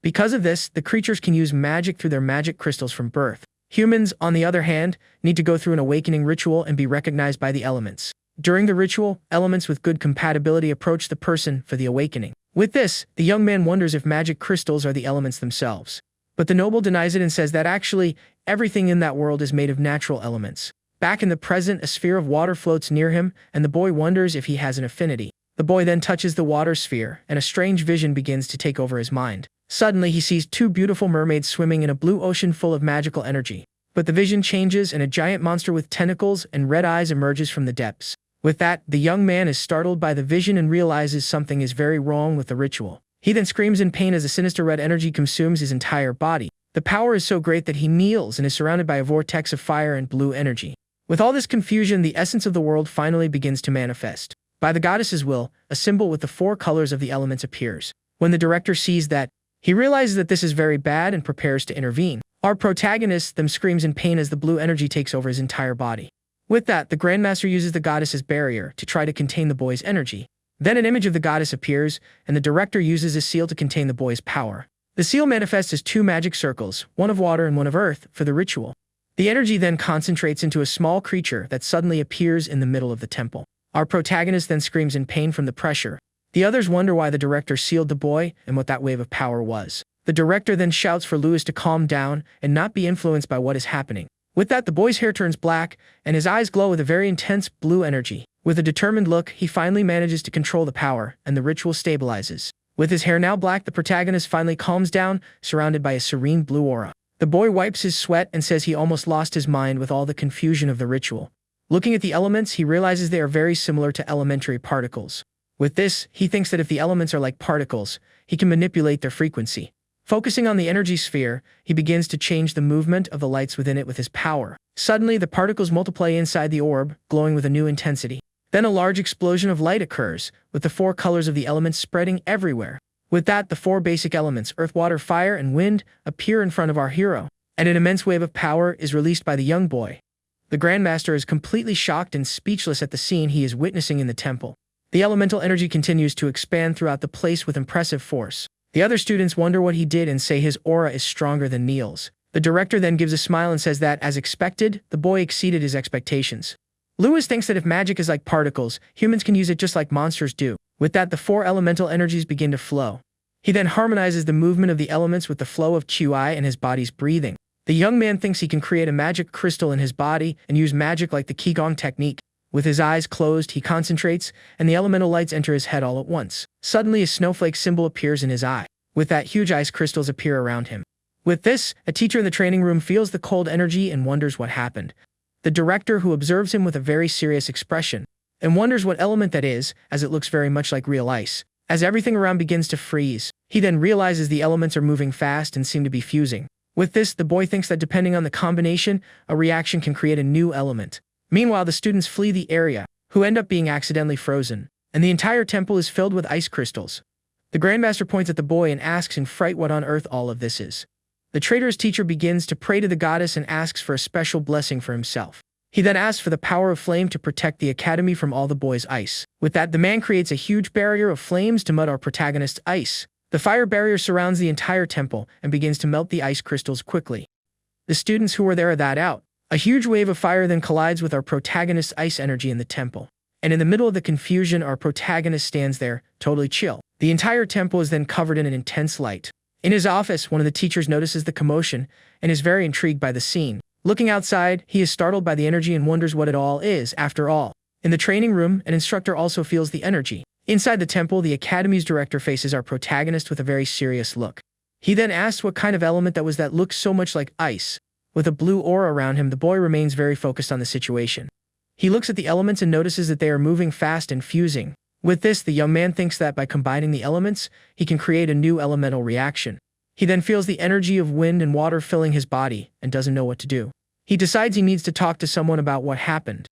Because of this, the creatures can use magic through their magic crystals from birth. Humans, on the other hand, need to go through an awakening ritual and be recognized by the elements. During the ritual, elements with good compatibility approach the person for the awakening. With this, the young man wonders if magic crystals are the elements themselves. But the noble denies it and says that actually, everything in that world is made of natural elements. Back in the present, a sphere of water floats near him, and the boy wonders if he has an affinity. The boy then touches the water sphere, and a strange vision begins to take over his mind. Suddenly, he sees two beautiful mermaids swimming in a blue ocean full of magical energy. But the vision changes and a giant monster with tentacles and red eyes emerges from the depths. With that, the young man is startled by the vision and realizes something is very wrong with the ritual. He then screams in pain as a sinister red energy consumes his entire body. The power is so great that he kneels and is surrounded by a vortex of fire and blue energy. With all this confusion, the essence of the world finally begins to manifest. By the goddess's will, a symbol with the 4 colors of the elements appears. When the director sees that, he realizes that this is very bad and prepares to intervene. Our protagonist then screams in pain as the blue energy takes over his entire body. With that, the Grandmaster uses the goddess's barrier to try to contain the boy's energy. Then an image of the goddess appears, and the director uses a seal to contain the boy's power. The seal manifests as 2 magic circles, one of water and one of earth, for the ritual. The energy then concentrates into a small creature that suddenly appears in the middle of the temple. Our protagonist then screams in pain from the pressure. The others wonder why the director sealed the boy and what that wave of power was. The director then shouts for Lewis to calm down and not be influenced by what is happening. With that, the boy's hair turns black, and his eyes glow with a very intense blue energy. With a determined look, he finally manages to control the power, and the ritual stabilizes. With his hair now black, the protagonist finally calms down, surrounded by a serene blue aura. The boy wipes his sweat and says he almost lost his mind with all the confusion of the ritual. Looking at the elements, he realizes they are very similar to elementary particles. With this, he thinks that if the elements are like particles, he can manipulate their frequency. Focusing on the energy sphere, he begins to change the movement of the lights within it with his power. Suddenly, the particles multiply inside the orb, glowing with a new intensity. Then a large explosion of light occurs, with the 4 colors of the elements spreading everywhere. With that, the 4 basic elements, earth, water, fire, and wind, appear in front of our hero, and an immense wave of power is released by the young boy. The Grandmaster is completely shocked and speechless at the scene he is witnessing in the temple. The elemental energy continues to expand throughout the place with impressive force. The other students wonder what he did and say his aura is stronger than Neil's. The director then gives a smile and says that, as expected, the boy exceeded his expectations. Lewis thinks that if magic is like particles, humans can use it just like monsters do. With that, the 4 elemental energies begin to flow. He then harmonizes the movement of the elements with the flow of Qi and his body's breathing. The young man thinks he can create a magic crystal in his body and use magic like the Qigong technique. With his eyes closed, he concentrates, and the elemental lights enter his head all at once. Suddenly, a snowflake symbol appears in his eye. With that, huge ice crystals appear around him. With this, a teacher in the training room feels the cold energy and wonders what happened. The director, who observes him with a very serious expression, and wonders what element that is, as it looks very much like real ice. As everything around begins to freeze, he then realizes the elements are moving fast and seem to be fusing. With this, the boy thinks that depending on the combination, a reaction can create a new element. Meanwhile, the students flee the area, who end up being accidentally frozen, and the entire temple is filled with ice crystals. The Grandmaster points at the boy and asks in fright what on earth all of this is. The traitor's teacher begins to pray to the goddess and asks for a special blessing for himself. He then asks for the power of flame to protect the academy from all the boy's ice. With that, the man creates a huge barrier of flames to mud our protagonist's ice. The fire barrier surrounds the entire temple and begins to melt the ice crystals quickly. The students who were there are that out. A huge wave of fire then collides with our protagonist's ice energy in the temple. And in the middle of the confusion, our protagonist stands there, totally chill. The entire temple is then covered in an intense light. In his office, one of the teachers notices the commotion and is very intrigued by the scene. Looking outside, he is startled by the energy and wonders what it all is, after all. In the training room, an instructor also feels the energy. Inside the temple, the academy's director faces our protagonist with a very serious look. He then asks what kind of element that was that looks so much like ice. With a blue aura around him, the boy remains very focused on the situation. He looks at the elements and notices that they are moving fast and fusing. With this, the young man thinks that by combining the elements, he can create a new elemental reaction. He then feels the energy of wind and water filling his body and doesn't know what to do. He decides he needs to talk to someone about what happened.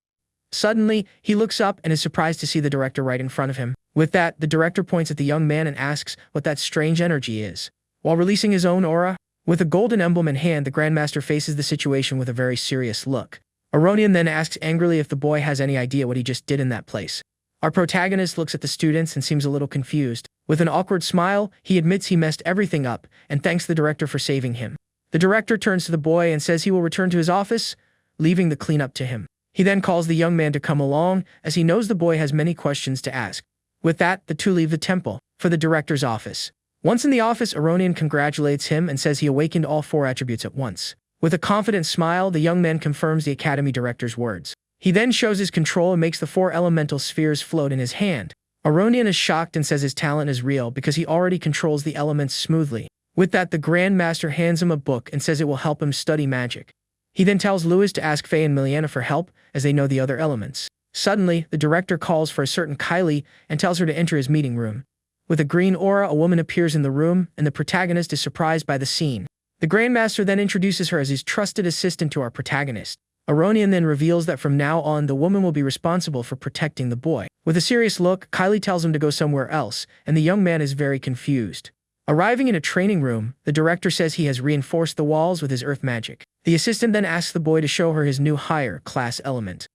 Suddenly, he looks up and is surprised to see the director right in front of him. With that, the director points at the young man and asks what that strange energy is. While releasing his own aura, with a golden emblem in hand, the Grandmaster faces the situation with a very serious look. Aronian then asks angrily if the boy has any idea what he just did in that place. Our protagonist looks at the students and seems a little confused. With an awkward smile, he admits he messed everything up and thanks the director for saving him. The director turns to the boy and says he will return to his office, leaving the cleanup to him. He then calls the young man to come along, as he knows the boy has many questions to ask. With that, the two leave the temple for the director's office. Once in the office, Aronian congratulates him and says he awakened all 4 attributes at once. With a confident smile, the young man confirms the academy director's words. He then shows his control and makes the 4 elemental spheres float in his hand. Aronian is shocked and says his talent is real because he already controls the elements smoothly. With that, the Grand Master hands him a book and says it will help him study magic. He then tells Lewis to ask Faye and Miliana for help, as they know the other elements. Suddenly, the director calls for a certain Kylie and tells her to enter his meeting room. With a green aura, a woman appears in the room, and the protagonist is surprised by the scene. The Grandmaster then introduces her as his trusted assistant to our protagonist. Aronian then reveals that from now on, the woman will be responsible for protecting the boy. With a serious look, Kylie tells him to go somewhere else, and the young man is very confused. Arriving in a training room, the director says he has reinforced the walls with his earth magic. The assistant then asks the boy to show her his new higher class element.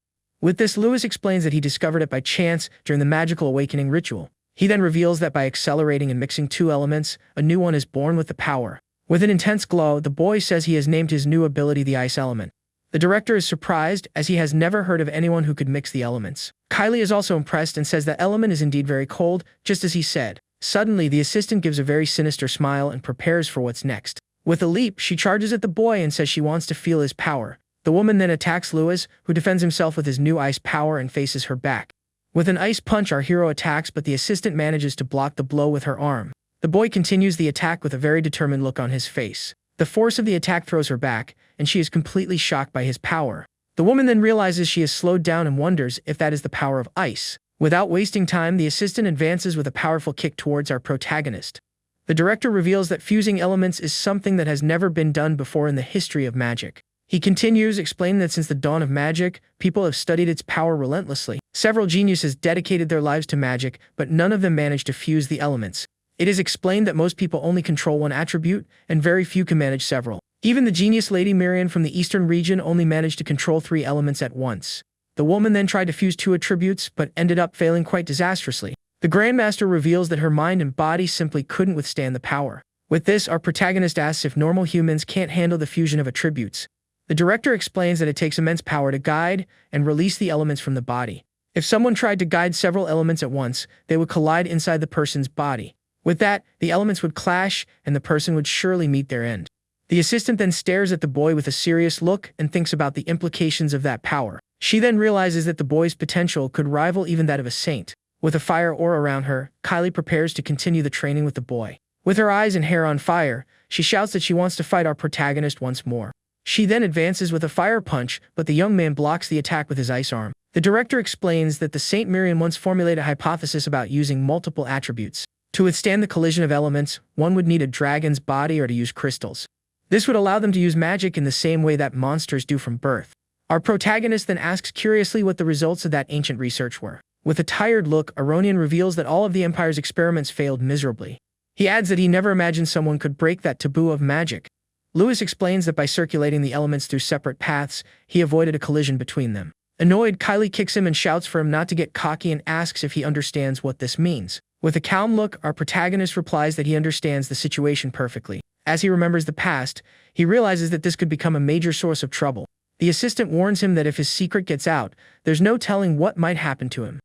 With this, Lewis explains that he discovered it by chance during the magical awakening ritual. He then reveals that by accelerating and mixing two elements, a new one is born with the power. With an intense glow, the boy says he has named his new ability the ice element. The director is surprised, as he has never heard of anyone who could mix the elements. Kylie is also impressed and says that element is indeed very cold, just as he said. Suddenly, the assistant gives a very sinister smile and prepares for what's next. With a leap, she charges at the boy and says she wants to feel his power. The woman then attacks Lewis, who defends himself with his new ice power and faces her back. With an ice punch, our hero attacks, but the assistant manages to block the blow with her arm. The boy continues the attack with a very determined look on his face. The force of the attack throws her back, and she is completely shocked by his power. The woman then realizes she is slowed down and wonders if that is the power of ice. Without wasting time, the assistant advances with a powerful kick towards our protagonist. The director reveals that fusing elements is something that has never been done before in the history of magic. He continues, explaining that since the dawn of magic, people have studied its power relentlessly. Several geniuses dedicated their lives to magic, but none of them managed to fuse the elements. It is explained that most people only control one attribute, and very few can manage several. Even the genius Lady Marian from the eastern region only managed to control 3 elements at once. The woman then tried to fuse 2 attributes, but ended up failing quite disastrously. The Grandmaster reveals that her mind and body simply couldn't withstand the power. With this, our protagonist asks if normal humans can't handle the fusion of attributes. The director explains that it takes immense power to guide and release the elements from the body. If someone tried to guide several elements at once, they would collide inside the person's body. With that, the elements would clash, and the person would surely meet their end. The assistant then stares at the boy with a serious look and thinks about the implications of that power. She then realizes that the boy's potential could rival even that of a saint. With a fire aura around her, Kylie prepares to continue the training with the boy. With her eyes and hair on fire, she shouts that she wants to fight our protagonist once more. She then advances with a fire punch, but the young man blocks the attack with his ice arm. The director explains that the Saint Miriam once formulated a hypothesis about using multiple attributes. To withstand the collision of elements, one would need a dragon's body or to use crystals. This would allow them to use magic in the same way that monsters do from birth. Our protagonist then asks curiously what the results of that ancient research were. With a tired look, Aronian reveals that all of the Empire's experiments failed miserably. He adds that he never imagined someone could break that taboo of magic. Lewis explains that by circulating the elements through separate paths, he avoided a collision between them. Annoyed, Kylie kicks him and shouts for him not to get cocky and asks if he understands what this means. With a calm look, our protagonist replies that he understands the situation perfectly. As he remembers the past, he realizes that this could become a major source of trouble. The assistant warns him that if his secret gets out, there's no telling what might happen to him.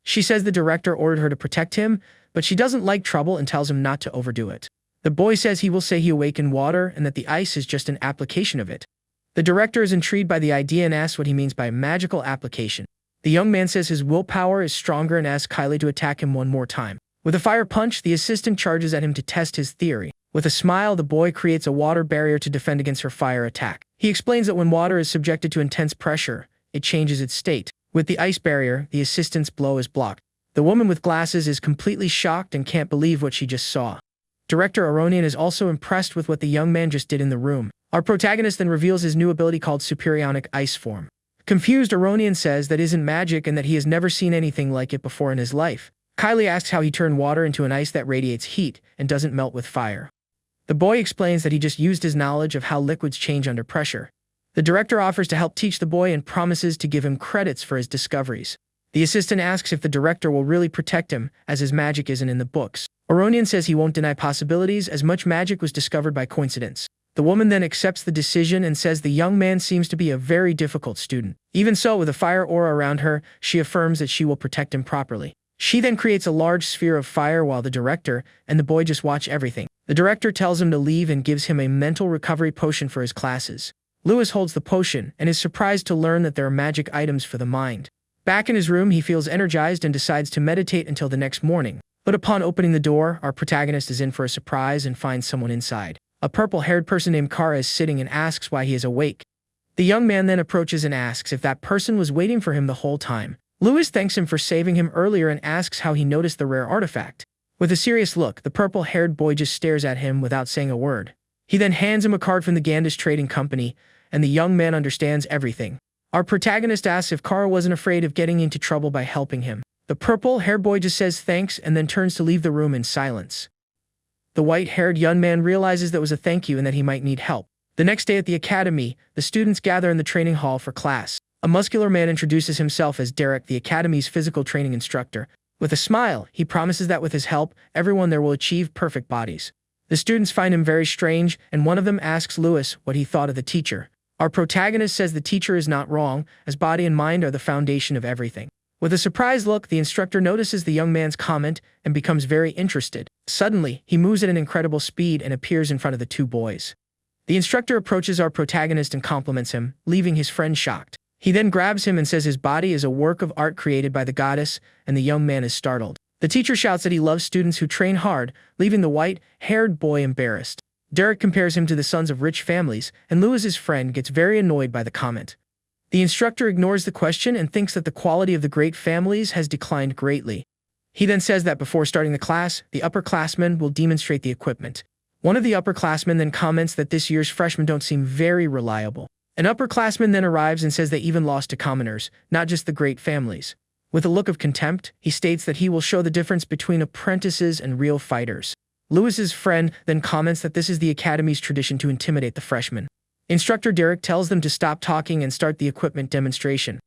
She says the director ordered her to protect him, but she doesn't like trouble and tells him not to overdo it. The boy says he will say he awakened water and that the ice is just an application of it. The director is intrigued by the idea and asks what he means by magical application. The young man says his willpower is stronger and asks Kylie to attack him one more time. With a fire punch, the assistant charges at him to test his theory. With a smile, the boy creates a water barrier to defend against her fire attack. He explains that when water is subjected to intense pressure, it changes its state. With the ice barrier, the assistant's blow is blocked. The woman with glasses is completely shocked and can't believe what she just saw. Director Aronian is also impressed with what the young man just did in the room. Our protagonist then reveals his new ability called Superionic Ice Form. Confused, Aronian says that isn't magic and that he has never seen anything like it before in his life. Kylie asks how he turned water into an ice that radiates heat and doesn't melt with fire. The boy explains that he just used his knowledge of how liquids change under pressure. The director offers to help teach the boy and promises to give him credits for his discoveries. The assistant asks if the director will really protect him, as his magic isn't in the books. Aronian says he won't deny possibilities, as much magic was discovered by coincidence. The woman then accepts the decision and says the young man seems to be a very difficult student. Even so, with a fire aura around her, she affirms that she will protect him properly. She then creates a large sphere of fire while the director and the boy just watch everything. The director tells him to leave and gives him a mental recovery potion for his classes. Lewis holds the potion and is surprised to learn that there are magic items for the mind. Back in his room, he feels energized and decides to meditate until the next morning. But upon opening the door, our protagonist is in for a surprise and finds someone inside. A purple-haired person named Kara is sitting and asks why he is awake. The young man then approaches and asks if that person was waiting for him the whole time. Lewis thanks him for saving him earlier and asks how he noticed the rare artifact. With a serious look, the purple-haired boy just stares at him without saying a word. He then hands him a card from the Gandish Trading Company, and the young man understands everything. Our protagonist asks if Kara wasn't afraid of getting into trouble by helping him. The purple-haired boy just says thanks and then turns to leave the room in silence. The white-haired young man realizes that was a thank you and that he might need help. The next day at the academy, the students gather in the training hall for class. A muscular man introduces himself as Derek, the academy's physical training instructor. With a smile, he promises that with his help, everyone there will achieve perfect bodies. The students find him very strange, and one of them asks Lewis what he thought of the teacher. Our protagonist says the teacher is not wrong, as body and mind are the foundation of everything. With a surprised look, the instructor notices the young man's comment and becomes very interested. Suddenly, he moves at an incredible speed and appears in front of the two boys. The instructor approaches our protagonist and compliments him, leaving his friend shocked. He then grabs him and says his body is a work of art created by the goddess, and the young man is startled. The teacher shouts that he loves students who train hard, leaving the white-haired boy embarrassed. Derek compares him to the sons of rich families, and Lewis's friend gets very annoyed by the comment. The instructor ignores the question and thinks that the quality of the great families has declined greatly. He then says that before starting the class, the upperclassmen will demonstrate the equipment. One of the upperclassmen then comments that this year's freshmen don't seem very reliable. An upperclassman then arrives and says they even lost to commoners, not just the great families. With a look of contempt, he states that he will show the difference between apprentices and real fighters. Lewis's friend then comments that this is the academy's tradition to intimidate the freshmen. Instructor Derek tells them to stop talking and start the equipment demonstration.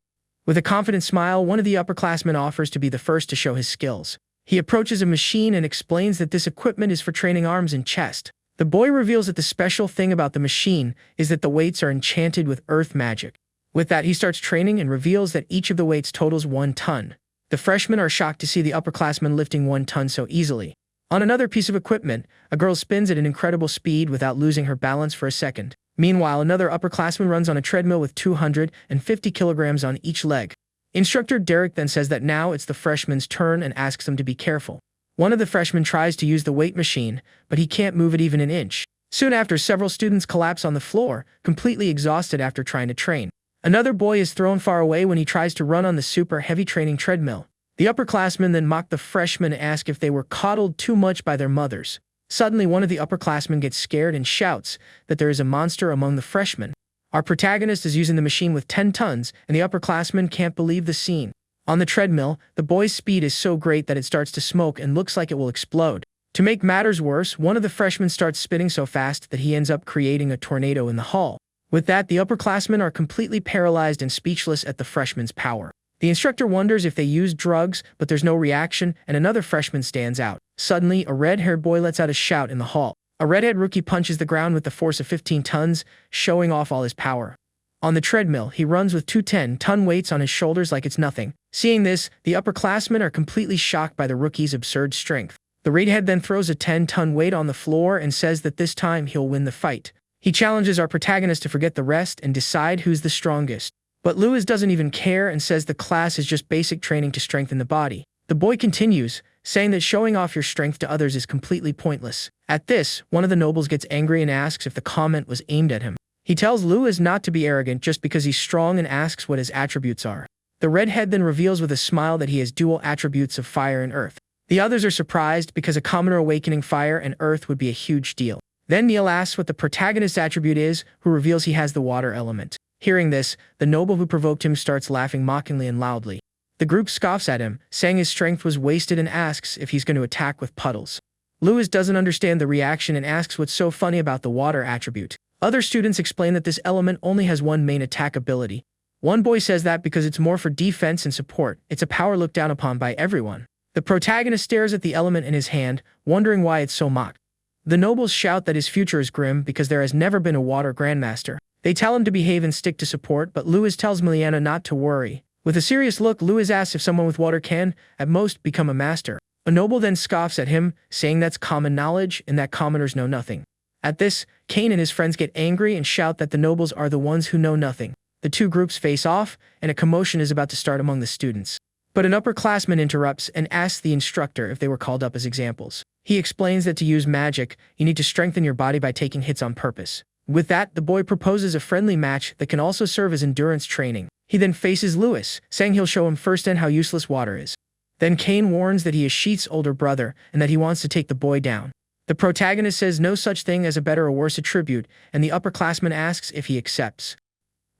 With a confident smile, one of the upperclassmen offers to be the first to show his skills. He approaches a machine and explains that this equipment is for training arms and chest. The boy reveals that the special thing about the machine is that the weights are enchanted with earth magic. With that, he starts training and reveals that each of the weights totals 1 ton. The freshmen are shocked to see the upperclassmen lifting 1 ton so easily. On another piece of equipment, a girl spins at an incredible speed without losing her balance for a second. Meanwhile, another upperclassman runs on a treadmill with 250 kilograms on each leg. Instructor Derek then says that now it's the freshmen's turn and asks them to be careful. One of the freshmen tries to use the weight machine, but he can't move it even an inch. Soon after, several students collapse on the floor, completely exhausted after trying to train. Another boy is thrown far away when he tries to run on the super heavy training treadmill. The upperclassmen then mock the freshmen and ask if they were coddled too much by their mothers. Suddenly, one of the upperclassmen gets scared and shouts that there is a monster among the freshmen. Our protagonist is using the machine with 10 tons, and the upperclassmen can't believe the scene. On the treadmill, the boy's speed is so great that it starts to smoke and looks like it will explode. To make matters worse, one of the freshmen starts spinning so fast that he ends up creating a tornado in the hall. With that, the upperclassmen are completely paralyzed and speechless at the freshman's power. The instructor wonders if they used drugs, but there's no reaction, and another freshman stands out. Suddenly, a red-haired boy lets out a shout in the hall. A redhead rookie punches the ground with the force of 15 tons, showing off all his power. On the treadmill, he runs with 2 10-ton weights on his shoulders like it's nothing. Seeing this, the upperclassmen are completely shocked by the rookie's absurd strength. The redhead then throws a 10-ton weight on the floor and says that this time he'll win the fight. He challenges our protagonist to forget the rest and decide who's the strongest. But Lewis doesn't even care and says the class is just basic training to strengthen the body. The boy continues, saying that showing off your strength to others is completely pointless. At this, one of the nobles gets angry and asks if the comment was aimed at him. He tells Lewis not to be arrogant just because he's strong and asks what his attributes are. The redhead then reveals with a smile that he has dual attributes of fire and earth. The others are surprised because a commoner awakening fire and earth would be a huge deal. Then Neil asks what the protagonist's attribute is, who reveals he has the water element. Hearing this, the noble who provoked him starts laughing mockingly and loudly. The group scoffs at him, saying his strength was wasted and asks if he's going to attack with puddles. Lewis doesn't understand the reaction and asks what's so funny about the water attribute. Other students explain that this element only has one main attack ability. One boy says that because it's more for defense and support, it's a power looked down upon by everyone. The protagonist stares at the element in his hand, wondering why it's so mocked. The nobles shout that his future is grim because there has never been a water grandmaster. They tell him to behave and stick to support, but Lewis tells Miliana not to worry. With a serious look, Lewis asks if someone with water can, at most, become a master. A noble then scoffs at him, saying that's common knowledge and that commoners know nothing. At this, Kane and his friends get angry and shout that the nobles are the ones who know nothing. The two groups face off, and a commotion is about to start among the students. But an upperclassman interrupts and asks the instructor if they were called up as examples. He explains that to use magic, you need to strengthen your body by taking hits on purpose. With that, the boy proposes a friendly match that can also serve as endurance training. He then faces Lewis, saying he'll show him firsthand how useless water is. Then Kane warns that he is Sheet's older brother and that he wants to take the boy down. The protagonist says no such thing as a better or worse attribute, and the upperclassman asks if he accepts.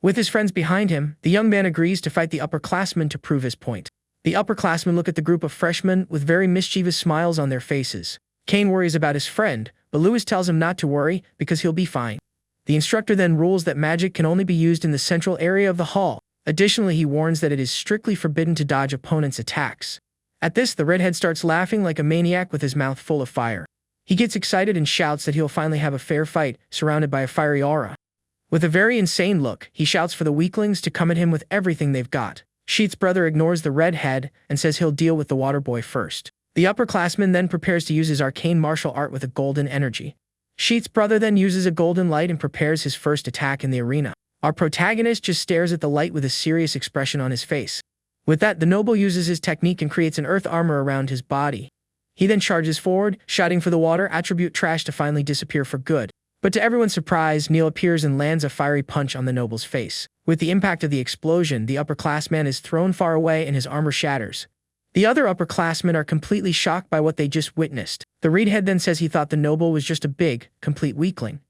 With his friends behind him, the young man agrees to fight the upperclassman to prove his point. The upperclassmen look at the group of freshmen with very mischievous smiles on their faces. Kane worries about his friend, but Lewis tells him not to worry because he'll be fine. The instructor then rules that magic can only be used in the central area of the hall. Additionally, he warns that it is strictly forbidden to dodge opponents' attacks. At this, the redhead starts laughing like a maniac with his mouth full of fire. He gets excited and shouts that he'll finally have a fair fight, surrounded by a fiery aura. With a very insane look, he shouts for the weaklings to come at him with everything they've got. Sheet's brother ignores the redhead and says he'll deal with the water boy first. The upperclassman then prepares to use his arcane martial art with a golden energy. Sheet's brother then uses a golden light and prepares his first attack in the arena. Our protagonist just stares at the light with a serious expression on his face. With that, the noble uses his technique and creates an earth armor around his body. He then charges forward, shouting for the water attribute trash to finally disappear for good. But to everyone's surprise, Neil appears and lands a fiery punch on the noble's face. With the impact of the explosion, the upperclassman is thrown far away and his armor shatters. The other upperclassmen are completely shocked by what they just witnessed. The redhead then says he thought the noble was just a big, complete weakling.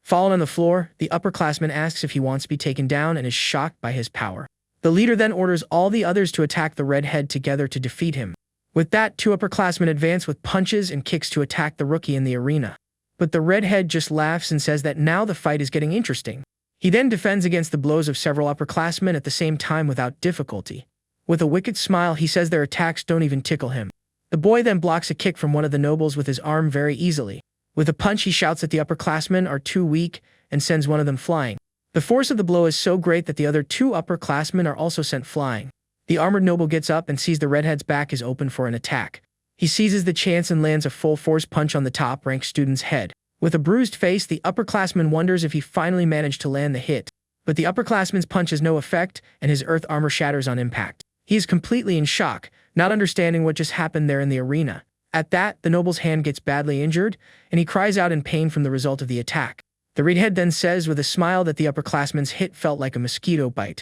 Fallen on the floor, the upperclassman asks if he wants to be taken down and is shocked by his power. The leader then orders all the others to attack the redhead together to defeat him. With that, two upperclassmen advance with punches and kicks to attack the rookie in the arena. But the redhead just laughs and says that now the fight is getting interesting. He then defends against the blows of several upperclassmen at the same time without difficulty. With a wicked smile, he says their attacks don't even tickle him. The boy then blocks a kick from one of the nobles with his arm very easily. With a punch, he shouts that the upperclassmen are too weak and sends one of them flying. The force of the blow is so great that the other two upperclassmen are also sent flying. The armored noble gets up and sees the redhead's back is open for an attack. He seizes the chance and lands a full-force punch on the top-ranked student's head. With a bruised face, the upperclassman wonders if he finally managed to land the hit. But the upperclassman's punch has no effect, and his earth armor shatters on impact. He is completely in shock, not understanding what just happened there in the arena. At that, the noble's hand gets badly injured, and he cries out in pain from the result of the attack. The redhead then says with a smile that the upperclassman's hit felt like a mosquito bite.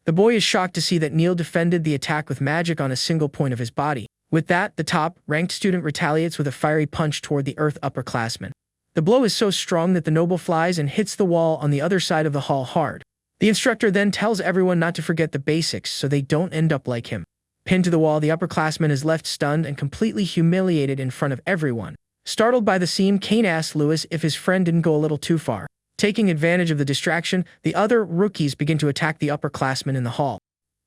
The boy is shocked to see that Neil defended the attack with magic on a single point of his body. With that, the top-ranked student retaliates with a fiery punch toward the earth upperclassman. The blow is so strong that the noble flies and hits the wall on the other side of the hall hard. The instructor then tells everyone not to forget the basics so they don't end up like him. Pinned to the wall, the upperclassman is left stunned and completely humiliated in front of everyone. Startled by the scene, Kane asks Lewis if his friend didn't go a little too far. Taking advantage of the distraction, the other rookies begin to attack the upperclassmen in the hall.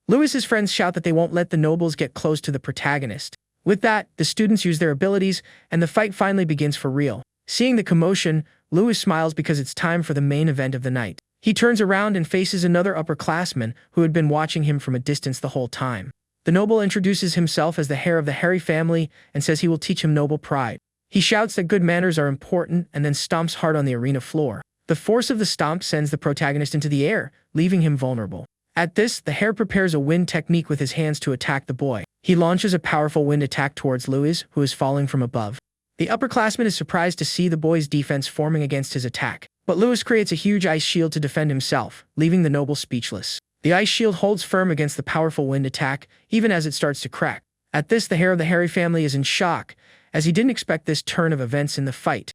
Lewis's friends shout that they won't let the nobles get close to the protagonist. With that, the students use their abilities, and the fight finally begins for real. Seeing the commotion, Lewis smiles because it's time for the main event of the night. He turns around and faces another upperclassman who had been watching him from a distance the whole time. The noble introduces himself as the heir of the Harry family and says he will teach him noble pride. He shouts that good manners are important and then stomps hard on the arena floor. The force of the stomp sends the protagonist into the air, leaving him vulnerable. At this, the hare prepares a wind technique with his hands to attack the boy. He launches a powerful wind attack towards Lewis, who is falling from above. The upperclassman is surprised to see the boy's defense forming against his attack, but Lewis creates a huge ice shield to defend himself, leaving the noble speechless. The ice shield holds firm against the powerful wind attack, even as it starts to crack. At this, the heir of the Harry family is in shock, as he didn't expect this turn of events in the fight.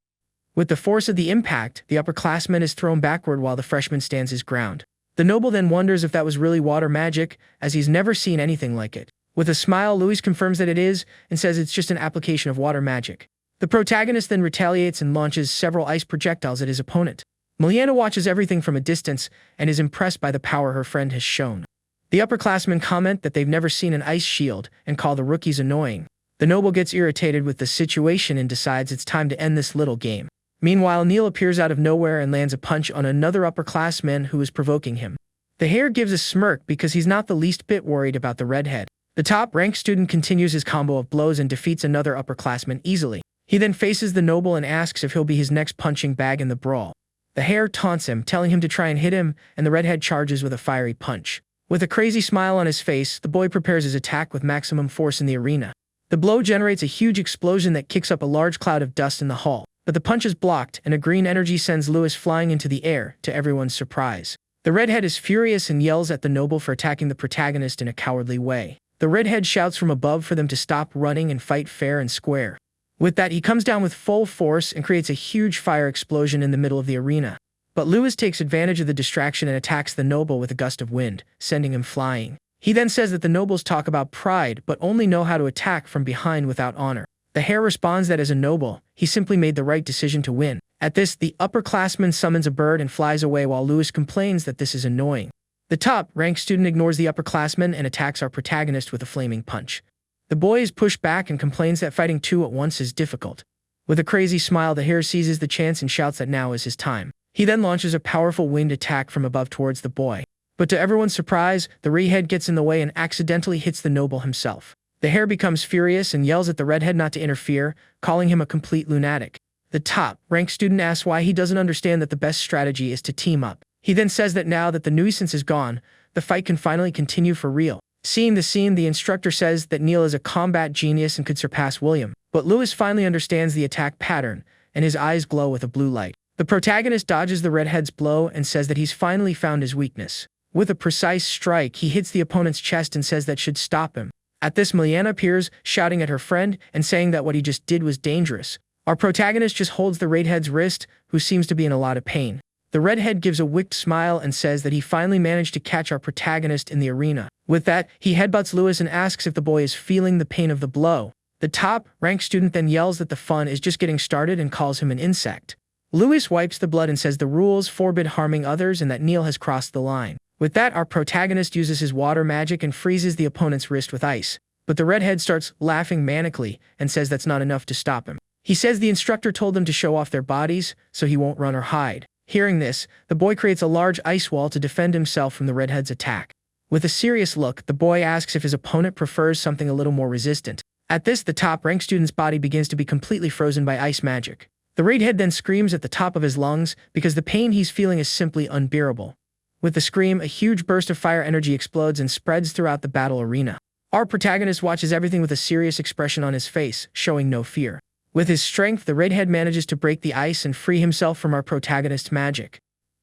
With the force of the impact, the upperclassman is thrown backward while the freshman stands his ground. The noble then wonders if that was really water magic, as he's never seen anything like it. With a smile, Louis confirms that it is, and says it's just an application of water magic. The protagonist then retaliates and launches several ice projectiles at his opponent. Miliana watches everything from a distance and is impressed by the power her friend has shown. The upperclassmen comment that they've never seen an ice shield and call the rookies annoying. The noble gets irritated with the situation and decides it's time to end this little game. Meanwhile, Neil appears out of nowhere and lands a punch on another upperclassman who is provoking him. The hare gives a smirk because he's not the least bit worried about the redhead. The top-ranked student continues his combo of blows and defeats another upperclassman easily. He then faces the noble and asks if he'll be his next punching bag in the brawl. The hare taunts him, telling him to try and hit him, and the redhead charges with a fiery punch. With a crazy smile on his face, the boy prepares his attack with maximum force in the arena. The blow generates a huge explosion that kicks up a large cloud of dust in the hall. but the punch is blocked and a green energy sends Lewis flying into the air, to everyone's surprise. The redhead is furious and yells at the noble for attacking the protagonist in a cowardly way. The redhead shouts from above for them to stop running and fight fair and square. With that, he comes down with full force and creates a huge fire explosion in the middle of the arena. But Lewis takes advantage of the distraction and attacks the noble with a gust of wind, sending him flying. He then says that the nobles talk about pride but only know how to attack from behind without honor. The hare responds that as a noble, he simply made the right decision to win. At this, the upperclassman summons a bird and flies away while Lewis complains that this is annoying. The top-ranked student ignores the upperclassman and attacks our protagonist with a flaming punch. The boy is pushed back and complains that fighting two at once is difficult. With a crazy smile, the hare seizes the chance and shouts that now is his time. He then launches a powerful wind attack from above towards the boy. But to everyone's surprise, the redhead gets in the way and accidentally hits the noble himself. The hare becomes furious and yells at the redhead not to interfere, calling him a complete lunatic. The top-ranked student asks why he doesn't understand that the best strategy is to team up. He then says that now that the nuisance is gone, the fight can finally continue for real. Seeing the scene, the instructor says that Neil is a combat genius and could surpass William. But Lewis finally understands the attack pattern, and his eyes glow with a blue light. The protagonist dodges the redhead's blow and says that he's finally found his weakness. With a precise strike, he hits the opponent's chest and says that should stop him. At this, Miliana appears, shouting at her friend and saying that what he just did was dangerous. Our protagonist just holds the redhead's wrist, who seems to be in a lot of pain. The redhead gives a wicked smile and says that he finally managed to catch our protagonist in the arena. With that, he headbutts Lewis and asks if the boy is feeling the pain of the blow. The top-ranked student then yells that the fun is just getting started and calls him an insect. Lewis wipes the blood and says the rules forbid harming others and that Neil has crossed the line. With that, our protagonist uses his water magic and freezes the opponent's wrist with ice. But the redhead starts laughing manically and says that's not enough to stop him. He says the instructor told them to show off their bodies, so he won't run or hide. Hearing this, the boy creates a large ice wall to defend himself from the redhead's attack. With a serious look, the boy asks if his opponent prefers something a little more resistant. At this, the top-ranked student's body begins to be completely frozen by ice magic. The redhead then screams at the top of his lungs because the pain he's feeling is simply unbearable. With the scream, a huge burst of fire energy explodes and spreads throughout the battle arena. Our protagonist watches everything with a serious expression on his face, showing no fear. With his strength, the redhead manages to break the ice and free himself from our protagonist's magic.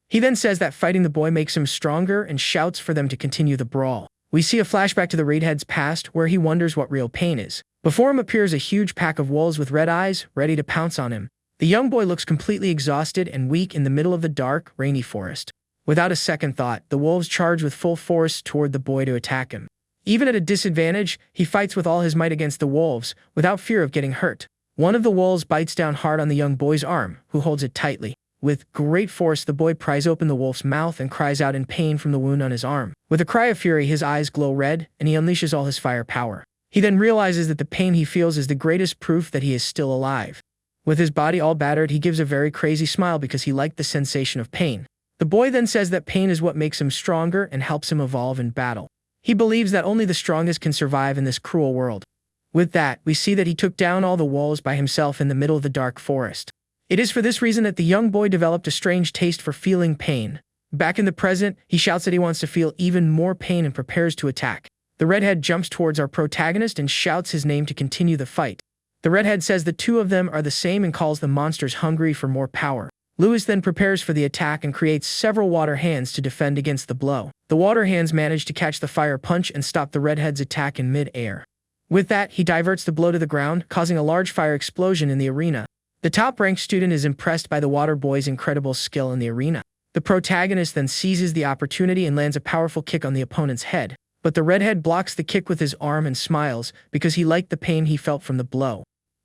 He then says that fighting the boy makes him stronger and shouts for them to continue the brawl. We see a flashback to the redhead's past where he wonders what real pain is. Before him appears a huge pack of wolves with red eyes, ready to pounce on him. The young boy looks completely exhausted and weak in the middle of the dark, rainy forest. Without a second thought, the wolves charge with full force toward the boy to attack him. Even at a disadvantage, he fights with all his might against the wolves, without fear of getting hurt. One of the wolves bites down hard on the young boy's arm, who holds it tightly. With great force, the boy pries open the wolf's mouth and cries out in pain from the wound on his arm. With a cry of fury, his eyes glow red, and he unleashes all his fire power. He then realizes that the pain he feels is the greatest proof that he is still alive. With his body all battered, he gives a very crazy smile because he liked the sensation of pain. The boy then says that pain is what makes him stronger and helps him evolve in battle. He believes that only the strongest can survive in this cruel world. With that, we see that he took down all the wolves by himself in the middle of the dark forest. It is for this reason that the young boy developed a strange taste for feeling pain. Back in the present, he shouts that he wants to feel even more pain and prepares to attack. The redhead jumps towards our protagonist and shouts his name to continue the fight. The redhead says the two of them are the same and calls the monsters hungry for more power. Lewis then prepares for the attack and creates several water hands to defend against the blow. The water hands manage to catch the fire punch and stop the redhead's attack in mid-air. With that, he diverts the blow to the ground, causing a large fire explosion in the arena. The top-ranked student is impressed by the water boy's incredible skill in the arena. The protagonist then seizes the opportunity and lands a powerful kick on the opponent's head. But the redhead blocks the kick with his arm and smiles because he liked the pain he felt from the blow.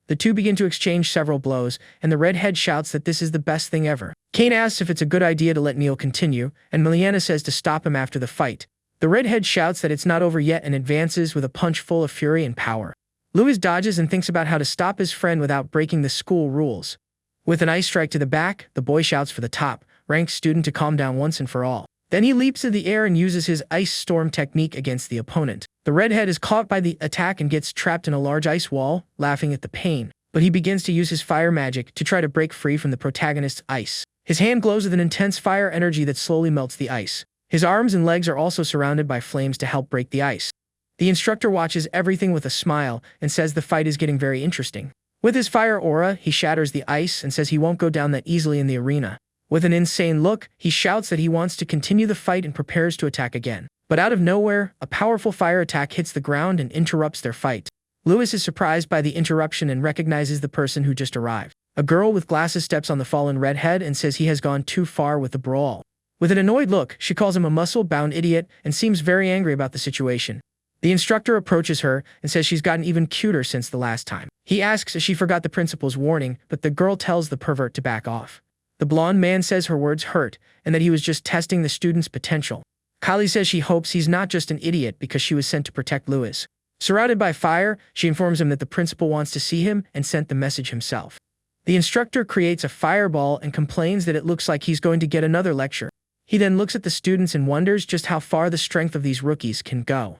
The two begin to exchange several blows, and the redhead shouts that this is the best thing ever. Kane asks if it's a good idea to let Neil continue, and Miliana says to stop him after the fight. The redhead shouts that it's not over yet and advances with a punch full of fury and power. Lewis dodges and thinks about how to stop his friend without breaking the school rules. With an ice strike to the back, the boy shouts for the top-ranked student to calm down once and for all. Then he leaps in the air and uses his ice storm technique against the opponent. The redhead is caught by the attack and gets trapped in a large ice wall, laughing at the pain. But he begins to use his fire magic to try to break free from the protagonist's ice. His hand glows with an intense fire energy that slowly melts the ice. His arms and legs are also surrounded by flames to help break the ice. The instructor watches everything with a smile and says the fight is getting very interesting. With his fire aura, he shatters the ice and says he won't go down that easily in the arena. With an insane look, he shouts that he wants to continue the fight and prepares to attack again. But out of nowhere, a powerful fire attack hits the ground and interrupts their fight. Lewis is surprised by the interruption and recognizes the person who just arrived. A girl with glasses steps on the fallen redhead and says he has gone too far with the brawl. With an annoyed look, she calls him a muscle-bound idiot and seems very angry about the situation. The instructor approaches her and says she's gotten even cuter since the last time. He asks if she forgot the principal's warning, but the girl tells the pervert to back off. The blonde man says her words hurt and that he was just testing the student's potential. Kylie says she hopes he's not just an idiot because she was sent to protect Lewis. Surrounded by fire, she informs him that the principal wants to see him and sent the message himself. The instructor creates a fireball and complains that it looks like he's going to get another lecture. He then looks at the students and wonders just how far the strength of these rookies can go.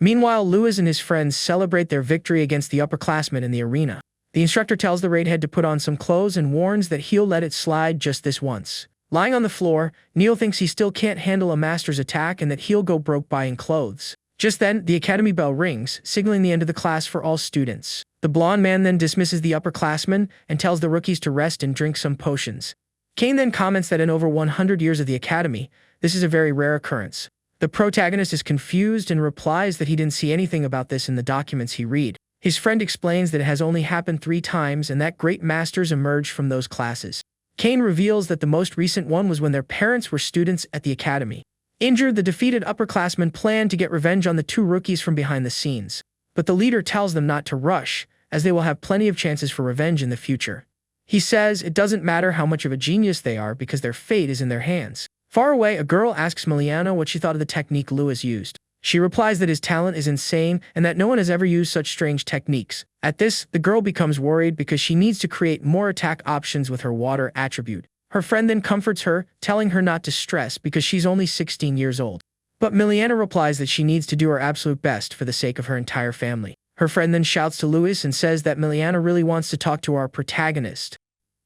Meanwhile, Lewis and his friends celebrate their victory against the upperclassmen in the arena. The instructor tells the redhead to put on some clothes and warns that he'll let it slide just this once. Lying on the floor, Neil thinks he still can't handle a master's attack and that he'll go broke buying clothes. Just then, the academy bell rings, signaling the end of the class for all students. The blonde man then dismisses the upperclassmen and tells the rookies to rest and drink some potions. Kane then comments that in over 100 years of the academy, this is a very rare occurrence. The protagonist is confused and replies that he didn't see anything about this in the documents he read. His friend explains that it has only happened 3 times and that great masters emerged from those classes. Kane reveals that the most recent one was when their parents were students at the academy. Injured, the defeated upperclassmen plan to get revenge on the 2 rookies from behind the scenes. But the leader tells them not to rush, as they will have plenty of chances for revenge in the future. He says it doesn't matter how much of a genius they are because their fate is in their hands. Far away, a girl asks Miliana what she thought of the technique Lewis used. She replies that his talent is insane and that no one has ever used such strange techniques. At this, the girl becomes worried because she needs to create more attack options with her water attribute. Her friend then comforts her, telling her not to stress because she's only 16 years old. But Miliana replies that she needs to do her absolute best for the sake of her entire family. Her friend then shouts to Lewis and says that Miliana really wants to talk to our protagonist.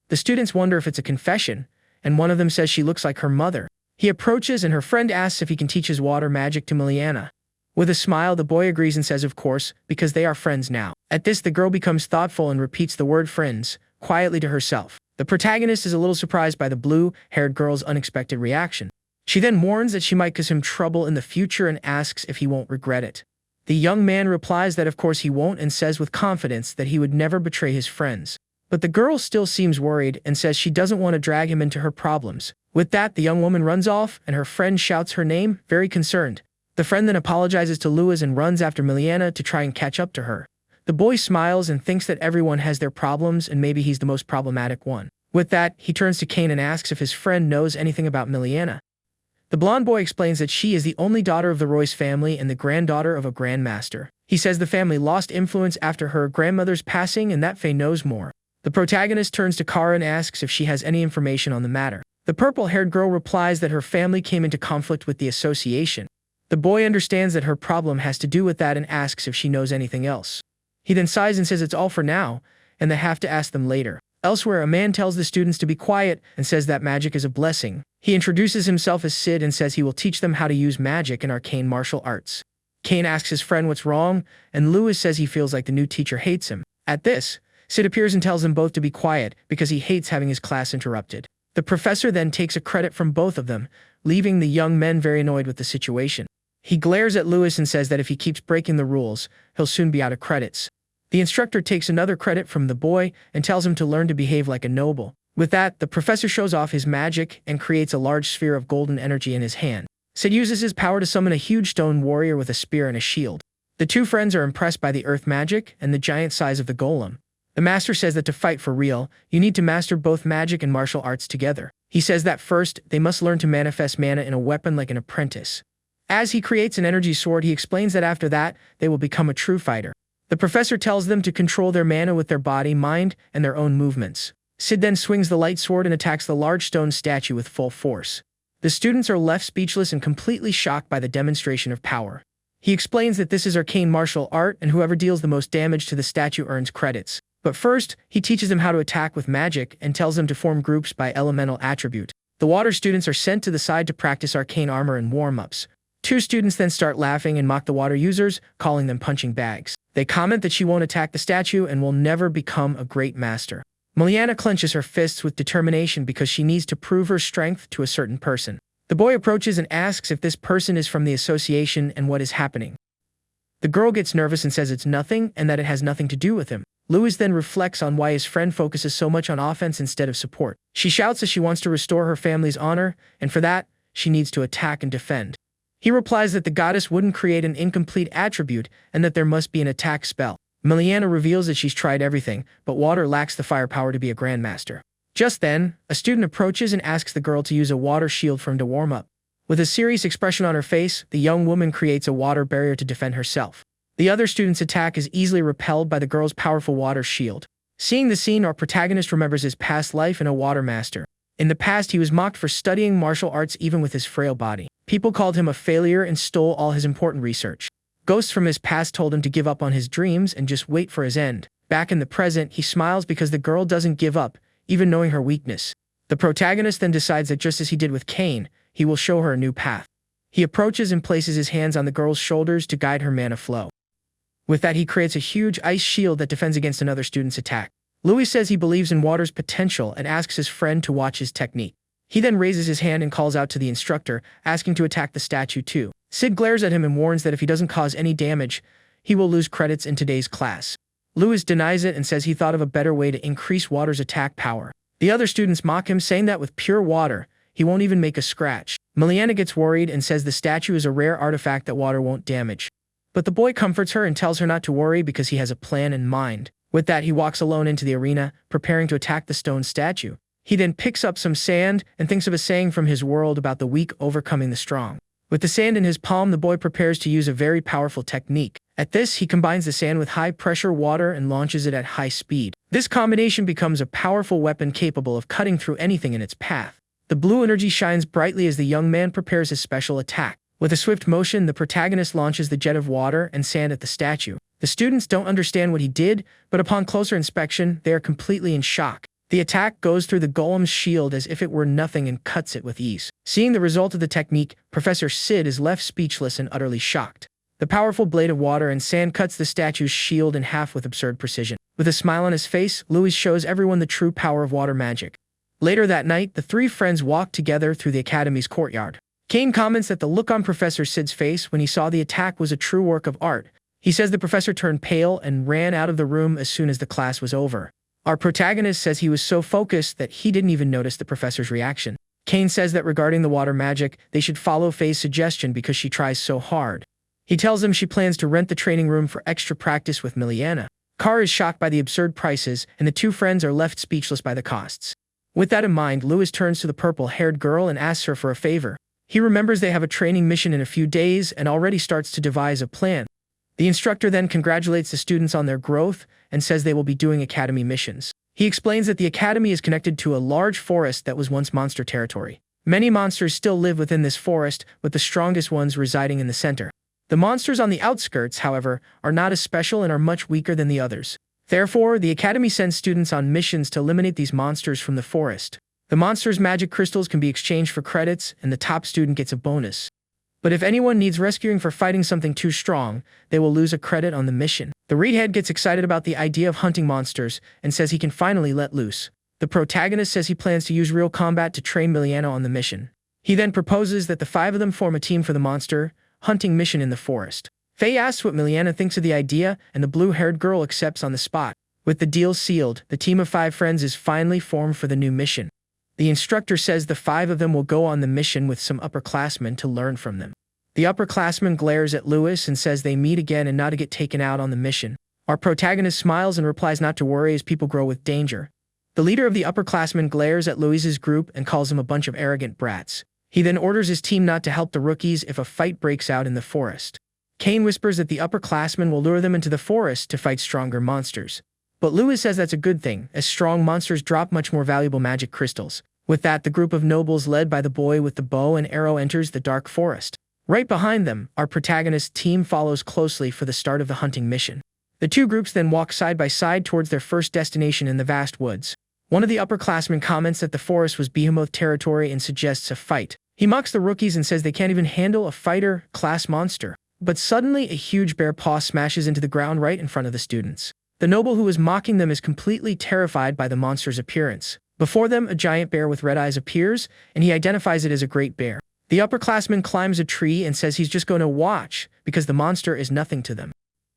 The students wonder if it's a confession, and one of them says she looks like her mother. He approaches and her friend asks if he can teach his water magic to Miliana. With a smile, the boy agrees and says of course, because they are friends now. At this, the girl becomes thoughtful and repeats the word friends, quietly to herself. The protagonist is a little surprised by the blue-haired girl's unexpected reaction. She then warns that she might cause him trouble in the future and asks if he won't regret it. The young man replies that of course he won't and says with confidence that he would never betray his friends. But the girl still seems worried and says she doesn't want to drag him into her problems. With that, the young woman runs off and her friend shouts her name, very concerned. The friend then apologizes to Lewis and runs after Miliana to try and catch up to her. The boy smiles and thinks that everyone has their problems and maybe he's the most problematic one. With that, he turns to Kane and asks if his friend knows anything about Miliana. The blonde boy explains that she is the only daughter of the Royce family and the granddaughter of a grandmaster. He says the family lost influence after her grandmother's passing and that Faye knows more. The protagonist turns to Kara and asks if she has any information on the matter. The purple-haired girl replies that her family came into conflict with the association. The boy understands that her problem has to do with that and asks if she knows anything else. He then sighs and says it's all for now, and they have to ask them later. Elsewhere, a man tells the students to be quiet and says that magic is a blessing. He introduces himself as Sid and says he will teach them how to use magic and arcane martial arts. Kane asks his friend what's wrong, and Lewis says he feels like the new teacher hates him. At this, Sid appears and tells them both to be quiet because he hates having his class interrupted. The professor then takes a credit from both of them, leaving the young men very annoyed with the situation. He glares at Lewis and says that if he keeps breaking the rules, he'll soon be out of credits. The instructor takes another credit from the boy and tells him to learn to behave like a noble. With that, the professor shows off his magic and creates a large sphere of golden energy in his hand. Sid uses his power to summon a huge stone warrior with a spear and a shield. The 2 friends are impressed by the earth magic and the giant size of the golem. The master says that to fight for real, you need to master both magic and martial arts together. He says that first, they must learn to manifest mana in a weapon like an apprentice. As he creates an energy sword, he explains that after that, they will become a true fighter. The professor tells them to control their mana with their body, mind, and their own movements. Sid then swings the light sword and attacks the large stone statue with full force. The students are left speechless and completely shocked by the demonstration of power. He explains that this is arcane martial art and whoever deals the most damage to the statue earns credits. But first, he teaches them how to attack with magic and tells them to form groups by elemental attribute. The water students are sent to the side to practice arcane armor and warm-ups. 2 students then start laughing and mock the water users, calling them punching bags. They comment that she won't attack the statue and will never become a great master. Miliana clenches her fists with determination because she needs to prove her strength to a certain person. The boy approaches and asks if this person is from the association and what is happening. The girl gets nervous and says it's nothing and that it has nothing to do with him. Louis then reflects on why his friend focuses so much on offense instead of support. She shouts that she wants to restore her family's honor, and for that, she needs to attack and defend. He replies that the goddess wouldn't create an incomplete attribute and that there must be an attack spell. Miliana reveals that she's tried everything, but water lacks the firepower to be a grandmaster. Just then, a student approaches and asks the girl to use a water shield for him to warm up. With a serious expression on her face, the young woman creates a water barrier to defend herself. The other student's attack is easily repelled by the girl's powerful water shield. Seeing the scene, our protagonist remembers his past life in a water master. In the past, he was mocked for studying martial arts even with his frail body. People called him a failure and stole all his important research. Ghosts from his past told him to give up on his dreams and just wait for his end. Back in the present, he smiles because the girl doesn't give up, even knowing her weakness. The protagonist then decides that just as he did with Cain, he will show her a new path. He approaches and places his hands on the girl's shoulders to guide her mana flow. With that, he creates a huge ice shield that defends against another student's attack. Louis says he believes in water's potential and asks his friend to watch his technique. He then raises his hand and calls out to the instructor, asking to attack the statue too. Sid glares at him and warns that if he doesn't cause any damage, he will lose credits in today's class. Louis denies it and says he thought of a better way to increase water's attack power. The other students mock him, saying that with pure water, he won't even make a scratch. Miliana gets worried and says the statue is a rare artifact that water won't damage. But the boy comforts her and tells her not to worry because he has a plan in mind. With that, he walks alone into the arena, preparing to attack the stone statue. He then picks up some sand and thinks of a saying from his world about the weak overcoming the strong. With the sand in his palm, the boy prepares to use a very powerful technique. At this, he combines the sand with high-pressure water and launches it at high speed. This combination becomes a powerful weapon capable of cutting through anything in its path. The blue energy shines brightly as the young man prepares his special attack. With a swift motion, the protagonist launches the jet of water and sand at the statue. The students don't understand what he did, but upon closer inspection, they are completely in shock. The attack goes through the golem's shield as if it were nothing and cuts it with ease. Seeing the result of the technique, Professor Sid is left speechless and utterly shocked. The powerful blade of water and sand cuts the statue's shield in half with absurd precision. With a smile on his face, Louis shows everyone the true power of water magic. Later that night, the three friends walk together through the academy's courtyard. Cain comments that the look on Professor Sid's face when he saw the attack was a true work of art. He says the professor turned pale and ran out of the room as soon as the class was over. Our protagonist says he was so focused that he didn't even notice the professor's reaction. Cain says that regarding the water magic, they should follow Faye's suggestion because she tries so hard. He tells them she plans to rent the training room for extra practice with Miliana. Carr is shocked by the absurd prices, and the two friends are left speechless by the costs. With that in mind, Louis turns to the purple-haired girl and asks her for a favor. He remembers they have a training mission in a few days and already starts to devise a plan. The instructor then congratulates the students on their growth and says they will be doing academy missions. He explains that the academy is connected to a large forest that was once monster territory. Many monsters still live within this forest, with the strongest ones residing in the center. The monsters on the outskirts, however, are not as special and are much weaker than the others. Therefore, the academy sends students on missions to eliminate these monsters from the forest. The monsters' magic crystals can be exchanged for credits, and the top student gets a bonus. But if anyone needs rescuing for fighting something too strong, they will lose a credit on the mission. The readhead gets excited about the idea of hunting monsters and says he can finally let loose. The protagonist says he plans to use real combat to train Miliana on the mission. He then proposes that the five of them form a team for the monster hunting mission in the forest. Faye asks what Miliana thinks of the idea, and the blue-haired girl accepts on the spot. With the deal sealed, the team of 5 friends is finally formed for the new mission. The instructor says the 5 of them will go on the mission with some upperclassmen to learn from them. The upperclassman glares at Louis and says they meet again and not to get taken out on the mission. Our protagonist smiles and replies not to worry as people grow with danger. The leader of the upperclassmen glares at Louis's group and calls them a bunch of arrogant brats. He then orders his team not to help the rookies if a fight breaks out in the forest. Cain whispers that the upperclassmen will lure them into the forest to fight stronger monsters. But Louis says that's a good thing, as strong monsters drop much more valuable magic crystals. With that, the group of nobles led by the boy with the bow and arrow enters the dark forest. Right behind them, our protagonist team follows closely for the start of the hunting mission. The two groups then walk side by side towards their first destination in the vast woods. One of the upperclassmen comments that the forest was behemoth territory and suggests a fight. He mocks the rookies and says they can't even handle a fighter-class monster. But suddenly, a huge bear paw smashes into the ground right in front of the students. The noble who was mocking them is completely terrified by the monster's appearance. Before them, a giant bear with red eyes appears, and he identifies it as a great bear. The upperclassman climbs a tree and says he's just going to watch, because the monster is nothing to them.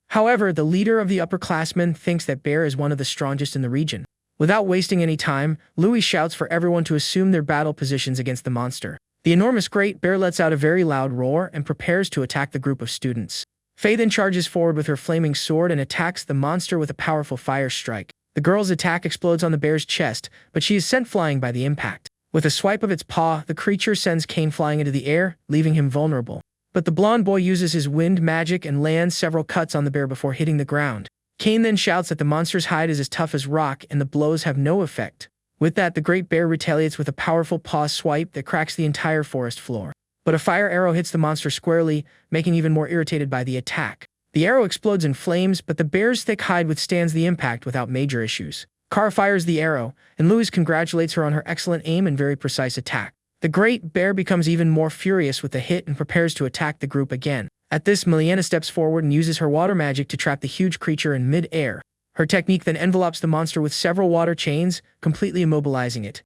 However, the leader of the upperclassmen thinks that bear is one of the strongest in the region. Without wasting any time, Louis shouts for everyone to assume their battle positions against the monster. The enormous great bear lets out a very loud roar and prepares to attack the group of students. Faye then charges forward with her flaming sword and attacks the monster with a powerful fire strike. The girl's attack explodes on the bear's chest, but she is sent flying by the impact. With a swipe of its paw, the creature sends Kane flying into the air, leaving him vulnerable. But the blonde boy uses his wind magic and lands several cuts on the bear before hitting the ground. Kane then shouts that the monster's hide is as tough as rock and the blows have no effect. With that, the great bear retaliates with a powerful paw swipe that cracks the entire forest floor. But a fire arrow hits the monster squarely, making him even more irritated by the attack. The arrow explodes in flames, but the bear's thick hide withstands the impact without major issues. Kara fires the arrow, and Louis congratulates her on her excellent aim and very precise attack. The great bear becomes even more furious with the hit and prepares to attack the group again. At this, Miliana steps forward and uses her water magic to trap the huge creature in mid-air. Her technique then envelopes the monster with several water chains, completely immobilizing it.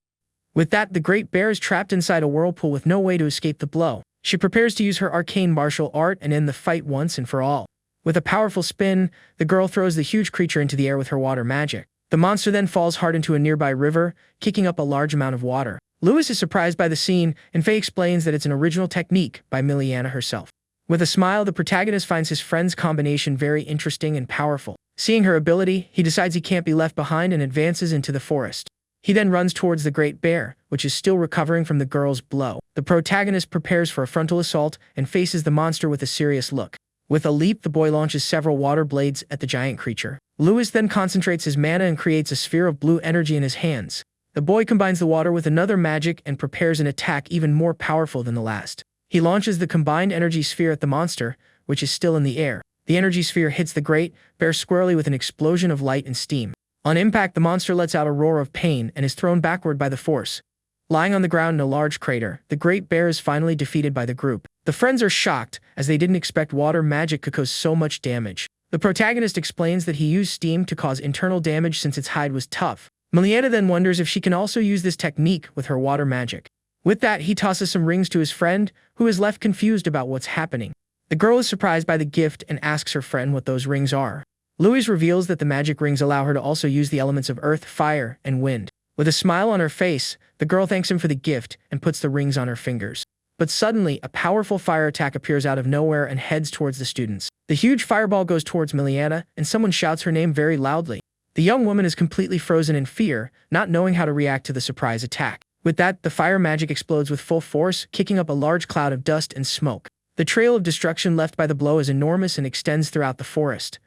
With that, the great bear is trapped inside a whirlpool with no way to escape the blow. She prepares to use her arcane martial art and end the fight once and for all. With a powerful spin, the girl throws the huge creature into the air with her water magic. The monster then falls hard into a nearby river, kicking up a large amount of water. Louis is surprised by the scene, and Faye explains that it's an original technique by Miliana herself. With a smile, the protagonist finds his friend's combination very interesting and powerful. Seeing her ability, he decides he can't be left behind and advances into the forest. He then runs towards the great bear, which is still recovering from the girl's blow. The protagonist prepares for a frontal assault and faces the monster with a serious look. With a leap, the boy launches several water blades at the giant creature. Louis then concentrates his mana and creates a sphere of blue energy in his hands. The boy combines the water with another magic and prepares an attack even more powerful than the last. He launches the combined energy sphere at the monster, which is still in the air. The energy sphere hits the great bear squarely with an explosion of light and steam. On impact, the monster lets out a roar of pain and is thrown backward by the force. Lying on the ground in a large crater, the great bear is finally defeated by the group. The friends are shocked, as they didn't expect water magic could cause so much damage. The protagonist explains that he used steam to cause internal damage since its hide was tough. Miliana then wonders if she can also use this technique with her water magic. With that, he tosses some rings to his friend, who is left confused about what's happening. The girl is surprised by the gift and asks her friend what those rings are. Louis reveals that the magic rings allow her to also use the elements of earth, fire, and wind. With a smile on her face, the girl thanks him for the gift and puts the rings on her fingers. But suddenly, a powerful fire attack appears out of nowhere and heads towards the students. The huge fireball goes towards Miliana, and someone shouts her name very loudly. The young woman is completely frozen in fear, not knowing how to react to the surprise attack. With that, the fire magic explodes with full force, kicking up a large cloud of dust and smoke. The trail of destruction left by the blow is enormous and extends throughout the forest.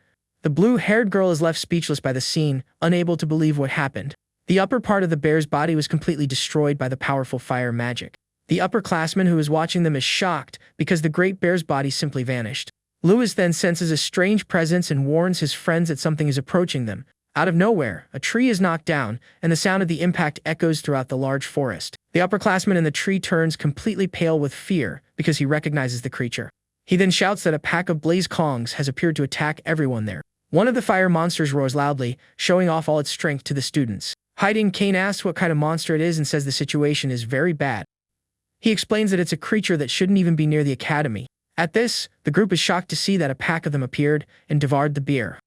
The blue-haired girl is left speechless by the scene, unable to believe what happened. The upper part of the bear's body was completely destroyed by the powerful fire magic. The upperclassman who was watching them is shocked because the great bear's body simply vanished. Louis then senses a strange presence and warns his friends that something is approaching them. Out of nowhere, a tree is knocked down, and the sound of the impact echoes throughout the large forest. The upperclassman in the tree turns completely pale with fear because he recognizes the creature. He then shouts that a pack of blaze kongs has appeared to attack everyone there. One of the fire monsters roars loudly, showing off all its strength to the students. Hiding, Kane asks what kind of monster it is and says the situation is very bad. He explains that it's a creature that shouldn't even be near the academy. At this, the group is shocked to see that a pack of them appeared and devoured the beer.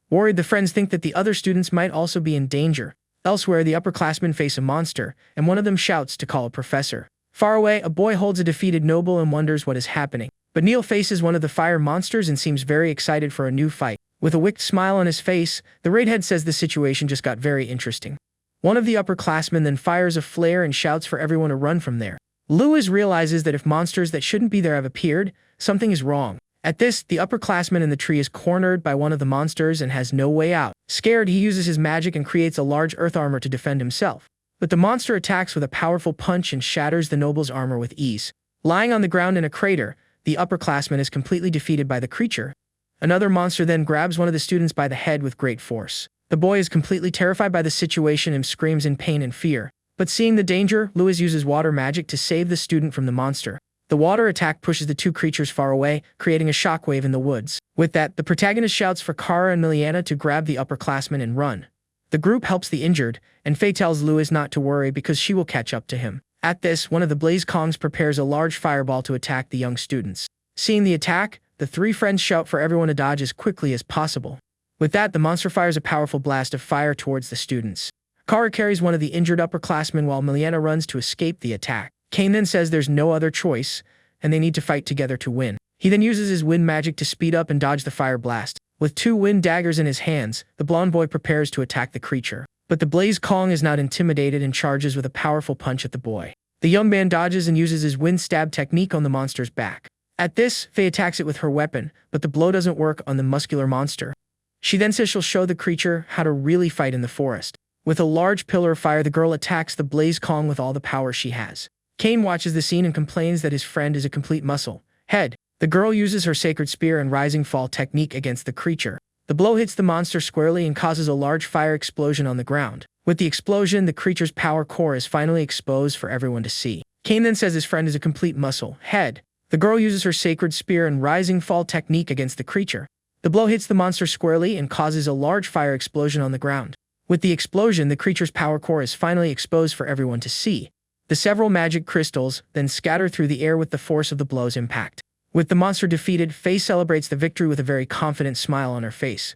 Worried, the friends think that the other students might also be in danger. Elsewhere, the upperclassmen face a monster, and one of them shouts to call a professor. Far away, a boy holds a defeated noble and wonders what is happening. But Neil faces one of the fire monsters and seems very excited for a new fight. With a wicked smile on his face, the redhead says the situation just got very interesting. One of the upperclassmen then fires a flare and shouts for everyone to run from there. Louis realizes that if monsters that shouldn't be there have appeared, something is wrong. At this, the upperclassman in the tree is cornered by one of the monsters and has no way out. Scared, he uses his magic and creates a large earth armor to defend himself. But the monster attacks with a powerful punch and shatters the noble's armor with ease. Lying on the ground in a crater, the upperclassman is completely defeated by the creature. Another monster then grabs one of the students by the head with great force. The boy is completely terrified by the situation and screams in pain and fear. But seeing the danger, Louis uses water magic to save the student from the monster. The water attack pushes the two creatures far away, creating a shockwave in the woods. With that, the protagonist shouts for Kara and Miliana to grab the upperclassmen and run. The group helps the injured, and Faye tells Louis not to worry because she will catch up to him. At this, one of the Blaze Kongs prepares a large fireball to attack the young students. Seeing the attack, the three friends shout for everyone to dodge as quickly as possible. With that, the monster fires a powerful blast of fire towards the students. Kara carries one of the injured upperclassmen while Miliana runs to escape the attack. Kane then says there's no other choice, and they need to fight together to win. He then uses his wind magic to speed up and dodge the fire blast. With two wind daggers in his hands, the blonde boy prepares to attack the creature. But the Blaze Kong is not intimidated and charges with a powerful punch at the boy. The young man dodges and uses his wind stab technique on the monster's back. At this, Faye attacks it with her weapon, but the blow doesn't work on the muscular monster. She then says she'll show the creature how to really fight in the forest. With a large pillar of fire, the girl attacks the Blaze Kong with all the power she has. Kane watches the scene and complains that his friend is a complete muscle head. The girl uses her sacred spear and rising fall technique against the creature. The blow hits the monster squarely and causes a large fire explosion on the ground. With the explosion, the creature's power core is finally exposed for everyone to see. Kane then says his friend is a complete muscle head. The girl uses her sacred spear and rising fall technique against the creature. The blow hits the monster squarely and causes a large fire explosion on the ground. With the explosion, the creature's power core is finally exposed for everyone to see. The several magic crystals then scatter through the air with the force of the blow's impact. With the monster defeated, Faye celebrates the victory with a very confident smile on her face.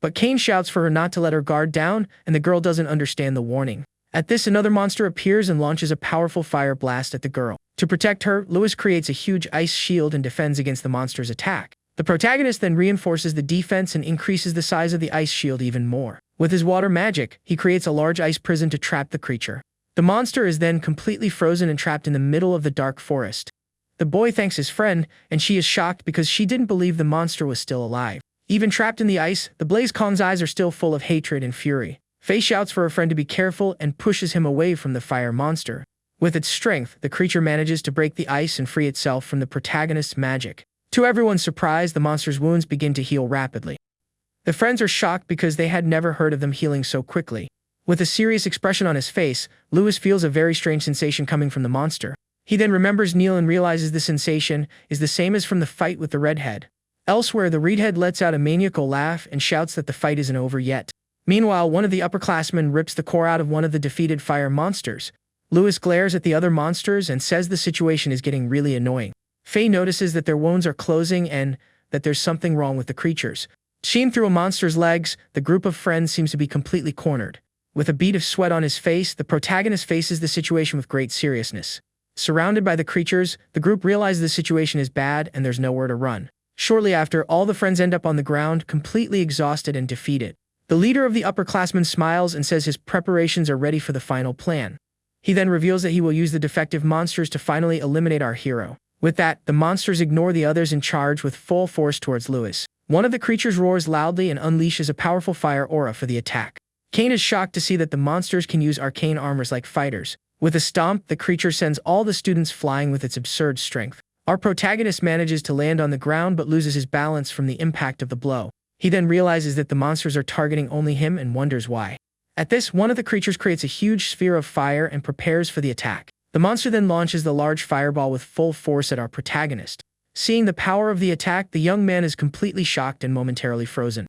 But Kane shouts for her not to let her guard down, and the girl doesn't understand the warning. At this, another monster appears and launches a powerful fire blast at the girl. To protect her, Louis creates a huge ice shield and defends against the monster's attack. The protagonist then reinforces the defense and increases the size of the ice shield even more. With his water magic, he creates a large ice prison to trap the creature. The monster is then completely frozen and trapped in the middle of the dark forest. The boy thanks his friend, and she is shocked because she didn't believe the monster was still alive. Even trapped in the ice, the Blaze Kong's eyes are still full of hatred and fury. Faye shouts for her friend to be careful and pushes him away from the fire monster. With its strength, the creature manages to break the ice and free itself from the protagonist's magic. To everyone's surprise, the monster's wounds begin to heal rapidly. The friends are shocked because they had never heard of them healing so quickly. With a serious expression on his face, Louis feels a very strange sensation coming from the monster. He then remembers Neil and realizes the sensation is the same as from the fight with the redhead. Elsewhere, the redhead lets out a maniacal laugh and shouts that the fight isn't over yet. Meanwhile, one of the upperclassmen rips the core out of one of the defeated fire monsters. Louis glares at the other monsters and says the situation is getting really annoying. Faye notices that their wounds are closing and that there's something wrong with the creatures. Seen through a monster's legs, the group of friends seems to be completely cornered. With a bead of sweat on his face, the protagonist faces the situation with great seriousness. Surrounded by the creatures, the group realizes the situation is bad and there's nowhere to run. Shortly after, all the friends end up on the ground, completely exhausted and defeated. The leader of the upperclassmen smiles and says his preparations are ready for the final plan. He then reveals that he will use the defective monsters to finally eliminate our hero. With that, the monsters ignore the others and charge with full force towards Louis. One of the creatures roars loudly and unleashes a powerful fire aura for the attack. Kane is shocked to see that the monsters can use arcane armors like fighters. With a stomp, the creature sends all the students flying with its absurd strength. Our protagonist manages to land on the ground but loses his balance from the impact of the blow. He then realizes that the monsters are targeting only him and wonders why. At this, one of the creatures creates a huge sphere of fire and prepares for the attack. The monster then launches the large fireball with full force at our protagonist. Seeing the power of the attack, the young man is completely shocked and momentarily frozen.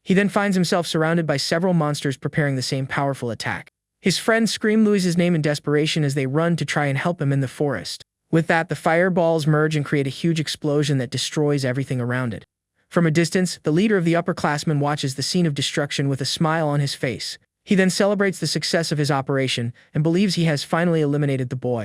He then finds himself surrounded by several monsters preparing the same powerful attack. His friends scream Louis's name in desperation as they run to try and help him in the forest. With that, the fireballs merge and create a huge explosion that destroys everything around it. From a distance, the leader of the upperclassmen watches the scene of destruction with a smile on his face. He then celebrates the success of his operation and believes he has finally eliminated the boy.